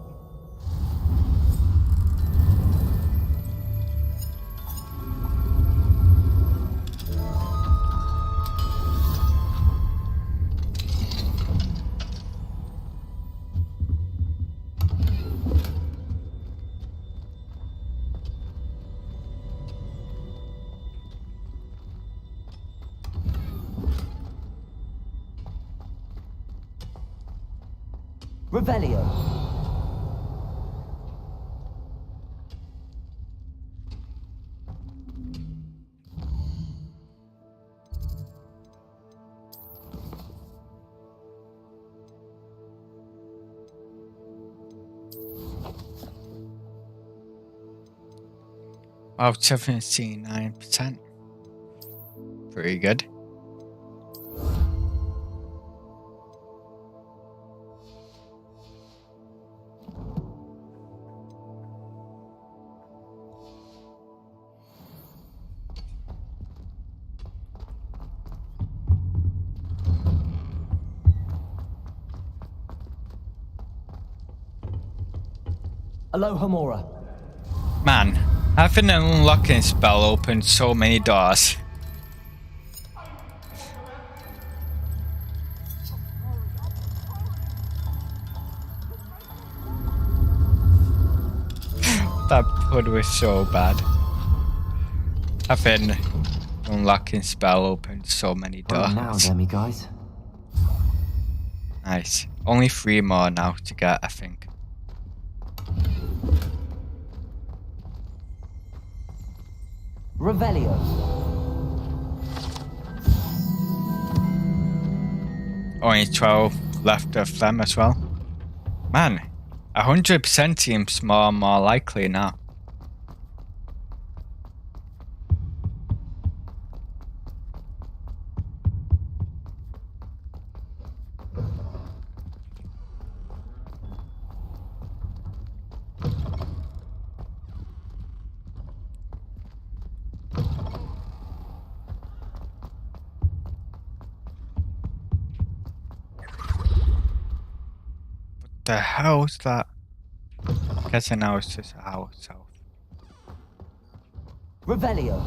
Revelio. Wow, 79%. Pretty good. Aloha Mora. Man, having an unlocking spell opened so many doors. That pud was so bad. Having unlocking spell opened so many doors. Right now, Demi guys. Nice. Only 3 more now to get, I think. Revelio. Only 12 left of them as well. Man, 100% seems more and more likely now. The hell's that? I guess I know it's just a house south. Revelio.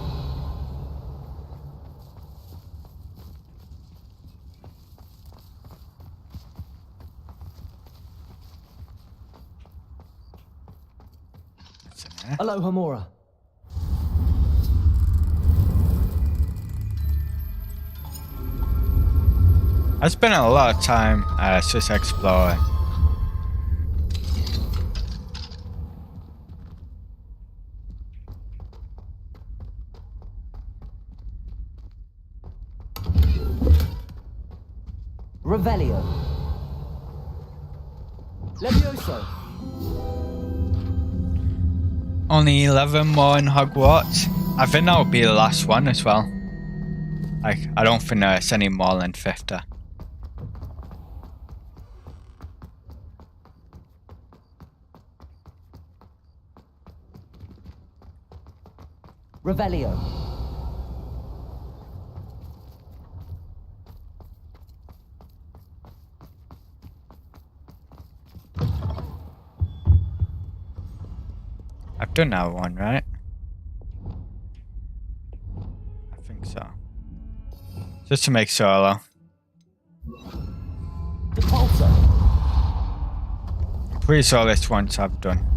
Hello, Hamura. I spent a lot of time just exploring. Revelio. Levioso. Only 11 more in Hogwarts. I think that'll be the last one as well. Like, I don't think there's any more than 50. Revelio. I've done that one, right? I think so. Just to make sure, though. I'm pretty sure this one's I've done.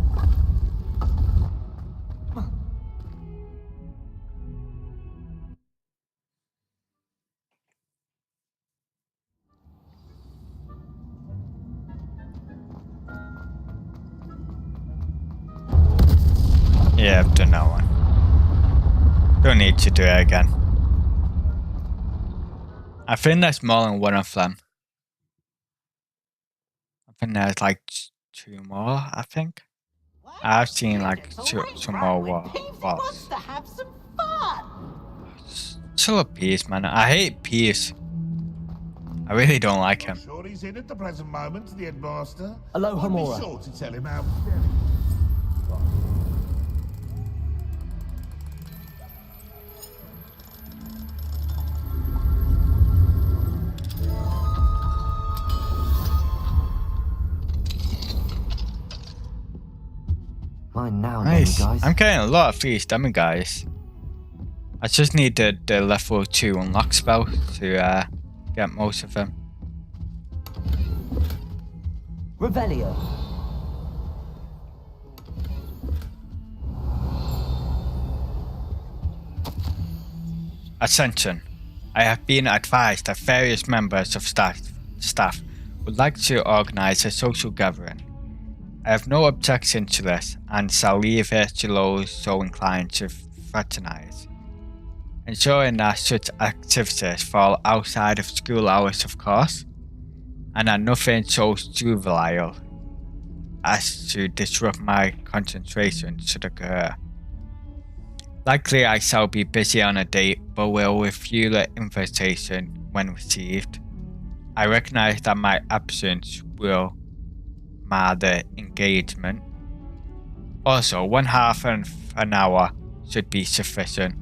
Yeah, I've done that one. Don't need to do it again. I think there's more than one of them. I think there's like 2 more, I think. I've seen like some more walls. To have some fun. Still a Pierce, man. I hate Pierce. I really don't like him. Sure he's in at the present moment, the headmaster. Hello, Hamura. Be sure to tell him how. Mine now, Nice. guys. I'm getting a lot of these dummy guys. I just need the level 2 unlock spell to get most of them. Revelio. Ascension. I have been advised that various members of staff would like to organize a social gathering. I have no objection to this and shall leave it to those so inclined to fraternize. Ensuring that such activities fall outside of school hours, of course, and that nothing so juvenile as to disrupt my concentration should occur. Likely I shall be busy on a date, but will review the invitation when received. I recognize that my absence will mar the engagement. Also, 1/2 an hour should be sufficient.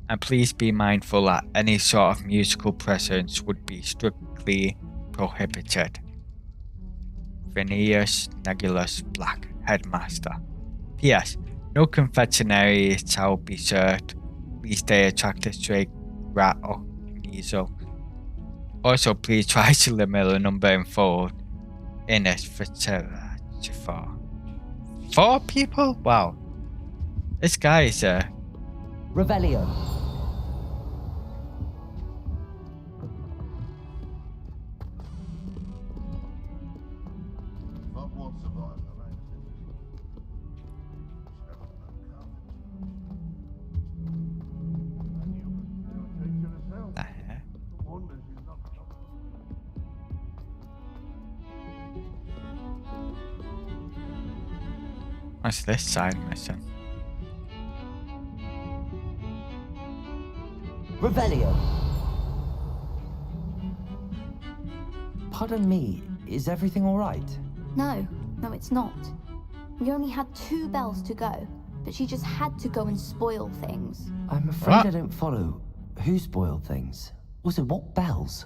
And please be mindful that any sort of musical presence would be strictly prohibited. Phineas Negulus Black, Headmaster. P.S. No confectionery shall be served. Please stay attracted to a rat or weasel. Also, please try to limit the number involved in this facility to 4. 4 people? Wow. This guy is Revelio. What's this side mission? Revelio. Pardon me, is everything all right? No, it's not. We only had 2 bells to go, but she just had to go and spoil things. I'm afraid I don't follow. Who spoiled things? Also, what bells?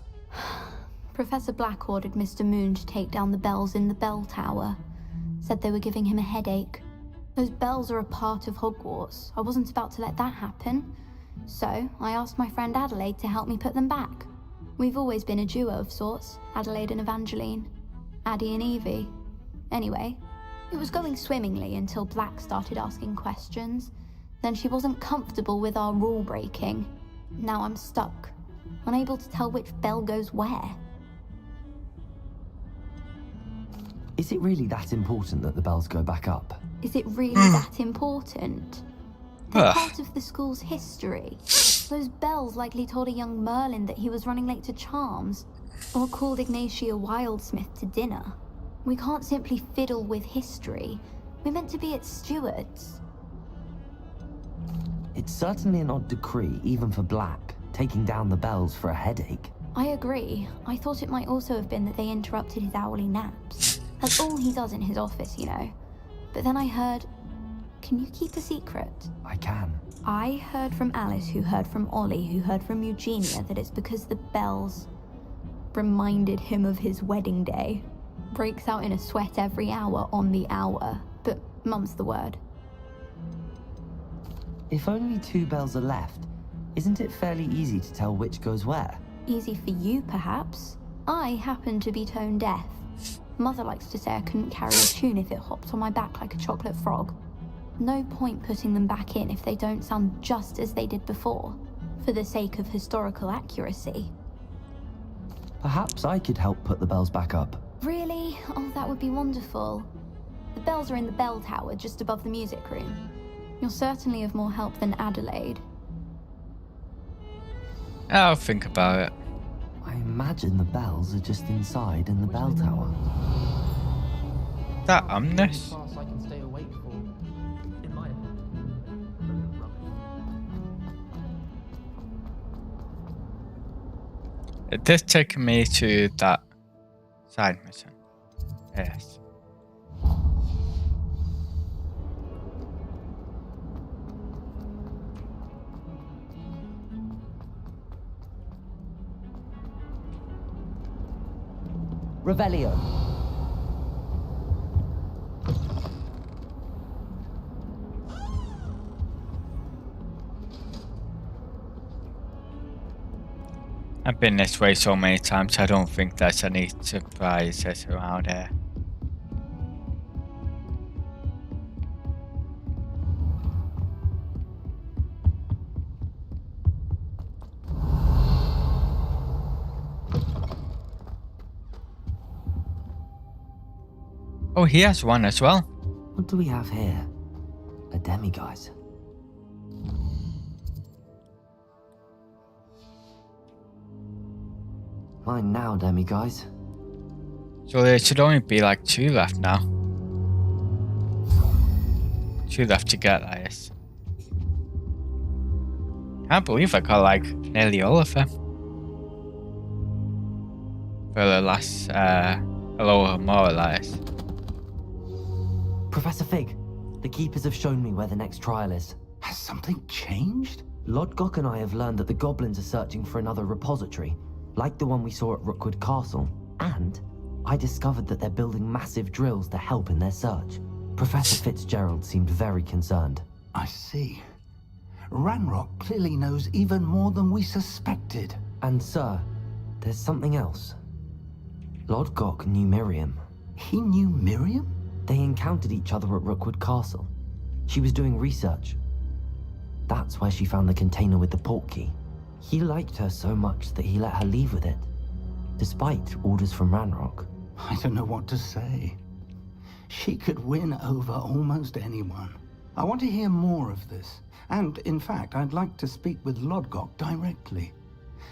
Professor Black ordered Mr. Moon to take down the bells in the bell tower. Said they were giving him a headache. Those bells are a part of Hogwarts. I wasn't about to let that happen. So, I asked my friend Adelaide to help me put them back. We've always been a duo of sorts, Adelaide and Evangeline. Addie and Evie. Anyway, it was going swimmingly until Black started asking questions. Then she wasn't comfortable with our rule breaking. Now I'm stuck, unable to tell which bell goes where. Is it really that important that the bells go back up? Is it really that important? They're part of the school's history. Those bells likely told a young Merlin that he was running late to Charms, or called Ignatia Wildsmith to dinner. We can't simply fiddle with history. We're meant to be its stewards. It's certainly an odd decree, even for Black, taking down the bells for a headache. I agree. I thought it might also have been that they interrupted his hourly naps. That's all he does in his office, you know. But then I heard... Can you keep a secret? I can. I heard from Alice, who heard from Ollie, who heard from Eugenia, that it's because the bells reminded him of his wedding day. Breaks out in a sweat every hour on the hour. But mum's the word. If only 2 bells are left, isn't it fairly easy to tell which goes where? Easy for you, perhaps. I happen to be tone deaf. Mother likes to say I couldn't carry a tune if it hopped on my back like a chocolate frog. No point putting them back in if they don't sound just as they did before, for the sake of historical accuracy. Perhaps I could help put the bells back up. Really? Oh, that would be wonderful. The bells are in the bell tower just above the music room. You're certainly of more help than Adelaide. I'll think about it. I imagine the bells are just inside in the bell tower. That ominous. It is taking me to that side mission. Yes. Revelio. I've been this way so many times, I don't think there's any surprises around here. Oh, he has one as well. What do we have here? A demiguise. Mine now, demiguise. So there should only be like 2 left now. 2 left to get, I guess. Can't believe I got like nearly all of them. For the last, hello, more or less. Professor Fig, the Keepers have shown me where the next trial is. Has something changed? Lodgok and I have learned that the Goblins are searching for another repository, like the one we saw at Rookwood Castle. And I discovered that they're building massive drills to help in their search. Professor Fitzgerald seemed very concerned. I see. Ranrock clearly knows even more than we suspected. And sir, there's something else. Lodgok knew Miriam. He knew Miriam? They encountered each other at Rookwood Castle. She was doing research. That's where she found the container with the portkey. He liked her so much that he let her leave with it, despite orders from Ranrock. I don't know what to say. She could win over almost anyone. I want to hear more of this. And, in fact, I'd like to speak with Lodgok directly.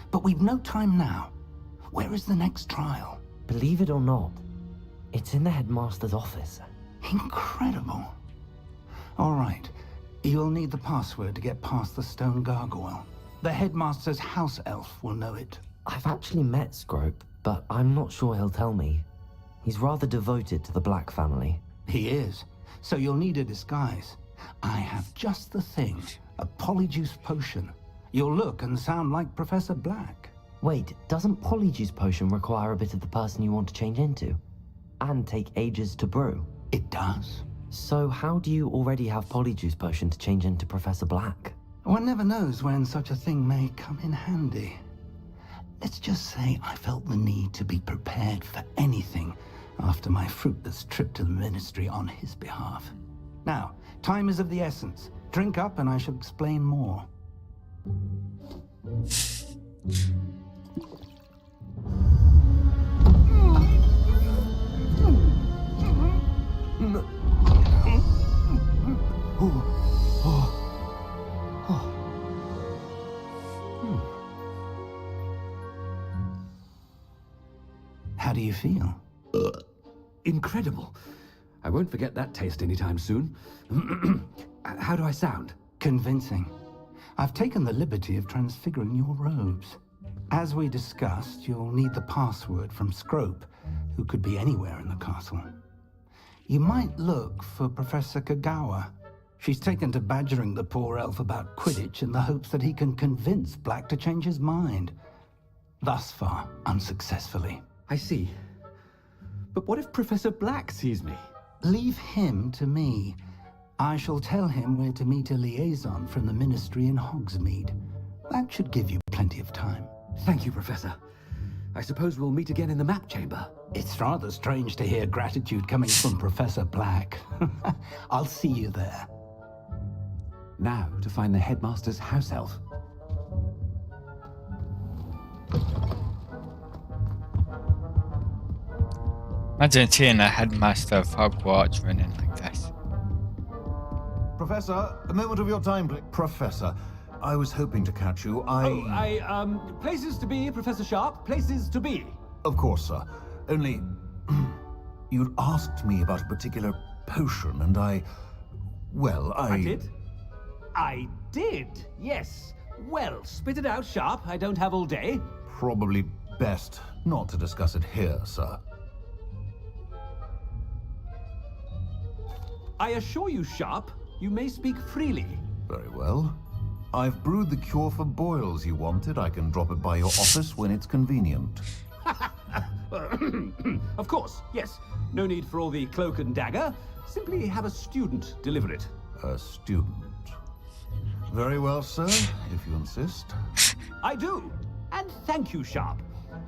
But we've no time now. Where is the next trial? Believe it or not, it's in the headmaster's office. Incredible. All right. You'll need the password to get past the stone gargoyle. The headmaster's house elf will know it. I've actually met Scrope, but I'm not sure he'll tell me. He's rather devoted to the Black family. He is. So you'll need a disguise. I have just the thing. A polyjuice potion. You'll look and sound like Professor Black. Wait, doesn't polyjuice potion require a bit of the person you want to change into? And take ages to brew? It does. So how do you already have polyjuice potion to change into Professor Black? One never knows when such a thing may come in handy. Let's just say I felt the need to be prepared for anything after my fruitless trip to the ministry on his behalf. Now, time is of the essence. Drink up and I shall explain more. How do you feel? Incredible. I won't forget that taste anytime soon. How do I sound? Convincing. I've taken the liberty of transfiguring your robes. As we discussed, you'll need the password from Scrope, who could be anywhere in the castle. You might look for Professor Kagawa. She's taken to badgering the poor elf about Quidditch in the hopes that he can convince Black to change his mind. Thus far, unsuccessfully. I see. But what if Professor Black sees me? Leave him to me. I shall tell him where to meet a liaison from the ministry in Hogsmeade. That should give you plenty of time. Thank you, Professor. I suppose we'll meet again in the map chamber. It's rather strange to hear gratitude coming from Professor Black. I'll see you there. Now to find the headmaster's house elf. Imagine seeing a headmaster of Hogwarts running like this. Professor, a moment of your time, please. Professor, I was hoping to catch you. Places to be, Professor Sharp. Places to be. Of course, sir. Only, you'd asked me about a particular potion, and I did? I did, yes. Well, spit it out, Sharp. I don't have all day. Probably best not to discuss it here, sir. I assure you, Sharp, you may speak freely. Very well. I've brewed the cure for boils you wanted. I can drop it by your office when it's convenient. Of course, yes. No need for all the cloak and dagger. Simply have a student deliver it. A student? Very well, sir, if you insist. I do. And thank you, Sharp.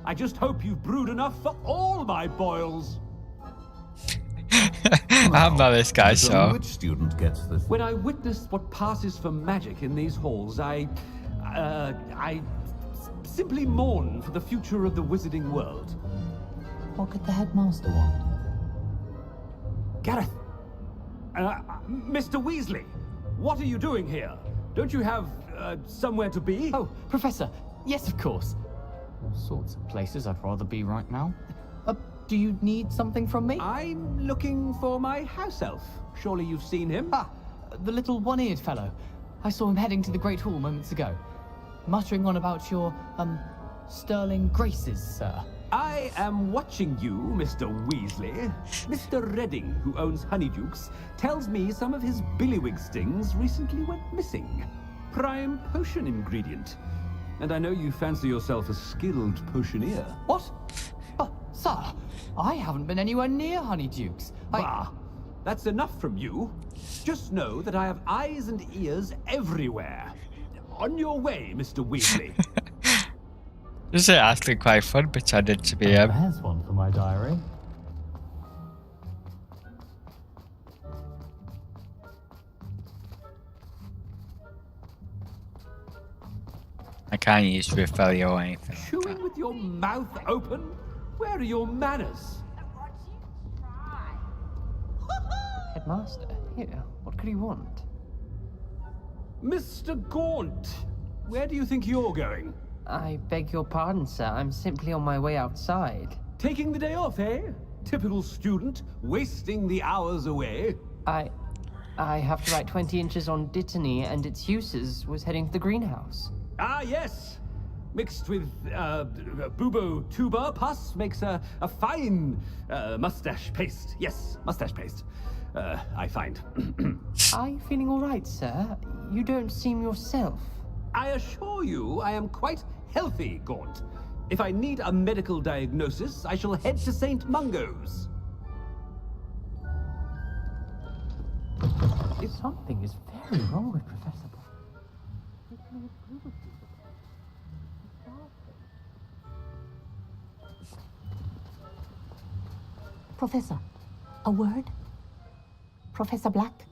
I just hope you've brewed enough for all my boils. I'm not this guy, so. Which student gets this? When I witnessed what passes for magic in these halls, I simply mourn for the future of the wizarding world. What could the headmaster want? Gareth! Mr. Weasley, what are you doing here? Don't you have, somewhere to be? Oh, Professor, yes, of course. All sorts of places I'd rather be right now. Do you need something from me? I'm looking for my house elf. Surely you've seen him? Ah, the little one-eared fellow. I saw him heading to the Great Hall moments ago, muttering on about your, sterling graces, sir. I am watching you, Mr. Weasley. Mr. Redding, who owns Honeydukes, tells me some of his billywig stings recently went missing. Prime potion ingredient. And I know you fancy yourself a skilled potioneer. What? Sir, I haven't been anywhere near Honeydukes. Bah! That's enough from you. Just know that I have eyes and ears everywhere. On your way, Mr. Weasley. This is actually quite fun pretending to be him. There's one for my diary. I can't use Refelio or anything. Chewing with your mouth open? Where are your manners? Headmaster, here, what could he want? Mr. Gaunt, where do you think you're going? I beg your pardon, sir. I'm simply on my way outside. Taking the day off, eh? Typical student, wasting the hours away. I have to write 20 inches on Dittany and its uses was heading to the greenhouse. Ah, yes! Mixed with bubo tuber pus makes a fine mustache paste. Yes, mustache paste. I find. Are you feeling all right, sir? You don't seem yourself. I assure you I am quite healthy, Gaunt. If I need a medical diagnosis, I shall head to St. Mungo's. Something is very wrong with Professor Black. Professor, a word? Professor Black,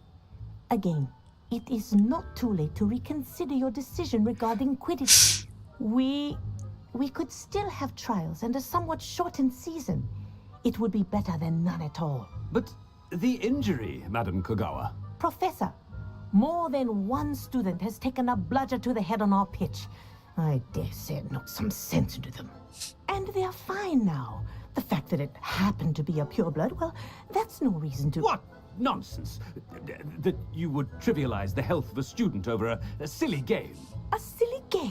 again, it is not too late to reconsider your decision regarding Quidditch. We could still have trials and a somewhat shortened season. It would be better than none at all. But the injury, Madam Kogawa. Professor, more than one student has taken a bludger to the head on our pitch. I dare say it knocked some sense into them. And they are fine now. The fact that it happened to be a pureblood, well, that's no reason to... What nonsense! That you would trivialize the health of a student over a silly game. A silly game?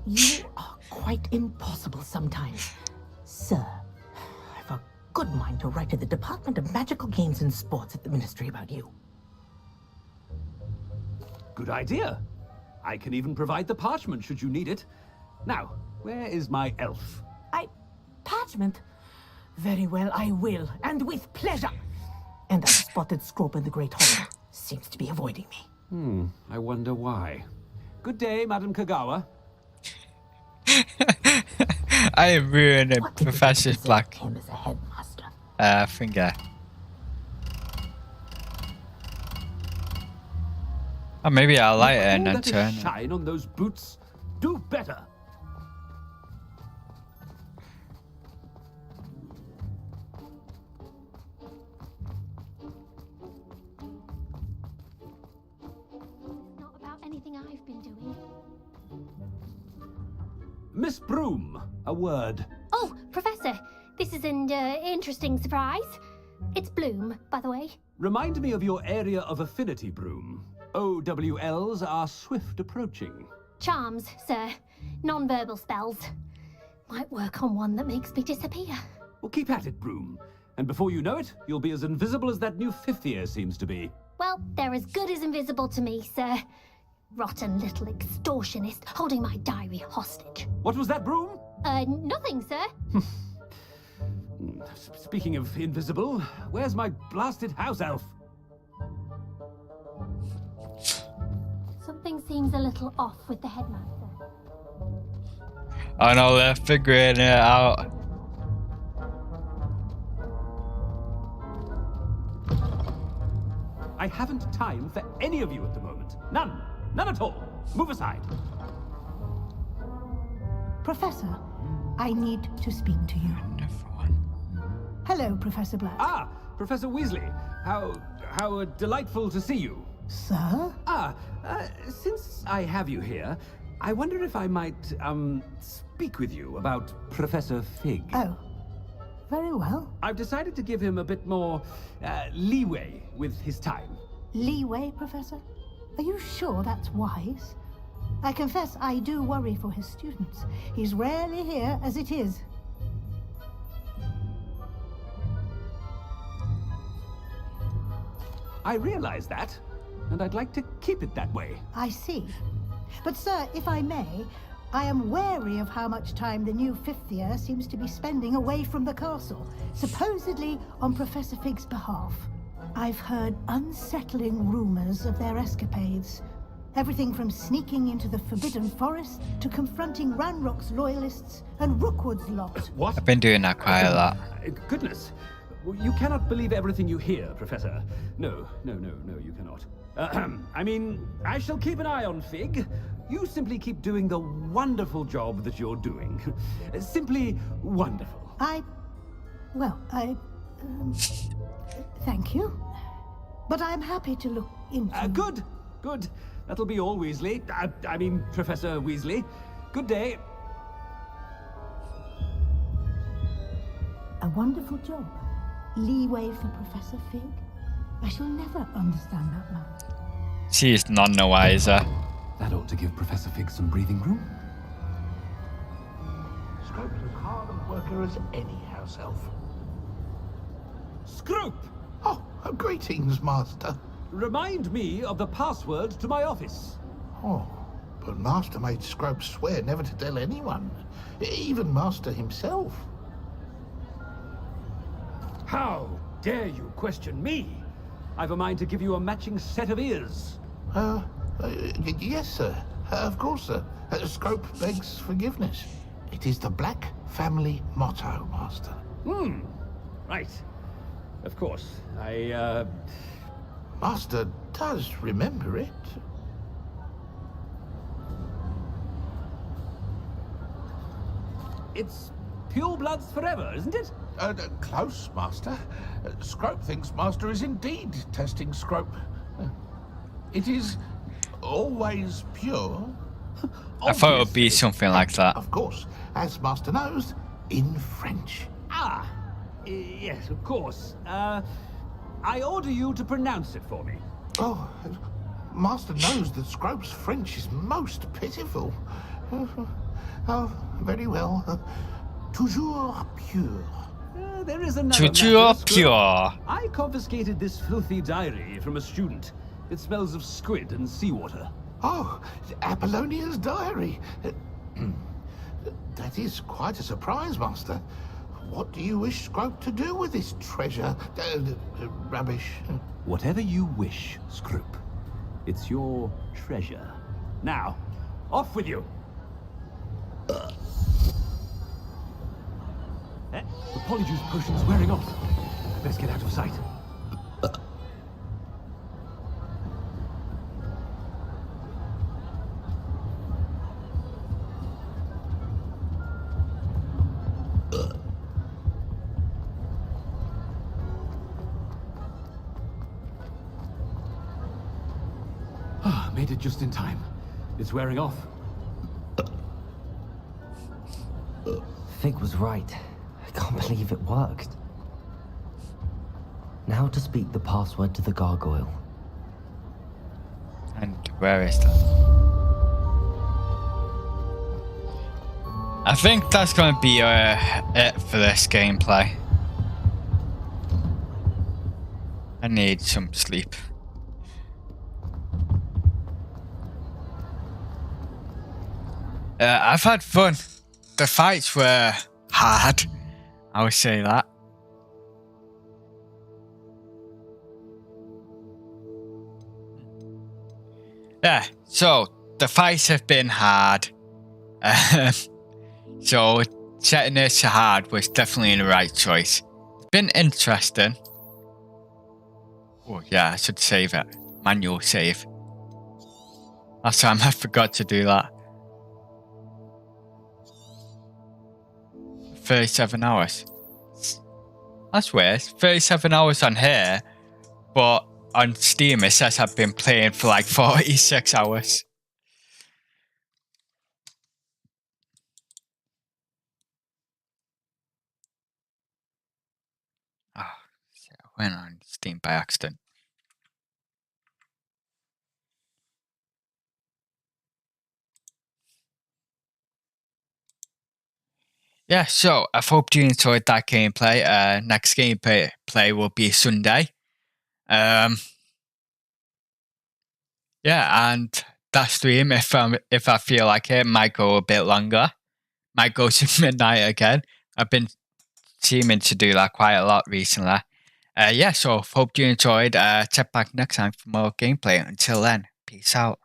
You are quite impossible sometimes. Sir, I've a good mind to write to the Department of Magical Games and Sports at the Ministry about you. Good idea. I can even provide the parchment should you need it. Now, where is my elf? Parchment? Very well, I will, and with pleasure. And that spotted scrope in the Great Hall seems to be avoiding me. I wonder why. Good day, Madam Kogawa. I am ruining Professor Black. Him as a headmaster. Finger. Oh, maybe I'll light it and then turn it. Shine on those boots. Do better. Not about anything I've been doing. Miss Broom, a word. Oh, Professor, this is an interesting surprise. It's Bloom, by the way. Remind me of your area of affinity, Broom. OWLs are swift approaching. Charms, sir. Non-verbal spells. Might work on one that makes me disappear. Well, keep at it, Broom. And before you know it, you'll be as invisible as that new fifth year seems to be. Well, they're as good as invisible to me, sir. Rotten little extortionist holding my diary hostage. What was that, Broom? Nothing, sir. Speaking of invisible, where's my blasted house elf? Something seems a little off with the headmaster. Oh no, they're figuring it out. I haven't time for any of you at the moment. None. None at all. Move aside. Professor, I need to speak to you. Hello, Professor Black. Ah, Professor Weasley. How delightful to see you. Sir? Since I have you here, I wonder if I might, speak with you about Professor Fig. Oh, very well. I've decided to give him a bit more, leeway with his time. Leeway, Professor? Are you sure that's wise? I confess I do worry for his students. He's rarely here as it is. I realize that, and I'd like to keep it that way. I see. But sir, if I may, I am wary of how much time the new fifth year seems to be spending away from the castle, supposedly on Professor Fig's behalf. I've heard unsettling rumors of their escapades. Everything from sneaking into the Forbidden Forest to confronting Ranrock's loyalists and Rookwood's lot. What? I've been doing that quite a lot. Goodness. You cannot believe everything you hear, Professor. No, you cannot. I mean, I shall keep an eye on Fig. You simply keep doing the wonderful job that you're doing. Simply wonderful. Thank you. But I'm happy to look into... Good. That'll be all, Weasley. I mean, Professor Weasley. Good day. A wonderful job. Leeway for Professor Fig. I shall never understand that man. She is none the wiser. That ought to give Professor Fig some breathing room. Scrope's as hard a worker as any house elf. Scrope! Oh, greetings, Master. Remind me of the password to my office. Oh, but Master made Scrope swear never to tell anyone, even Master himself. How dare you question me? I've a mind to give you a matching set of ears. Yes, sir. Of course, sir. Scrope begs forgiveness. It is the Black family motto, Master. Right. Of course. Master does remember it. It's pure bloods forever, isn't it? Close, Master. Scrope thinks Master is indeed testing Scrope. It is always pure. I thought it would be something like that. Of course, as Master knows, in French. Yes, of course. I order you to pronounce it for me. Oh, Master knows that Scrope's French is most pitiful. Oh, very well. Toujours pure. There is another Toujours matter, pure. I confiscated this filthy diary from a student. It smells of squid and seawater. Oh, Apollonia's diary. That is quite a surprise, Master. What do you wish Scrope to do with this treasure? Rubbish. Whatever you wish, Scrope. It's your treasure. Now, off with you. The polyjuice potion's wearing off. Best get out of sight. Made it just in time. It's wearing off. Fig was right. I can't believe it worked. Now to speak the password to the gargoyle. And where is that? I think that's going to be it for this gameplay. I need some sleep. I've had fun. The fights were hard. I would say that. Yeah, so the fights have been hard. So setting this to hard was definitely the right choice. It's been interesting. Oh yeah, I should save it. Manual save. Last time I forgot to do that. 37 hours. That's weird. 37 hours on here, but on Steam it says I've been playing for like 46 hours. Oh, shit, I went on Steam by accident. Yeah, so I hope you enjoyed that gameplay. Next gameplay will be Sunday. Yeah, and that stream, if I feel like it, might go a bit longer. Might go to midnight again. I've been seeming to do that quite a lot recently. Yeah, so hope you enjoyed. Check back next time for more gameplay. Until then, peace out.